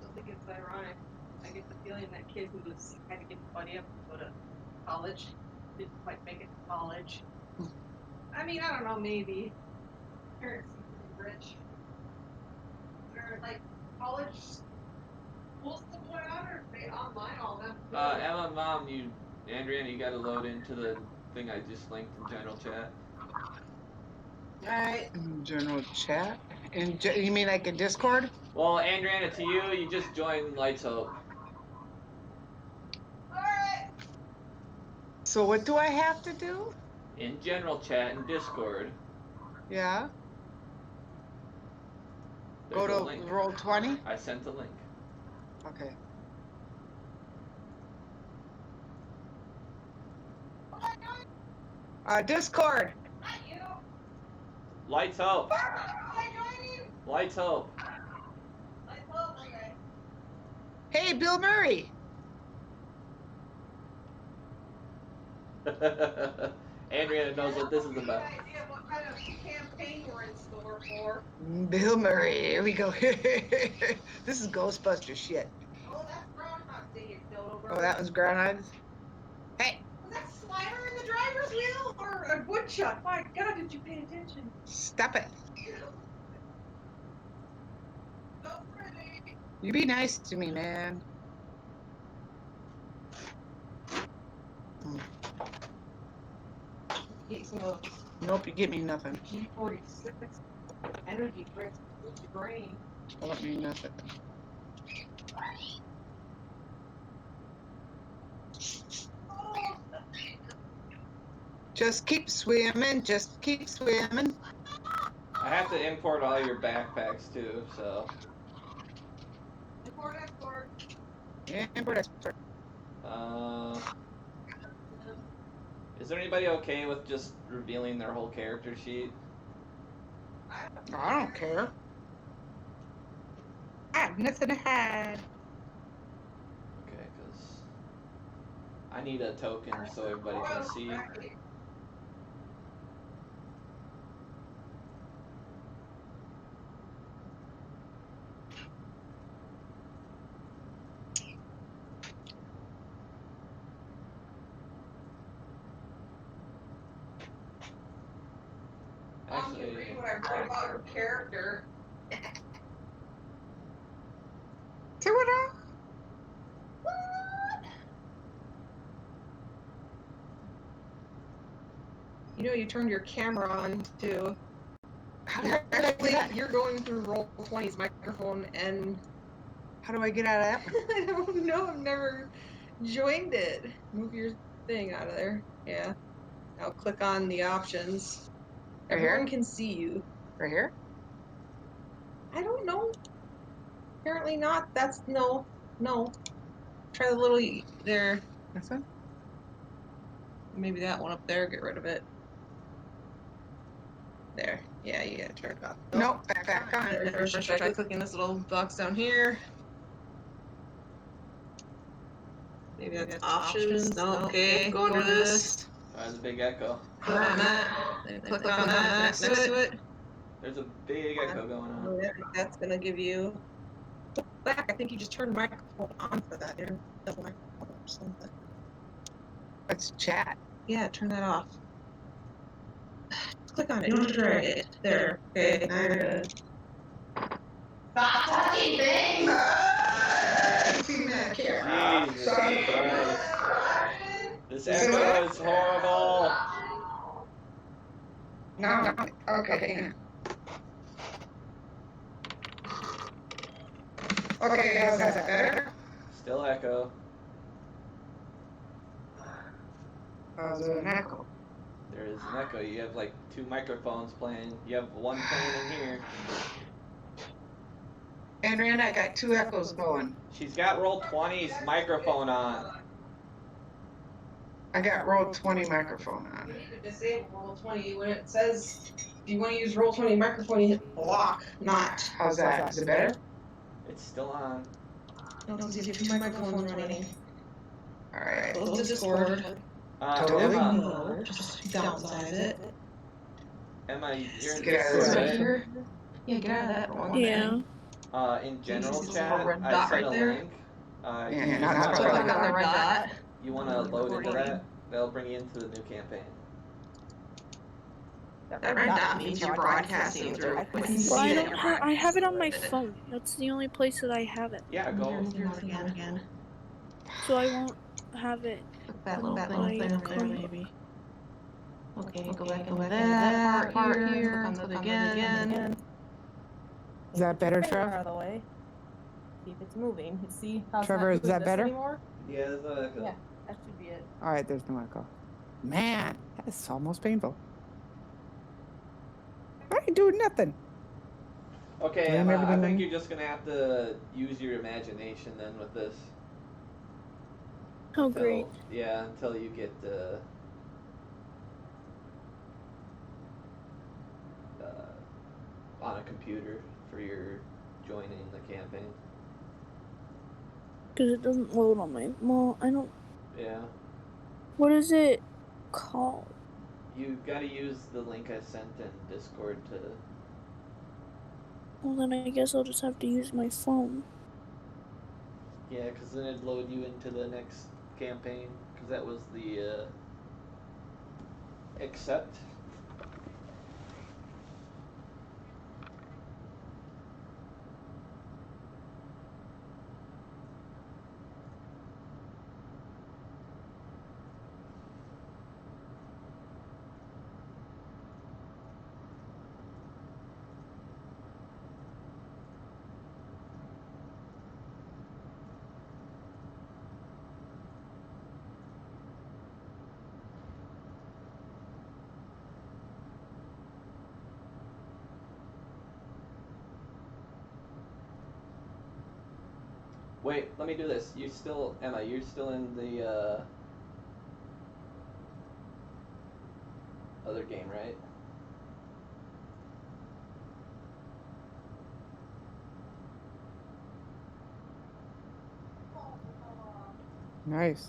I think it's ironic. I get the feeling that kid who was kind of getting funny up to go to college didn't quite make it to college. I mean, I don't know, maybe. Parents seem pretty rich. Are like college schools still going on, or are they online all them?
Emma, Mom, Andrea, you gotta load into the thing I just linked in general chat.
Alright. In general chat? You mean like in Discord?
Well, Andrea, to you, you just joined Lights Hope.
Alright.
So what do I have to do?
In general chat in Discord.
Yeah.
There's
Go
a
to
link.
Roll20?
I sent a link.
Okay. Discord.
You.
Lights Hope.
I join you.
Lights Hope.
I told you.
Hey, Bill Murray.
Andrea knows what this is about.
Idea what kind of campaign we're in store for.
Bill Murray. Here we go. This is Ghostbuster shit.
Oh, that's Groundhog Day, you dodo bird.
Oh, that was Groundhog. Hey,
Was that Slimer in the driver's wheel or a woodchuck? My God, did you pay attention?
stop it.
So pretty.
You be nice to me, man.
Get some of
Nope, you get me nothing.
G46 energy drinks to boost your brain.
Don't me nothing. Just keep swimming, just keep swimming.
I have to import all your backpacks too, so.
Import, export.
Import, export.
Is there anybody okay with just revealing their whole character sheet?
I don't care. I have nothing to hide.
Okay, because I need a token so everybody can see.
Mom, you read what I wrote about your character.
See what I?
You know, you turned your camera on too.
How do I do that?
You're going through Roll20's microphone, and
How do I get out of that?
I don't know. I've never joined it. Move your thing out of there. Yeah. Now click on the options.
Right here?
Everyone can see you.
Right here?
I don't know. Apparently not. That's no. Try the little there.
This one?
Maybe that one up there. Get rid of it. There. Yeah, you gotta turn it off.
Nope, back on.
There, try clicking this little box down here. Maybe that's options. No, okay. Go under this.
There's a big echo.
Click on that. Then click on that next to it.
There's a big echo going on.
That's gonna give you. Back. I think you just turned the microphone on for that. Double microphone or something.
Let's chat.
Yeah, turn that off. Click on it. Don't drag it. There. Okay. Now you're good.
Stop touching things!
Christ. This echo is horrible.
No. Okay. Hang on. Okay, how's that better?
Still echo.
How's it an echo?
There is an echo. You have like 2 microphones playing. You have one playing in here.
And Rand, I got 2 echoes going.
She's got Roll20's microphone on.
I got Roll20 microphone
You
on.
need to disable Roll20 when it says if you want to use Roll20 microphone, you hit block, not.
How's that? Is it better?
It's still on.
No, because you have 2 microphones running.
Alright.
Close Discord.
Totally.
Emma,
No, just downsize it.
Emma, you're in
Get out of
Discord,
there.
right?
Here. Yeah, get out of that one.
Yeah.
In general
see this
chat,
little red
I
dot
sent
right
a
there?
link.
Yeah,
You
not
wanna-
So
probably.
click on the red dot.
You want to load into that? That'll bring you into the new campaign.
That red dot means you're broadcasting through. I can see
Well, I
that
don't
you're
have. I have it on my
broadcasting.
phone. That's the only place that I have it.
Yeah, go.
Here's again.
So I won't have it.
Click that little
when
thing
I
there,
come.
maybe. Okay, go back into that part here. Click on it again.
Is that better,
Out
Trev?
of the way. See if it's moving. See how it's
Trevor,
not
is
doing
that
this
better?
anymore?
Yeah, there's no echo.
Yeah, that should be it.
All right, there's no echo. Man, that's almost painful. I ain't doing nothing.
Okay,
Blame
Emma, I
everything
think
on-
you're just gonna have to use your imagination then with this.
Oh, great.
Yeah, until you get on a computer for your joining the campaign.
Because it doesn't load on my. Well, I don't.
Yeah.
What is it called?
You gotta use the link I sent in Discord to.
Well, then I guess I'll just have to use my phone.
Yeah, because then it'd load you into the next campaign. Because that was the accept. Wait, let me do this. You still, Emma, you're still in the other game, right?
Nice.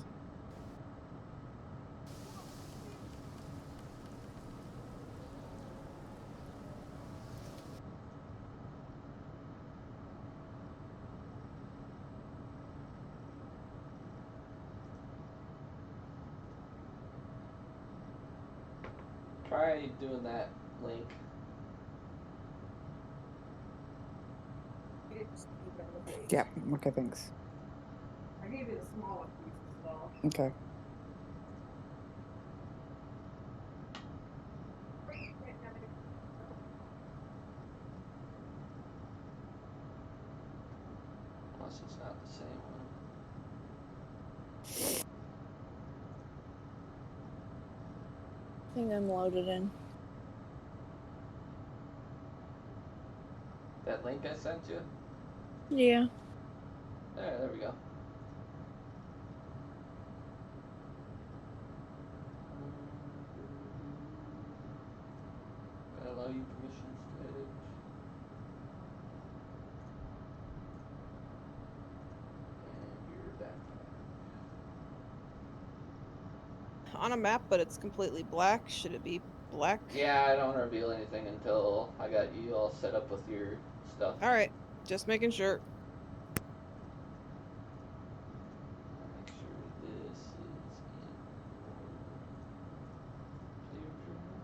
Try doing that link.
Yep. Okay, thanks.
I gave you the smaller piece as well.
Okay.
Unless it's not the same one.
I think I'm loaded in.
That link I sent you?
Yeah.
There we go. Gotta allow you permissions to edit. And you're back.
On a map, but it's completely black. Should it be black?
Yeah, I don't reveal anything until I got you all set up with your stuff.
All right, just making sure.
Make sure this is in player journal.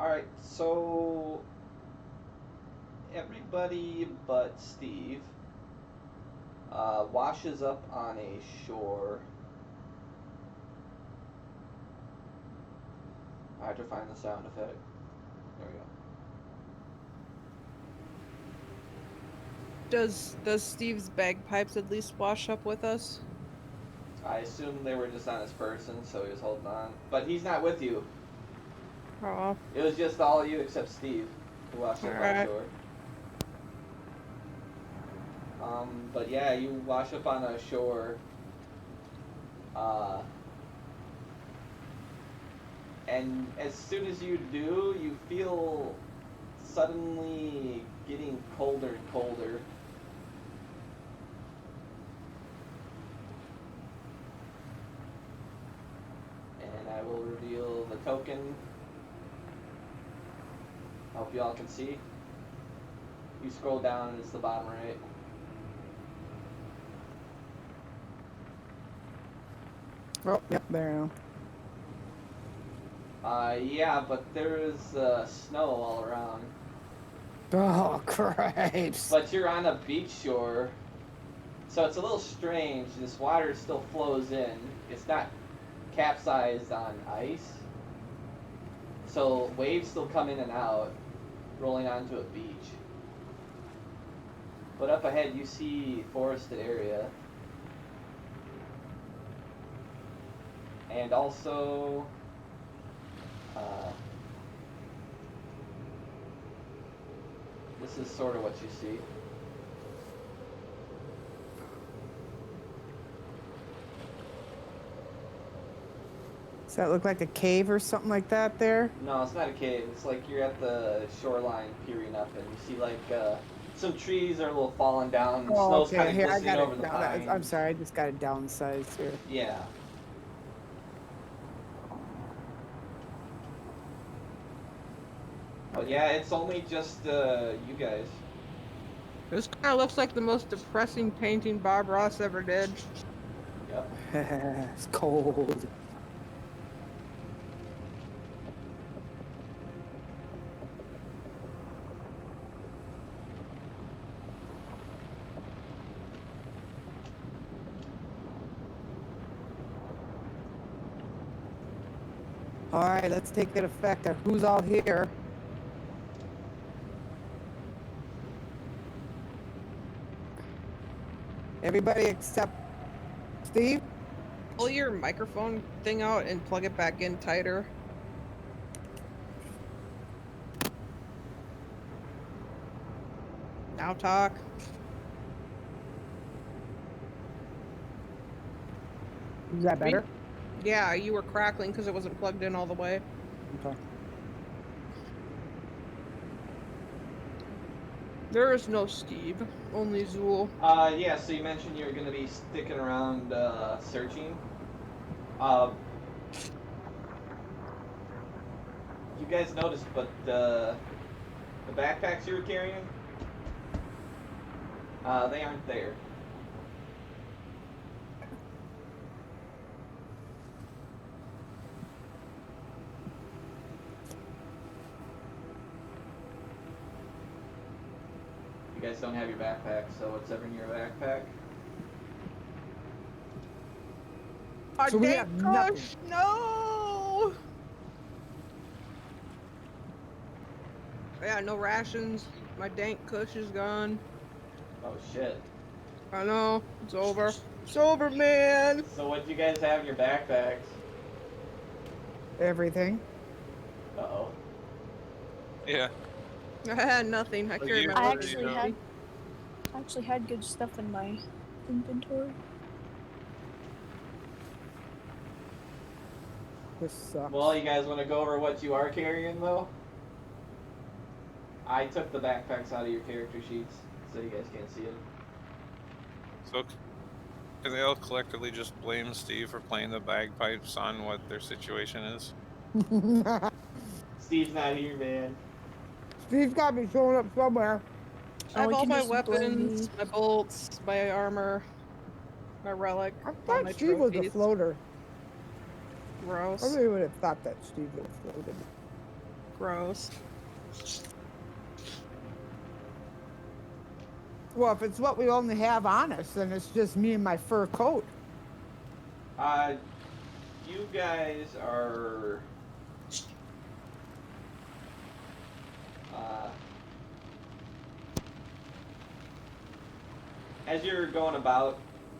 Alright, so everybody but Steve washes up on a shore. I have to find the sound effect. There we go.
Does Steve's bagpipes at least wash up with us?
I assume they were just on his person, so he was holding on. But he's not with you.
Oh,
It was just all of you except Steve who washed up on
Alright.
shore. But yeah, you wash up on a shore. And as soon as you do, you feel suddenly getting colder and colder. And I will reveal the token. I hope you all can see. You scroll down and it's the bottom right.
Oh, yep, there now.
Yeah, but there's snow all around.
Oh, cripes.
But you're on a beach shore, so it's a little strange. This water still flows in. It's not capsized on ice. So waves still come in and out, rolling onto a beach. But up ahead you see forested area. And also this is sort of what you see.
Does that look like a cave or something like that there?
No, it's not a cave. It's like you're at the shoreline peering up and you see like some trees are a little fallen down. And
Oh,
snow's
okay.
kind of
Here, I
glistening
got
over
it.
the
Down.
pines.
I'm sorry, I just got it downsized here.
Yeah. But yeah, it's only just you guys.
this kind of looks like the most depressing painting Bob Ross ever did.
Yep.
It's cold. All right, let's take it effect of who's all here. Everybody except Steve?
Pull your microphone thing out and plug it back in tighter. Now talk.
Is that better?
Yeah, you were crackling because it wasn't plugged in all the way.
Okay.
There is no Steve, only Zool.
Yeah, so you mentioned you were going to be sticking around searching. You guys noticed, but the backpacks you were carrying, they aren't there. You guys don't have your backpack, so what's ever in your backpack?
Our
So we
date
have nothing.
crush, no! Yeah, no rations. My dank kush is gone.
Oh shit.
I know, it's over. It's over, man!
So what do you guys have in your backpacks?
Everything.
Uh-oh.
Yeah.
I had nothing. I
Well,
carried
you-
my
I
luggage
actually
with
had
me.
good stuff in my inventory.
This sucks.
Well, you guys want to go over what you are carrying, though? I took the backpacks out of your character sheets, so you guys can't see them.
So can they all collectively just blame Steve for playing the bagpipes on what their situation is?
Steve's not here, man.
Steve's got me showing up somewhere.
I have
we
all
can
my
just blame
weapons,
me.
my bolts, my armor, my relic,
I
all
thought
my
Steve was a
trophies.
floater. I
Gross.
really would have thought that Steve was floated.
Gross.
Well, if it's what we only have on us, then it's just me and my fur coat.
You guys are. As you're going about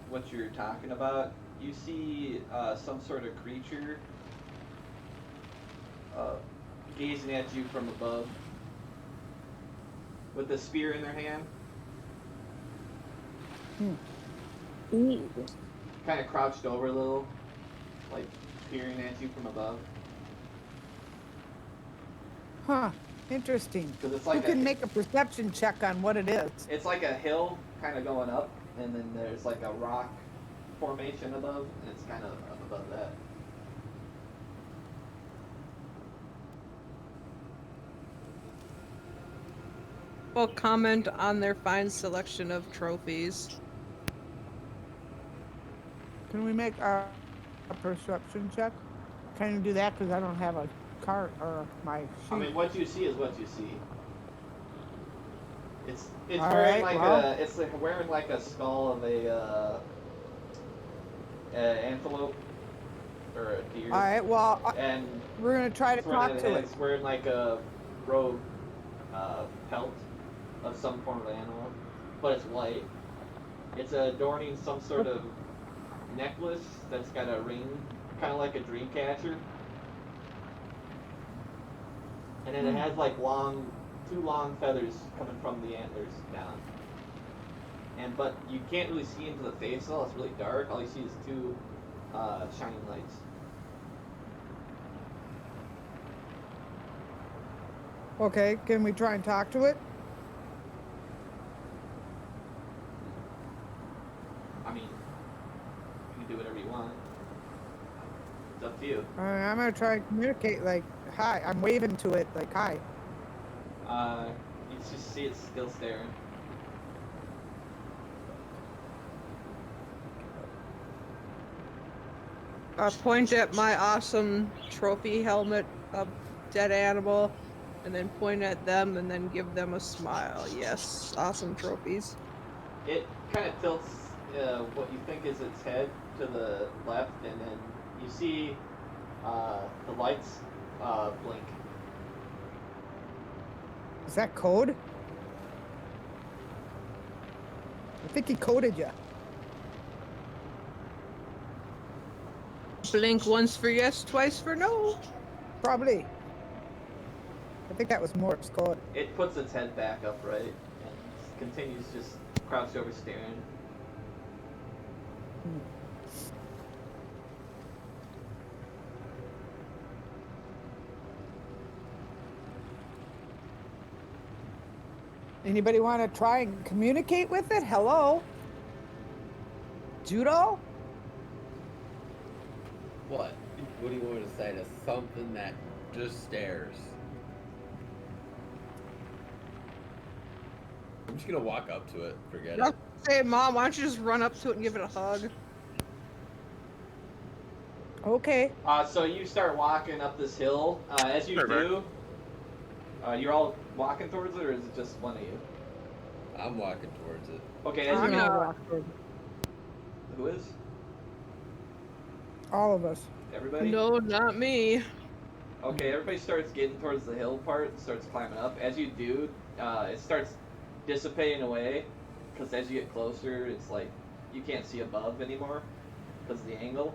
what you're talking about, you see some sort of creature gazing at you from above with a spear in their hand.
Ooh.
Kind of crouched over a little, like peering at you from above.
Huh. Interesting.
'Cause it's
Who
like
can make a perception check on what it is?
It's like a hill kind of going up, and then there's like a rock formation above, and it's kind of up above that.
Well, comment on their fine selection of trophies.
Can we make a perception check? Can you do that? Because I don't have a card or my sheet.
I mean, what you see is what you see. It's
All
wearing
right,
like
well.
it's like wearing like a skull of a antelope or a deer.
All right, well,
And
we're going to try to talk to it.
It's wearing like a robe pelt of some form of animal, but it's white. It's adorning some sort of necklace that's got a ring, kind of like a dream catcher. And then it has like two long feathers coming from the antlers down. But you can't really see into the face at all. It's really dark. All you see is two shining lights.
Okay, can we try and talk to it?
I mean, you can do whatever you want. It's up to you.
I'm going to try and communicate like, hi. I'm waving to it like, hi.
You just see it's still staring.
Point at my awesome trophy helmet of dead animal, and then point at them, and then give them a smile. Yes, awesome trophies.
It kind of tilts what you think is its head to the left, and then you see the lights blink.
Is that code? I think he coded you.
Blink once for yes, twice for no.
Probably. I think that was Morse code.
It puts its head back upright and continues just crouched over staring.
Anybody want to try and communicate with it? Hello? Judo?
What? What do you want me to say to something that just stares? I'm just gonna walk up to it. Forget it.
Say, Mom, why don't you just run up to it and give it a hug?
Okay.
So you start walking up this hill. As you do, you're all walking towards it, or is it just one of you?
I'm walking towards it.
Okay, as
I'm
you
gonna walk towards it.
Who is?
All of us.
Everybody?
No, not me.
Okay, everybody starts getting towards the hill part and starts climbing up. As you do, it starts dissipating away, because as you get closer, it's like you can't see above anymore because of the angle.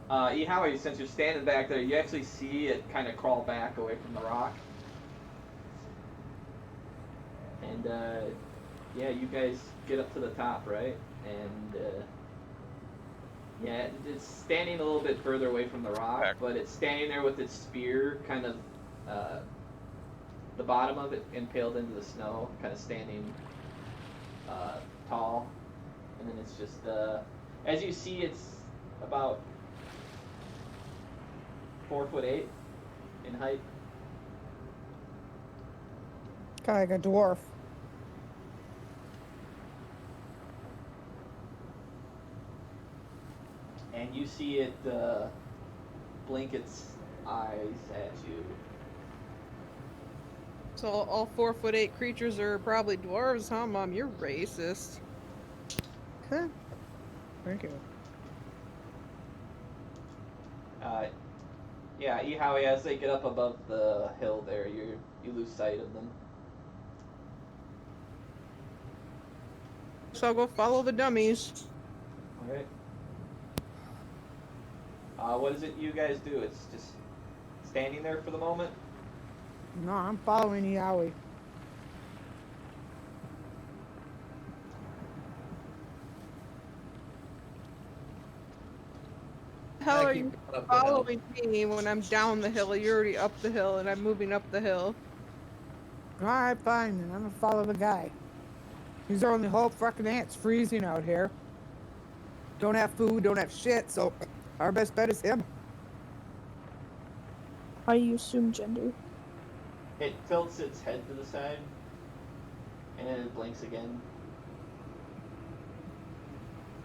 Howie, since you're standing back there, you actually see it kind of crawl back away from the rock. And yeah, you guys get up to the top, right? And yeah, it's standing a little bit further away from the rock, but it's standing there with its spear kind of the bottom of it impaled into the snow, kind of standing tall. And then it's just as you see, it's about 4'8" in height.
Kind of like a dwarf.
And you see it blink its eyes at you.
So all 4'8" creatures are probably dwarves, huh, Mom? You're racist.
Huh. Thank you.
Yeah, Howie, as they get up above the hill there, you lose sight of them.
So I'll go follow the dummies.
Alright. What is it you guys do? It's just standing there for the moment?
No, I'm following Yowie.
How
I
are
keep
you
going up the hill.
following me when I'm down the hill? You're already up the hill and I'm moving up the hill.
Alright, fine, then I'm gonna follow the guy. He's our only hope. Fucking it's freezing out here. Don't have food, don't have shit, so our best bet is him.
How do you assume gender?
It tilts its head to the side, and then it blinks again.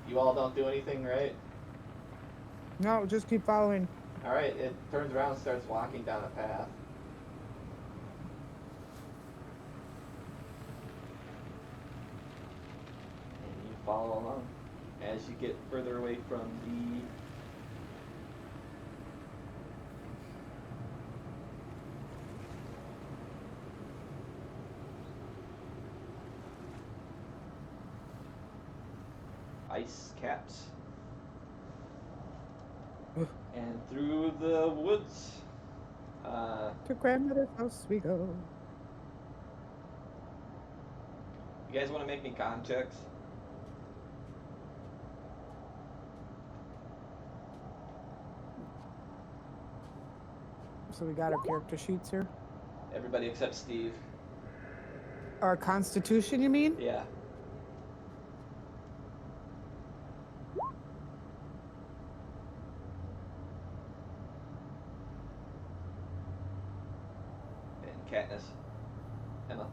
You all don't do anything, right?
No, just keep following.
Alright, it turns around and starts walking down a path. And you follow along as you get further away from the ice caps. And through the woods.
To grandmother's house we go.
You guys want to make me con checks?
So we got our character sheets here.
Everybody except Steve.
Our constitution, you mean?
Yeah. And Katniss. Emma.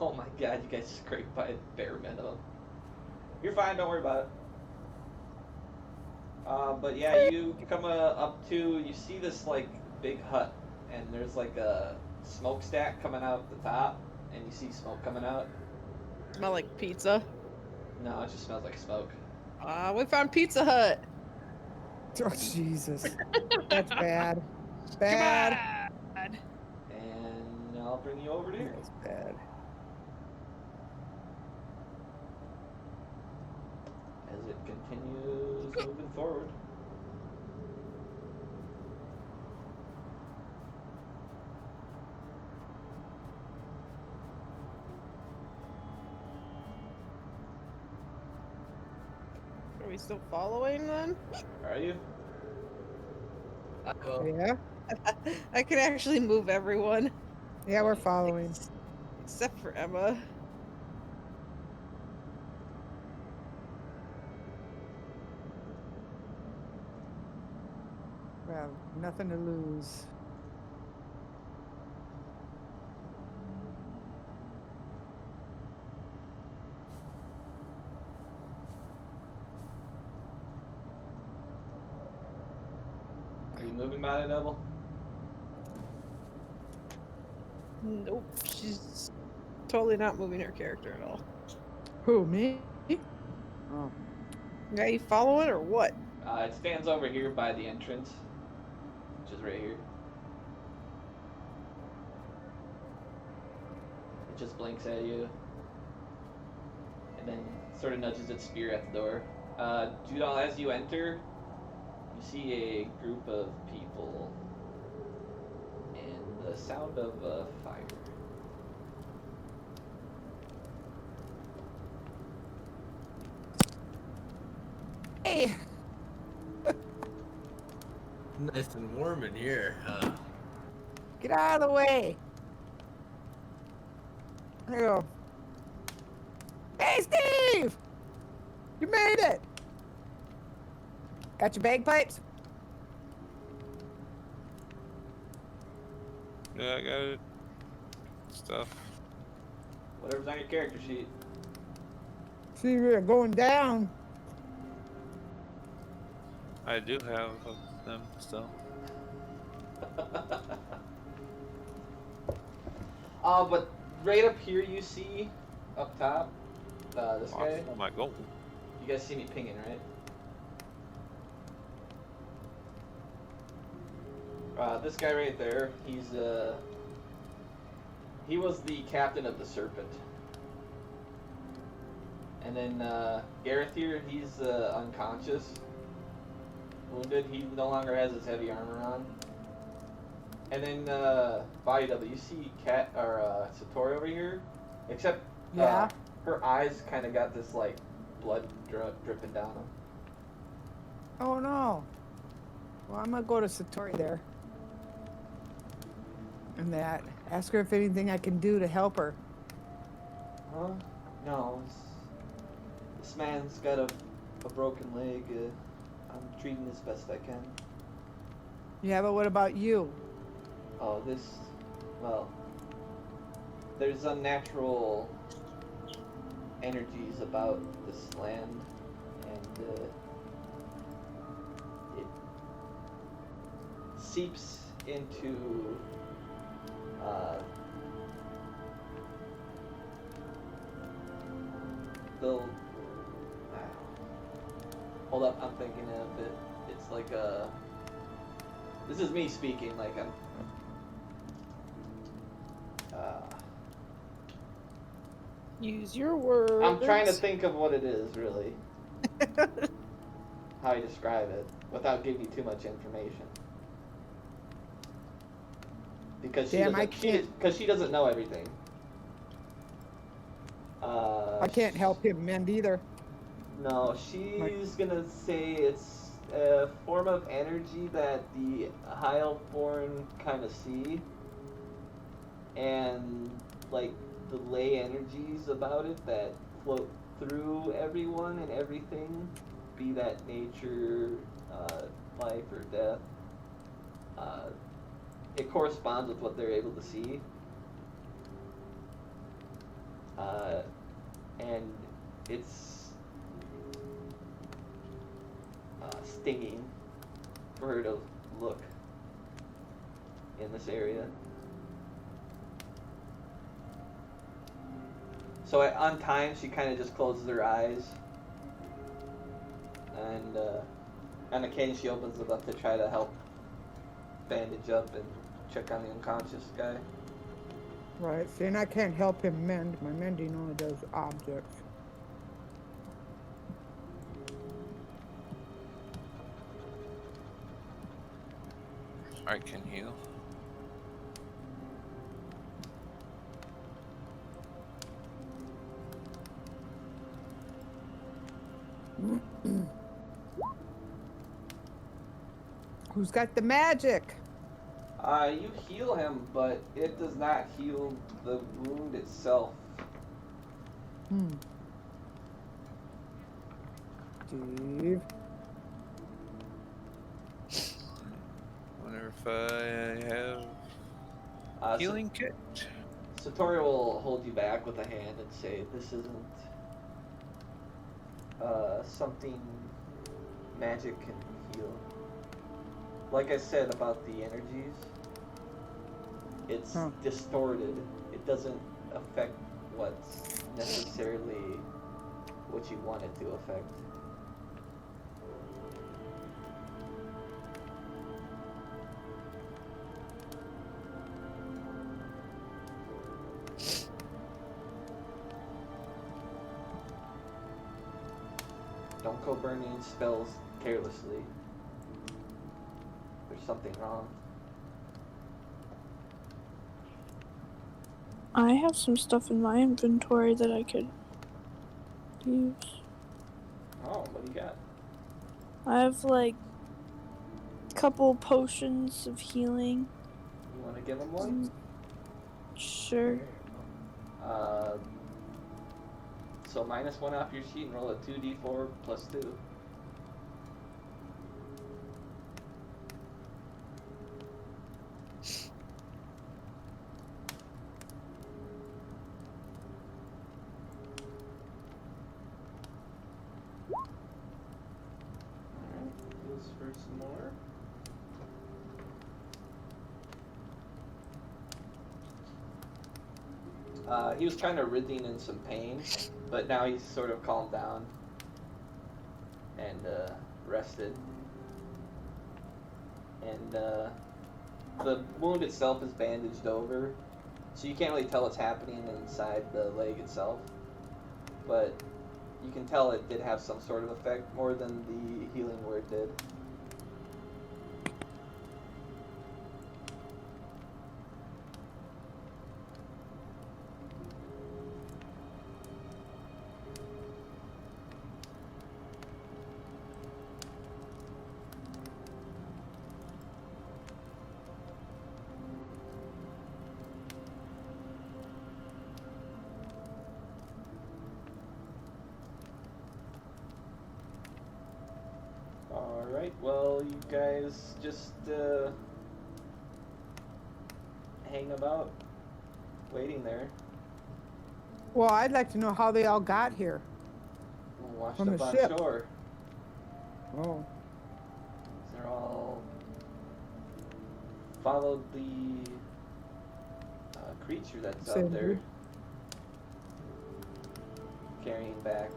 Oh my god, you guys scraped by a bare minimum. You're fine, don't worry about it. But yeah, you come up to, you see this like big hut, and there's like a smokestack coming out the top, and you see smoke coming out.
Smell like pizza.
No, it just smells like smoke.
We found Pizza Hut.
Oh, Jesus. That's bad. Bad.
Bad.
And I'll bring you over to here.
That's bad.
As it continues moving forward.
Are we still following then?
Are you?
Yeah?
I can actually move everyone.
Yeah, we're following.
Except for Emma.
Well, nothing to lose.
Are you moving by the double?
Nope, she's totally not moving her character at all.
Who, me? Oh.
Yeah, you following or what?
It stands over here by the entrance, which is right here. It just blinks at you, and then sort of nudges its spear at the door. Judal, as you enter, you see a group of people, and the sound of fire.
Hey!
Nice and warm in here.
Get out of the way! There you go. Hey, Steve! You made it! Got your bagpipes?
Yeah, I got it. Stuff.
Whatever's on your character sheet.
See, we're going down.
I do have a them still.
But right up here you see, up top, this guy.
Oh my god.
You guys see me pinging, right? This guy right there, he was the captain of the Serpent. And then Gareth here, he's unconscious, wounded. He no longer has his heavy armor on. And then Body Double, you see Cat or Satori over here, except
Yeah.
her eyes kind of got this like blood dripping down them.
Oh no. Well, I'm gonna go to Satori there. And that. Ask her if anything I can do to help her.
Huh? No. This man's got a broken leg. I'm treating as best I can.
Yeah, but what about you?
Oh, well, there's unnatural energies about this land, and it seeps into the. Hold up, I'm thinking of it. It's like this is me speaking, like I'm.
Use your words.
I'm trying to think of what it is, really. How I describe it, without giving you too much information. Because she
Damn,
doesn't, because she doesn't know everything.
I can't help him mend either.
No, she's gonna say it's a form of energy that the High Elfborn kind of see. And, like, the ley energies about it that float through everyone and everything, be that nature, life, or death. It corresponds with what they're able to see. And it's stinging for her to look in this area. So on time, she kind of just closes her eyes, and on occasion she opens them up to try to help bandage up and check on the unconscious guy.
Right, see, and I can't help him mend. My mending only does objects.
I can heal.
Who's got the magic?
You heal him, but it does not heal the wound itself.
Steve.
Wonder if I have healing kit.
Satori will hold you back with a hand and say, "This isn't something magic can heal. Like I said about the energies, it's distorted. It doesn't affect what's necessarily what you want it to affect." Don't go burning spells carelessly. There's something wrong.
I have some stuff in my inventory that I could use.
Oh, what do you got?
I have like a couple potions of healing.
You want to give him one?
Sure.
So -1 off your sheet and roll a 2d4 plus 2. Alright, goes for some more. He was kind of writhing in some pain, but now he's sort of calmed down and rested. And the wound itself is bandaged over, so you can't really tell what's happening inside the leg itself. But you can tell it did have some sort of effect, more than the healing word did. Alright, well, you guys just hang about, waiting there.
Well, I'd like to know how they all got here.
Washed
From
up
the
on
ship.
shore.
Oh.
They're all followed the creature that's
Same
out there,
group.
carrying back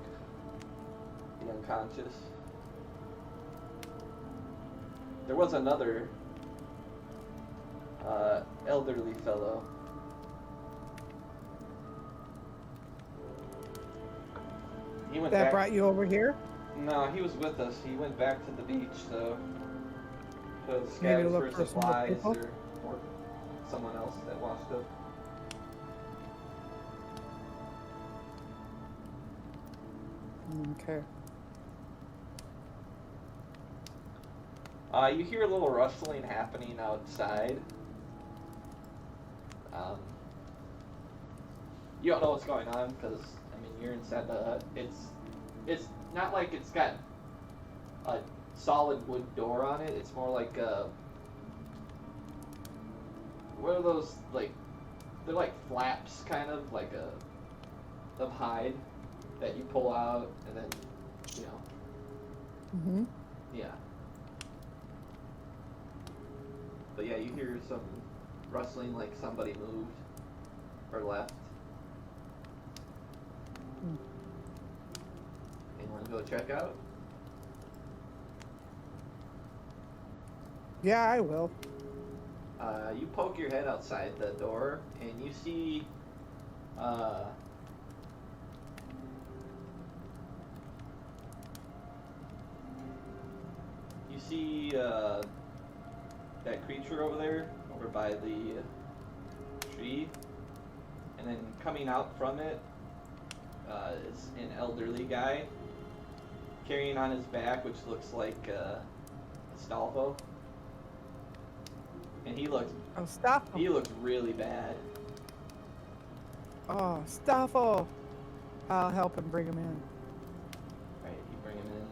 the unconscious. There was another elderly fellow. He went
That
back.
brought you over here?
No, he was with us. He went back to the beach, so to
Maybe
scavenge
look
for
for some more
supplies
people?
or someone else that washed up.
Okay.
You hear a little rustling happening outside. You don't know what's going on because, I mean, you're inside the hut. It's not like it's got a solid wood door on it. It's more like what are those, like, they're like flaps, kind of like of hide that you pull out and then, you know.
Mm-hmm.
Yeah. But yeah, you hear some rustling, like somebody moved or left. Anyone go check out?
Yeah, I will.
You poke your head outside the door, and you see that creature over there, over by the tree, and then coming out from it is an elderly guy carrying on his back, which looks like Astolfo, and he looks
Oh, Staffo.
He looks really bad.
Oh, Staffo. I'll help him bring him in.
Right, you bring him in.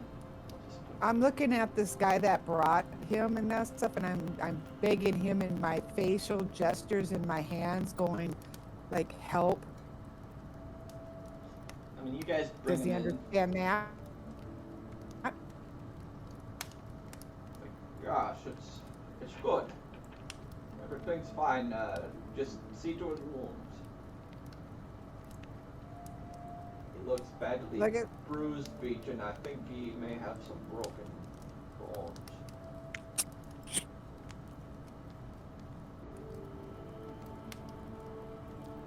I'm looking at this guy that brought him and that stuff, and I'm begging him in my facial gestures in my hands, going like, help.
I mean, you guys bring
Does he
him in.
understand that?
Like, gosh, it's good. Everything's fine. Just see to his wounds. He looks badly
Like it-
bruised, beaten. I think he may have some broken bones.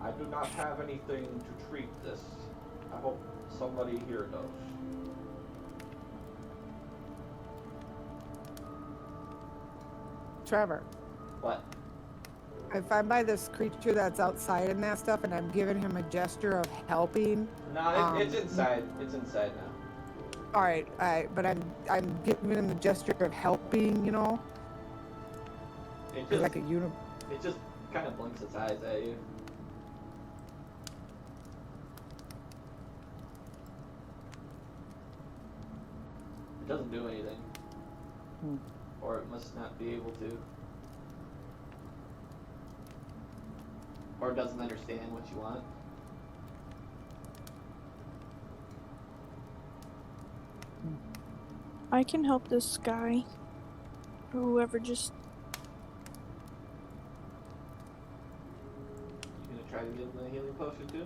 I do not have anything to treat this. I hope somebody here does.
Trevor,
What?
if I'm by this creature that's outside and that stuff, and I'm giving him a gesture of helping.
No, it's inside. It's inside now.
All right, but I'm giving him the gesture of helping, you know,
It just,
like a
it just kind of blinks its eyes at you. It doesn't do anything. Or it must not be able to. Or it doesn't understand what you want.
I can help this guy. Or whoever just.
You gonna try to give him the healing potion too?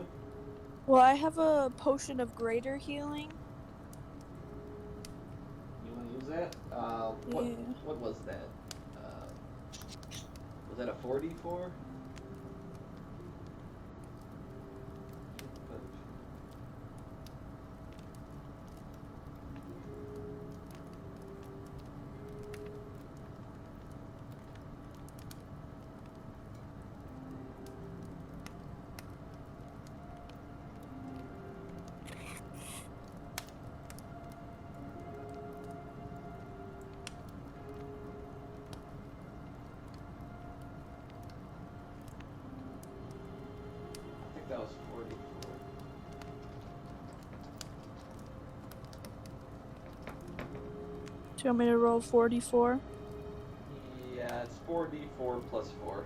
Well, I have a potion of greater healing.
You want to use that?
Yeah.
What was that? Was that a 4d4? I think that was 44.
Do you want me to roll 44?
Yeah, it's 4d4 plus 4.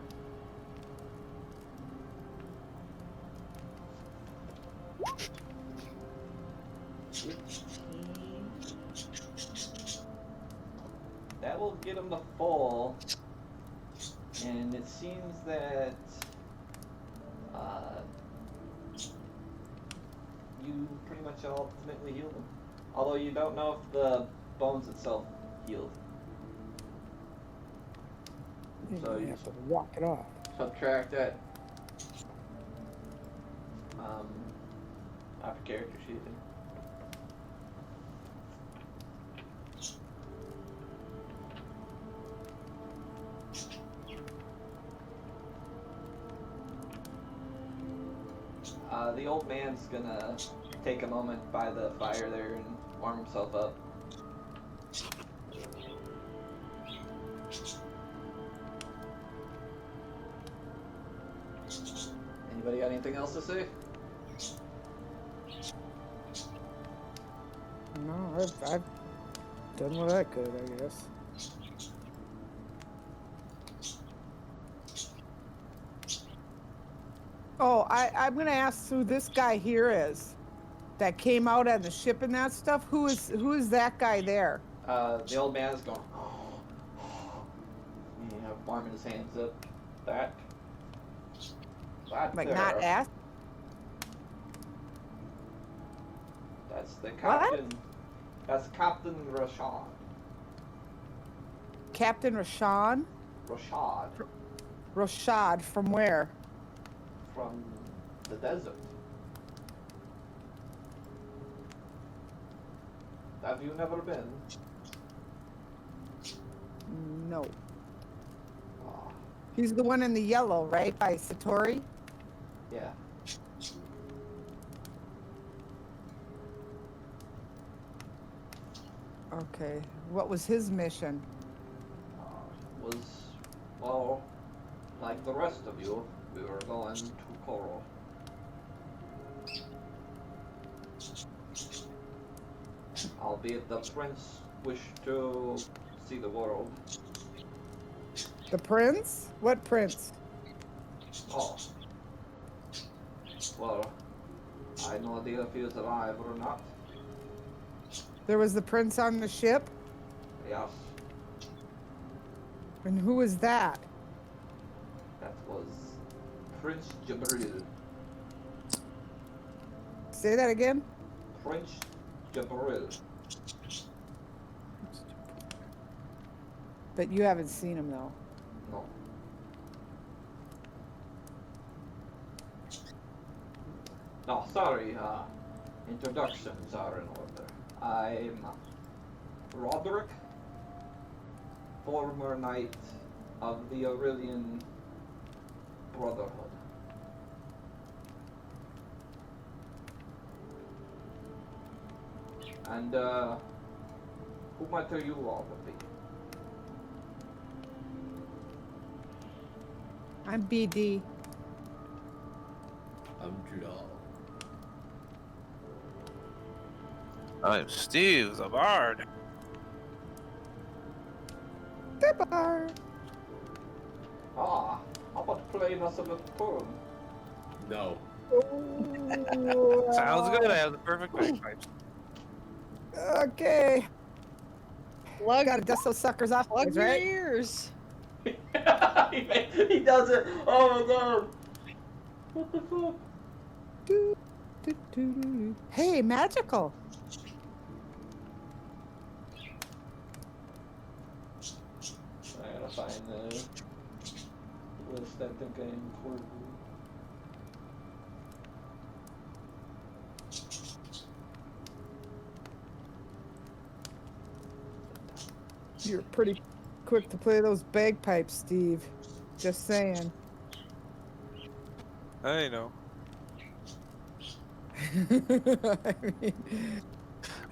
That will get him to full, and it seems that you pretty much ultimately healed him. Although you don't know if the bones itself healed. So you
have to walk it off.
subtract that off your character sheet. The old man's gonna take a moment by the fire there and warm himself up. Anybody got anything else to say?
No, I've done what I could, I guess. Oh, I'm gonna ask who this guy here is that came out on the ship and that stuff. Who is that guy there?
The old man's going, warming his hands up. That
Like
there,
not ask.
that's the captain. That's Captain Rashad.
Captain Rashawn?
Rashad
Rashad from where?
from the desert. Have you never been?
No.
Ah,
He's the one in the yellow, right? By Satori?
yeah.
Okay. What was his mission?
Was, well, like the rest of you, we were going to Coral. Albeit the prince wished to see the world.
The prince? What prince?
Oh. Well, I no idea if he is alive or not.
There was the prince on the ship?
Yes,
And who was that?
that was Prince Jabril.
Say that again?
Prince Jabril.
But you haven't seen him though.
No. No, sorry, introductions are in order. I'm Roderick, former knight of the Aurelian Brotherhood. And, who might you all would be?
I'm BD.
I'm Judal.
I'm Steve, the bard.
Goodbye.
Ah, how about playing us a little poem?
No.
Sounds good. I have the perfect bagpipes.
Okay. Gotta dust those suckers off,
Plug your
right?
ears.
He does it! Oh my god! What the fuck?
Doo, doo, doo, doo, doo. Hey, magical.
I gotta find the list I think I imported.
You're pretty quick to play those bagpipes, Steve. Just saying.
I know.
I mean,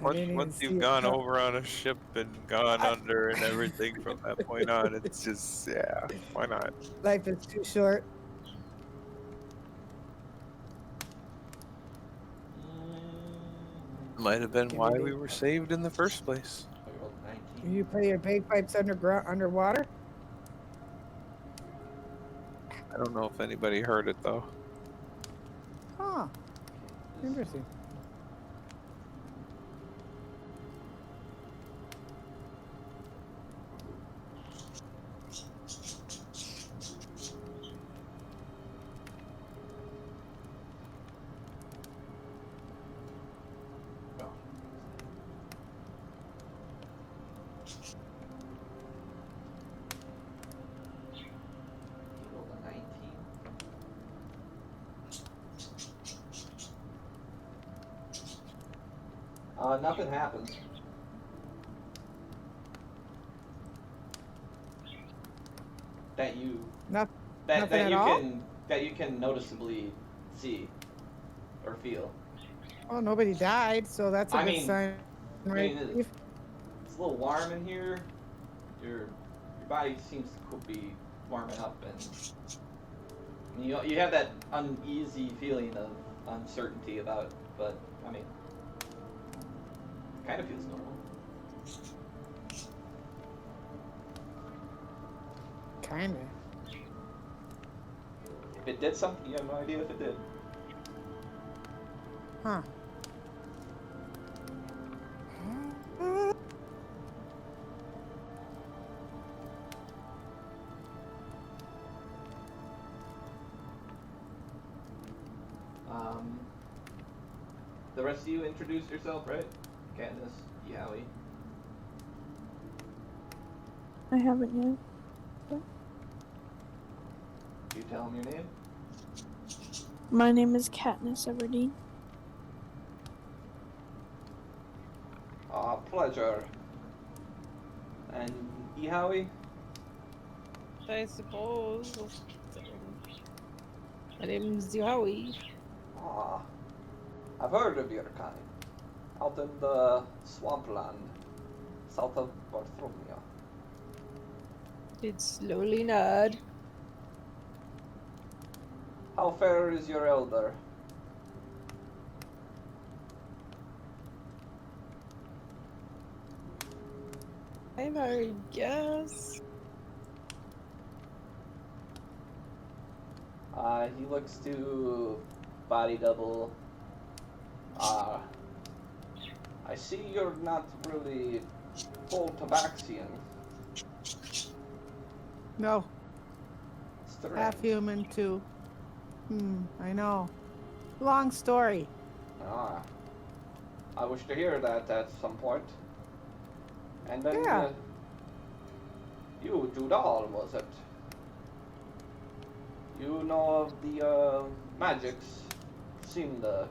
I
Once
didn't even
once
see
you've
it
gone
come.
over on a ship and gone under and everything from that point on, it's just yeah. Why not?
Life is too short.
Might have been
Give
why
me
we
the-
were saved in the first place.
I rolled 19.
You play your bagpipes underwater?
I don't know if anybody heard it though.
Huh. Interesting.
I rolled a 19. Nothing happens. That you
Nothing
that
at
you
all?
can noticeably see or feel.
Well, nobody died, so that's a
I
good
mean-
sign, right?
mean,
Steve?
It's a little warm in here. Your body seems to be warming up, and you have that uneasy feeling of uncertainty about it, but I mean, kind of feels normal.
Kinda.
If it did something, you have no idea if it did.
Huh.
The rest of you introduced yourself, right? Katniss, Yowie.
I haven't yet.
You tell them your name.
My name is Katniss Everdeen.
Pleasure. And Yowie?
I suppose. My name's Yowie.
I've heard of your kind. Out in the swampland, south of Barthomia.
It's slowly nod.
How fair is your elder?
I guess.
He looks to body double. I see you're not really full tabaxian.
No,
Strange.
half human too. I know. Long story.
I wish to hear that at some point. And then
Yeah.
You, Judal, was it? You know of the magics? Seem the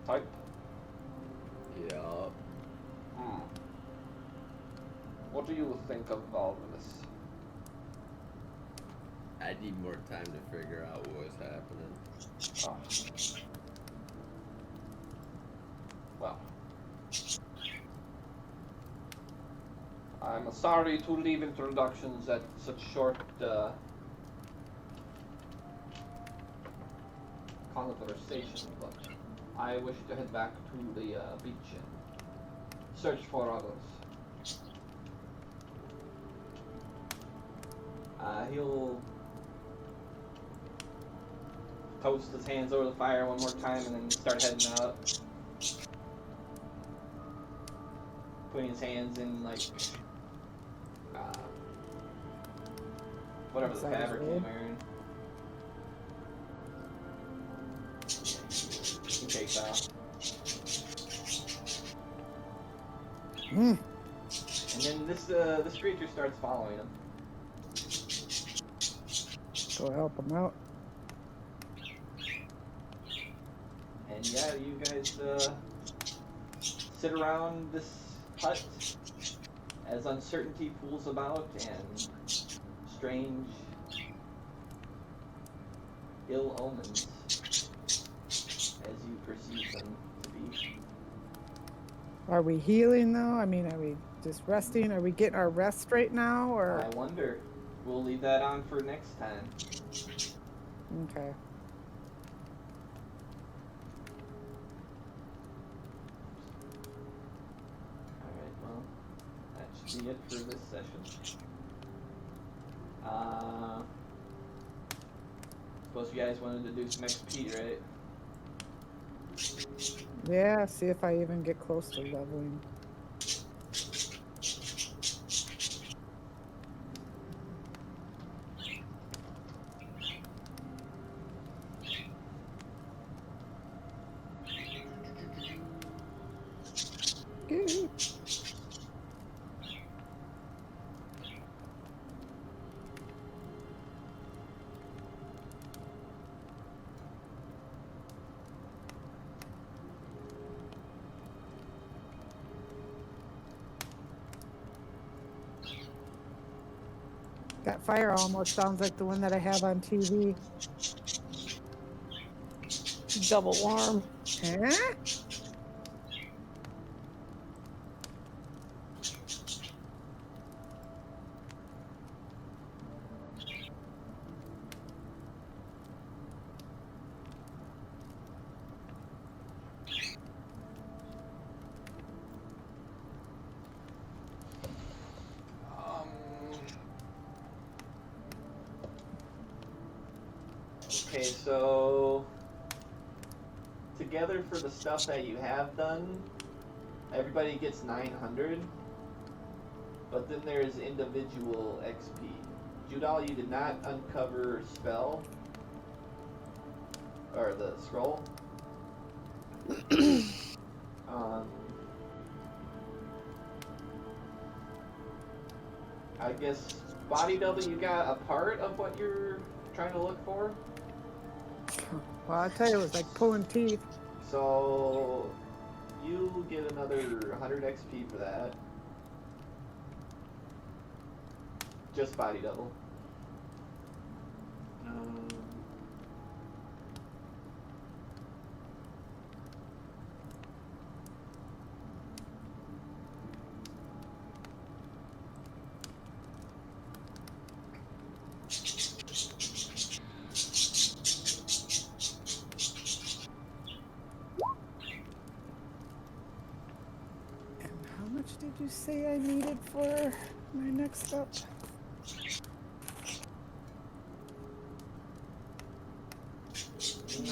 type.
Yeah.
What do you think of all of this?
I need more time to figure out what's happening.
Well, I'm sorry to leave introductions at such short conversation, but I wish to head back to the beach and search for others. He'll toast his hands over the fire one more time and then start heading out. Putting his hands in, like, whatever the
Inside his
fabric he's
robe?
wearing. Okay, Kyle.
Mm.
And then this creature starts following him.
Go help him out.
And yeah, you guys sit around this hut as uncertainty pools about and strange, ill omens as you perceive them to be.
Are we healing though? I mean, are we just resting? Are we getting our rest right now, or?
I wonder. We'll leave that on for next time.
Okay.
Alright, well, that should be it for this session. Suppose you guys wanted to do some XP, right?
Yeah. See if I even get close to leveling. Good. That fire almost sounds like the one that I have on TV.
Double warm.
Huh?
Okay, so together for the stuff that you have done, everybody gets 900, but then there's individual XP. Judal, you did not uncover spell, or the scroll. I guess body double, you got a part of what you're trying to look for?
Well, I tell you, it was like pulling teeth.
So you get another 100 XP for that. Just body double.
How much did you say I needed for my next up?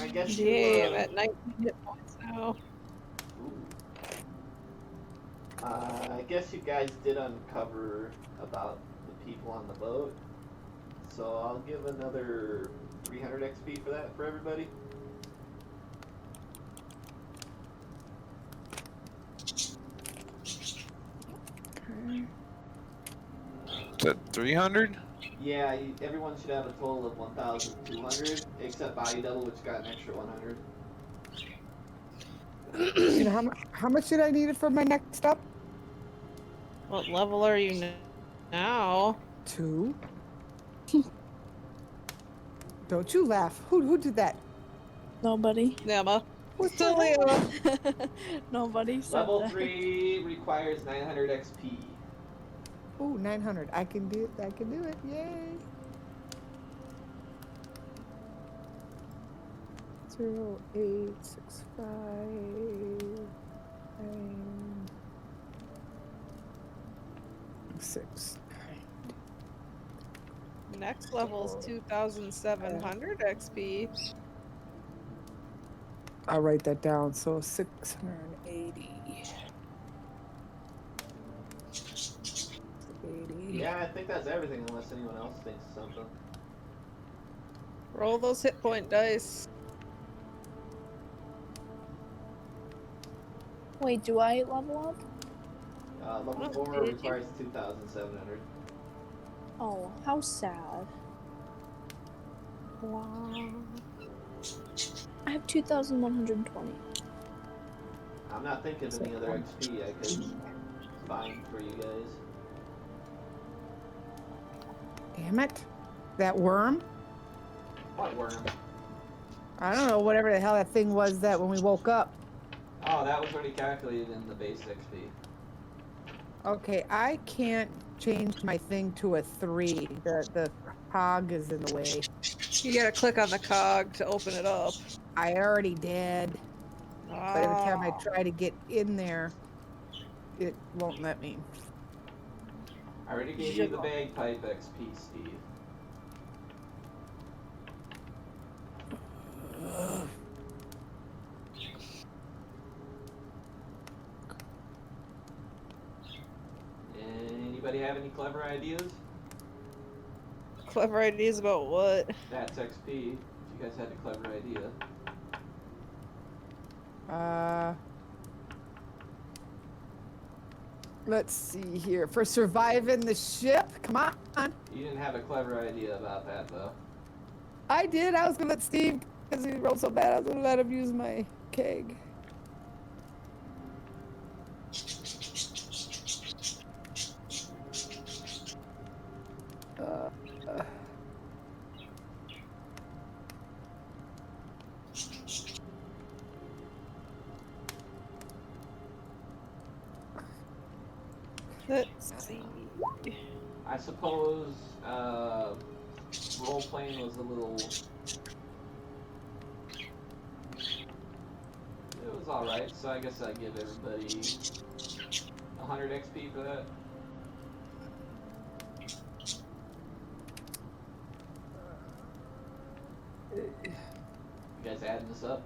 I guess
Yeah, I'm at 19 hit points now.
I guess you guys did uncover about the people on the boat. So I'll give another 300 XP for that for everybody.
Okay.
Is that 300?
Yeah, everyone should have a total of 1,200, except body double, which got an extra 100.
You know how much did I need it for my next up?
What level are you now?
2. Don't you laugh. Who did that?
Nobody.
Nema.
What's
Still
the hell?
Nema.
Nobody said
Level
that.
3 requires 900 XP.
Ooh, 900. I can do it. I can do it. Yay. 0, 8, 6, 5, 9, 6.
Next level is 2,700 XP.
I'll write that down. So 680. 80.
Yeah, I think that's everything unless anyone else thinks of something.
Roll those hit point dice.
Wait, do I level up?
Level
Oh,
4
did you?
requires 2,700.
Oh, how sad. Wow. I have 2,120.
I'm not thinking of any other XP I could find for you guys.
Damn it. That worm?
What worm?
I don't know, whatever the hell that thing was that when we woke up.
Oh, that was already calculated in the base XP.
Okay, I can't change my thing to a 3. The cog is in the way.
You gotta click on the cog to open it up.
I already did. But every time I try to get in there, it won't let me.
I already gave you the bagpipe XP, Steve. Anybody have any clever ideas?
Clever ideas about what?
That's XP. If you guys had a clever idea.
Let's see here. For surviving the ship, come on.
You didn't have a clever idea about that, though.
I did. I was gonna let Steve, because he rolled so bad, I was gonna let him use my keg.
Let's see.
I suppose role playing was a little. It was alright, so I guess I'd give everybody 100 XP for that. You guys adding this up?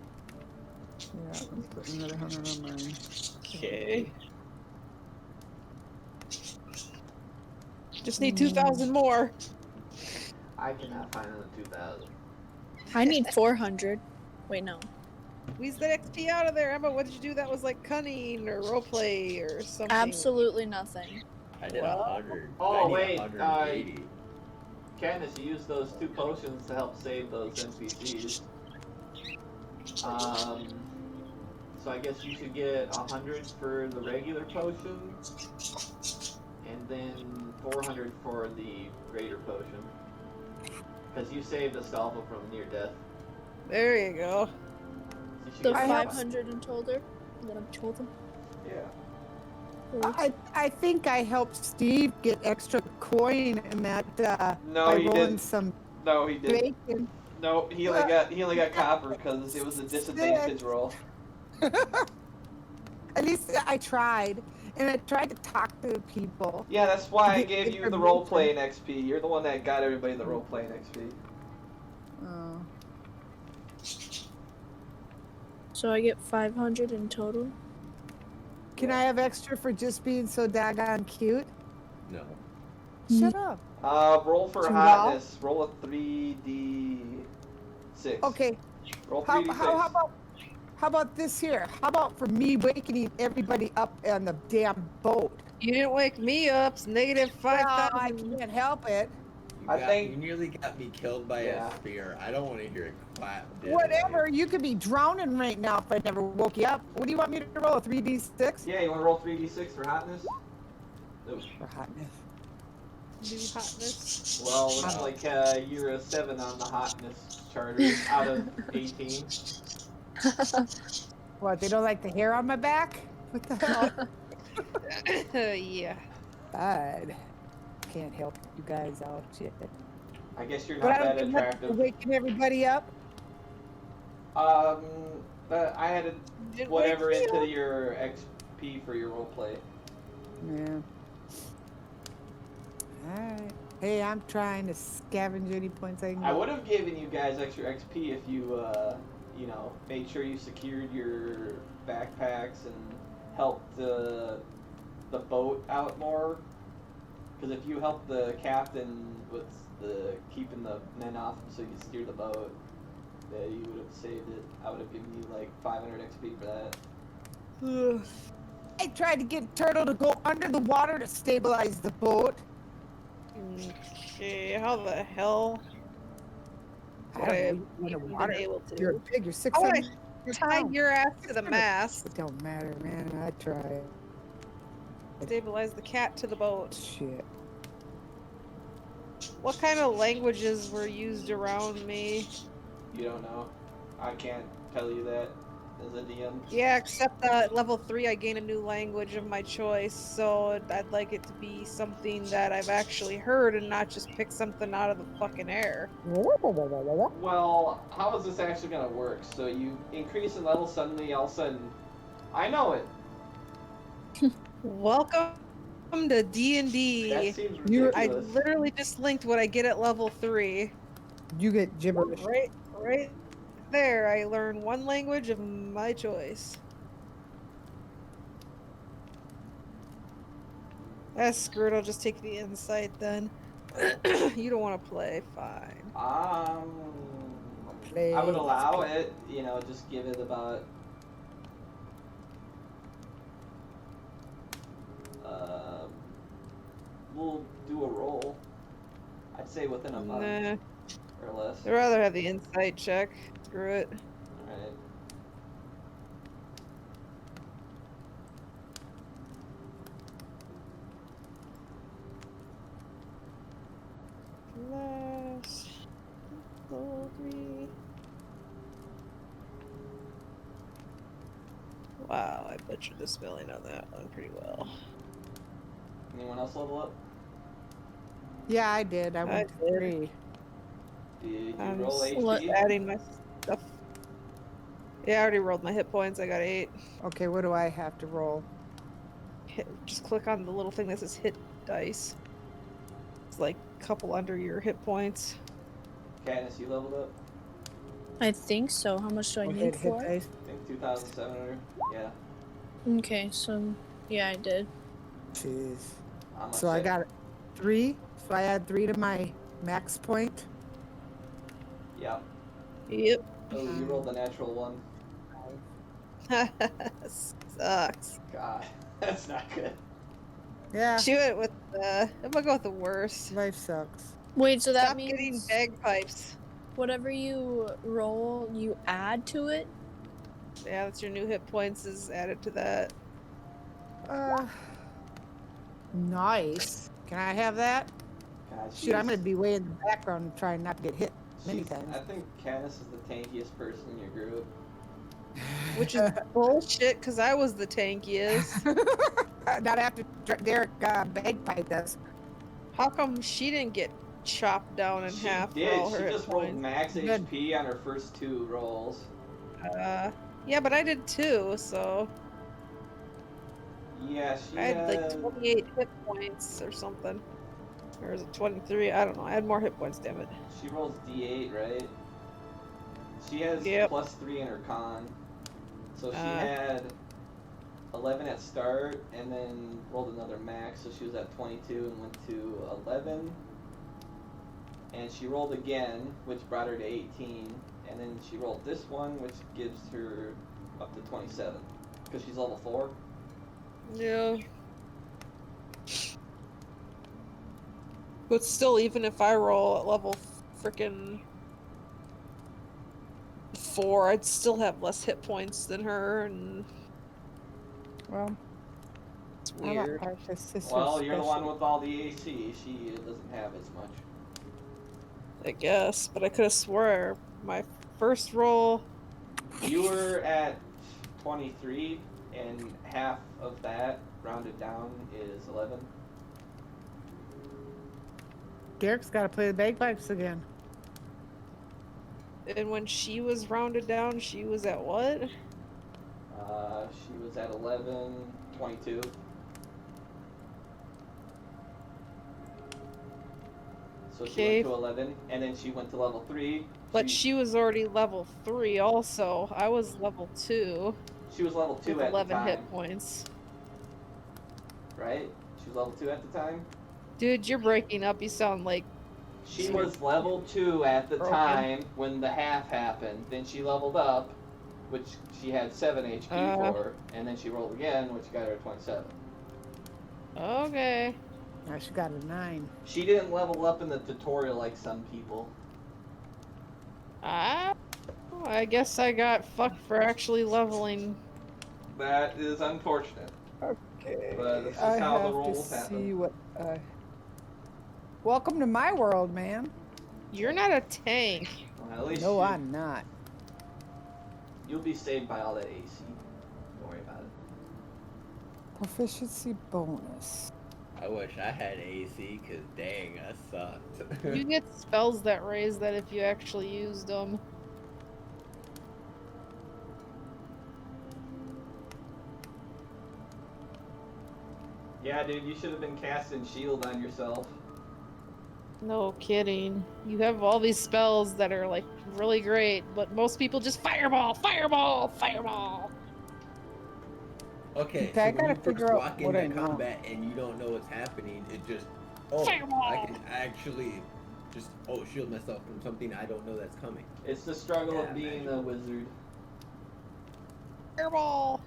Yeah, I'm putting another 100 on mine.
Okay. Just need 2,000 more.
I cannot find another 2,000.
I need 400. Wait, no.
Squeeze that XP out of there, Emma. What did you do that was like cunning or roleplay or something?
Absolutely nothing.
I did
Well-
100.
Oh,
I need
wait,
180.
Candace, you used those 2 potions to help save those NPCs. So I guess you should get 100 for the regular potion, and then 400 for the greater potion. Because you saved Astolfo from near death.
There you go.
So you should
The
get
500 in total that I've told him.
Yeah.
I think I helped Steve get extra coin and that
No,
by
he
rolling
didn't.
some
No, he didn't.
bacon.
No, he only got copper because it was a disadvantage roll.
At least I tried, and I tried to talk to people.
Yeah, that's why I
Get
gave you the
information.
role playing XP. You're the one that got everybody the role playing XP.
Oh.
So I get 500 in total.
Can I have extra for just being so daggone cute?
No.
Shut up.
Roll for
Too
hotness. Roll a 3d6.
Okay.
Roll
How
3d6.
how about this here? How about for me waking everybody up on the damn boat?
You didn't wake me up. It's negative
Well, I
5,000.
can't help it.
You nearly got me killed by a spear. I don't want to hear it clap.
Whatever. You could be drowning right now if I never woke you up. What do you want me to roll? A 3d6?
Yeah, you want to roll 3d6 for hotness? No.
For hotness.
Do hotness.
Well, it's like you're a 7 on the hotness charter out of 18.
What, they don't like the hair on my back? What the hell?
Yeah.
God. Can't help you guys out. Shit.
I guess you're
But
not
I
that
don't get
attractive.
waking everybody up.
I added
Didn't
whatever
wake me
into
up.
your XP for your roleplay.
Yeah. Alright. Hey, I'm trying to scavenge any points I can
I
get.
would have given you guys extra XP if you, you know, made sure you secured your backpacks and helped the boat out more. Because if you helped the captain with the keeping the men off him so you could steer the boat, that you would have saved it. I would have given you like 500 XP for that.
I tried to get Turtle to go under the water to stabilize the boat.
Okay, how the hell would I have
You went
even been
underwater.
able to?
You're big. You're
How would
600
I tie
pounds.
your ass to the mast?
It don't matter, man. I tried.
Stabilize the cat to the boat.
Shit.
What kind of languages were used around me?
You don't know. I can't tell you that as a DM.
Yeah, except that at level 3 I gain a new language of my choice, so I'd like it to be something that I've actually heard and not just pick something out of the fucking air.
Well, how is this actually gonna work? So you increase in level, suddenly all of a sudden, I know it.
Welcome to D&D.
That seems
I
ridiculous.
literally just linked what I get at level 3.
You get gibberish.
Right there, I learn one language of my choice. Screw it, I'll just take the insight then. You don't want to play, fine.
I would allow it, you know, just give it about we'll do a roll. I'd say within a month
Nah,
or less.
I'd rather have the insight check. Screw it.
Alright.
Last level 3. Wow, I butchered the spelling on that one pretty well.
Anyone else level up?
Yeah, I did. I went to
did.
3.
Did you
I'm
roll
just
HP?
adding my stuff. Yeah, I already rolled my hit points. I got 8.
Okay, what do I have to roll?
Just click on the little thing that says hit dice. It's like a couple under your hit points.
Katniss, you leveled up?
I think so. How much do I need for it?
I think 2,700. Yeah.
Okay, so yeah, I did.
Jeez.
How much
So I
hit?
got 3. So I add 3 to my max point.
Yep.
Yep.
Oh, you rolled the natural one.
Sucks.
God, that's not good.
Yeah.
Shoot it with the. I'm gonna go with the worst.
Life sucks.
Wait, so that
Stop getting
means
bagpipes.
whatever you roll, you add to it?
Yeah, that's your new hit points is added to that.
Nice. Can I have that?
God,
Shoot, I'm
she's-
gonna be way in the background trying not to get hit many
she's-
times.
I think Katniss is the tankiest person in your group.
Which is bullshit, because I was the tankiest.
Not after Derek bagpipe does.
How come she didn't get chopped down in
She
half
did.
for all her
She
hit
just rolled
points?
max
Good.
HP on her first 2 rolls.
Yeah, but I did too, so
Yeah, she
I had like
had
28 hit points or something. Or is it 23? I don't know. I had more hit points, damn it.
She rolls D8, right? She has
Yep.
+3 in her con. So she
Uh.
had 11 at start, and then rolled another max, so she was at 22 and went to 11. And she rolled again, which brought her to 18. And then she rolled this one, which gives her up to 27. Because she's level 4.
Yeah. But still, even if I roll at level frickin' 4, I'd still have less hit points than her, and
Well,
it's
I'm not
weird.
artistic,
Well, you're the one
special.
with all the AC. She doesn't have as much.
I guess, but I could have swore my first roll.
You were at 23, and half of that, rounded down, is 11.
Derek's got to play the bagpipes again.
And when she was rounded down, she was at what?
She was at 11, 22. So she
Okay.
went to 11, and then she went to level 3.
But she was already level 3 also. I was level 2
She was level 2
with
at the
11
time,
hit points.
right? She was level 2 at the time?
Dude, you're breaking up. You sound like
She was level 2 at the
Broken.
time when the half happened. Then she leveled up, which she had 7 HP for, and then she rolled again, which got her 27.
Okay.
Now she got a 9.
She didn't level up in the tutorial like some people.
I guess I got fucked for actually leveling.
That is unfortunate.
Okay.
But this is
I
how the
have to
rolls happen.
see what. Welcome to my world, man.
You're not a tank.
Well, at least
No, I'm not.
you'll be saved by all that AC. Don't worry about it.
Proficiency bonus.
I wish I had AC, cause dang, I sucked.
You get spells that raise that if you actually used them.
Yeah, dude, you should have been casting shield on yourself.
No kidding. You have all these spells that are like really great, but most people just fireball, fireball, fireball.
Okay,
Okay,
so
I
when
gotta
you first
figure out
walk
what I
into
know.
combat and you don't know what's happening, it just I
Fireball!
can actually just shield myself from something I don't know that's coming.
It's the struggle
Yeah,
of being
man.
a wizard.
Fireball.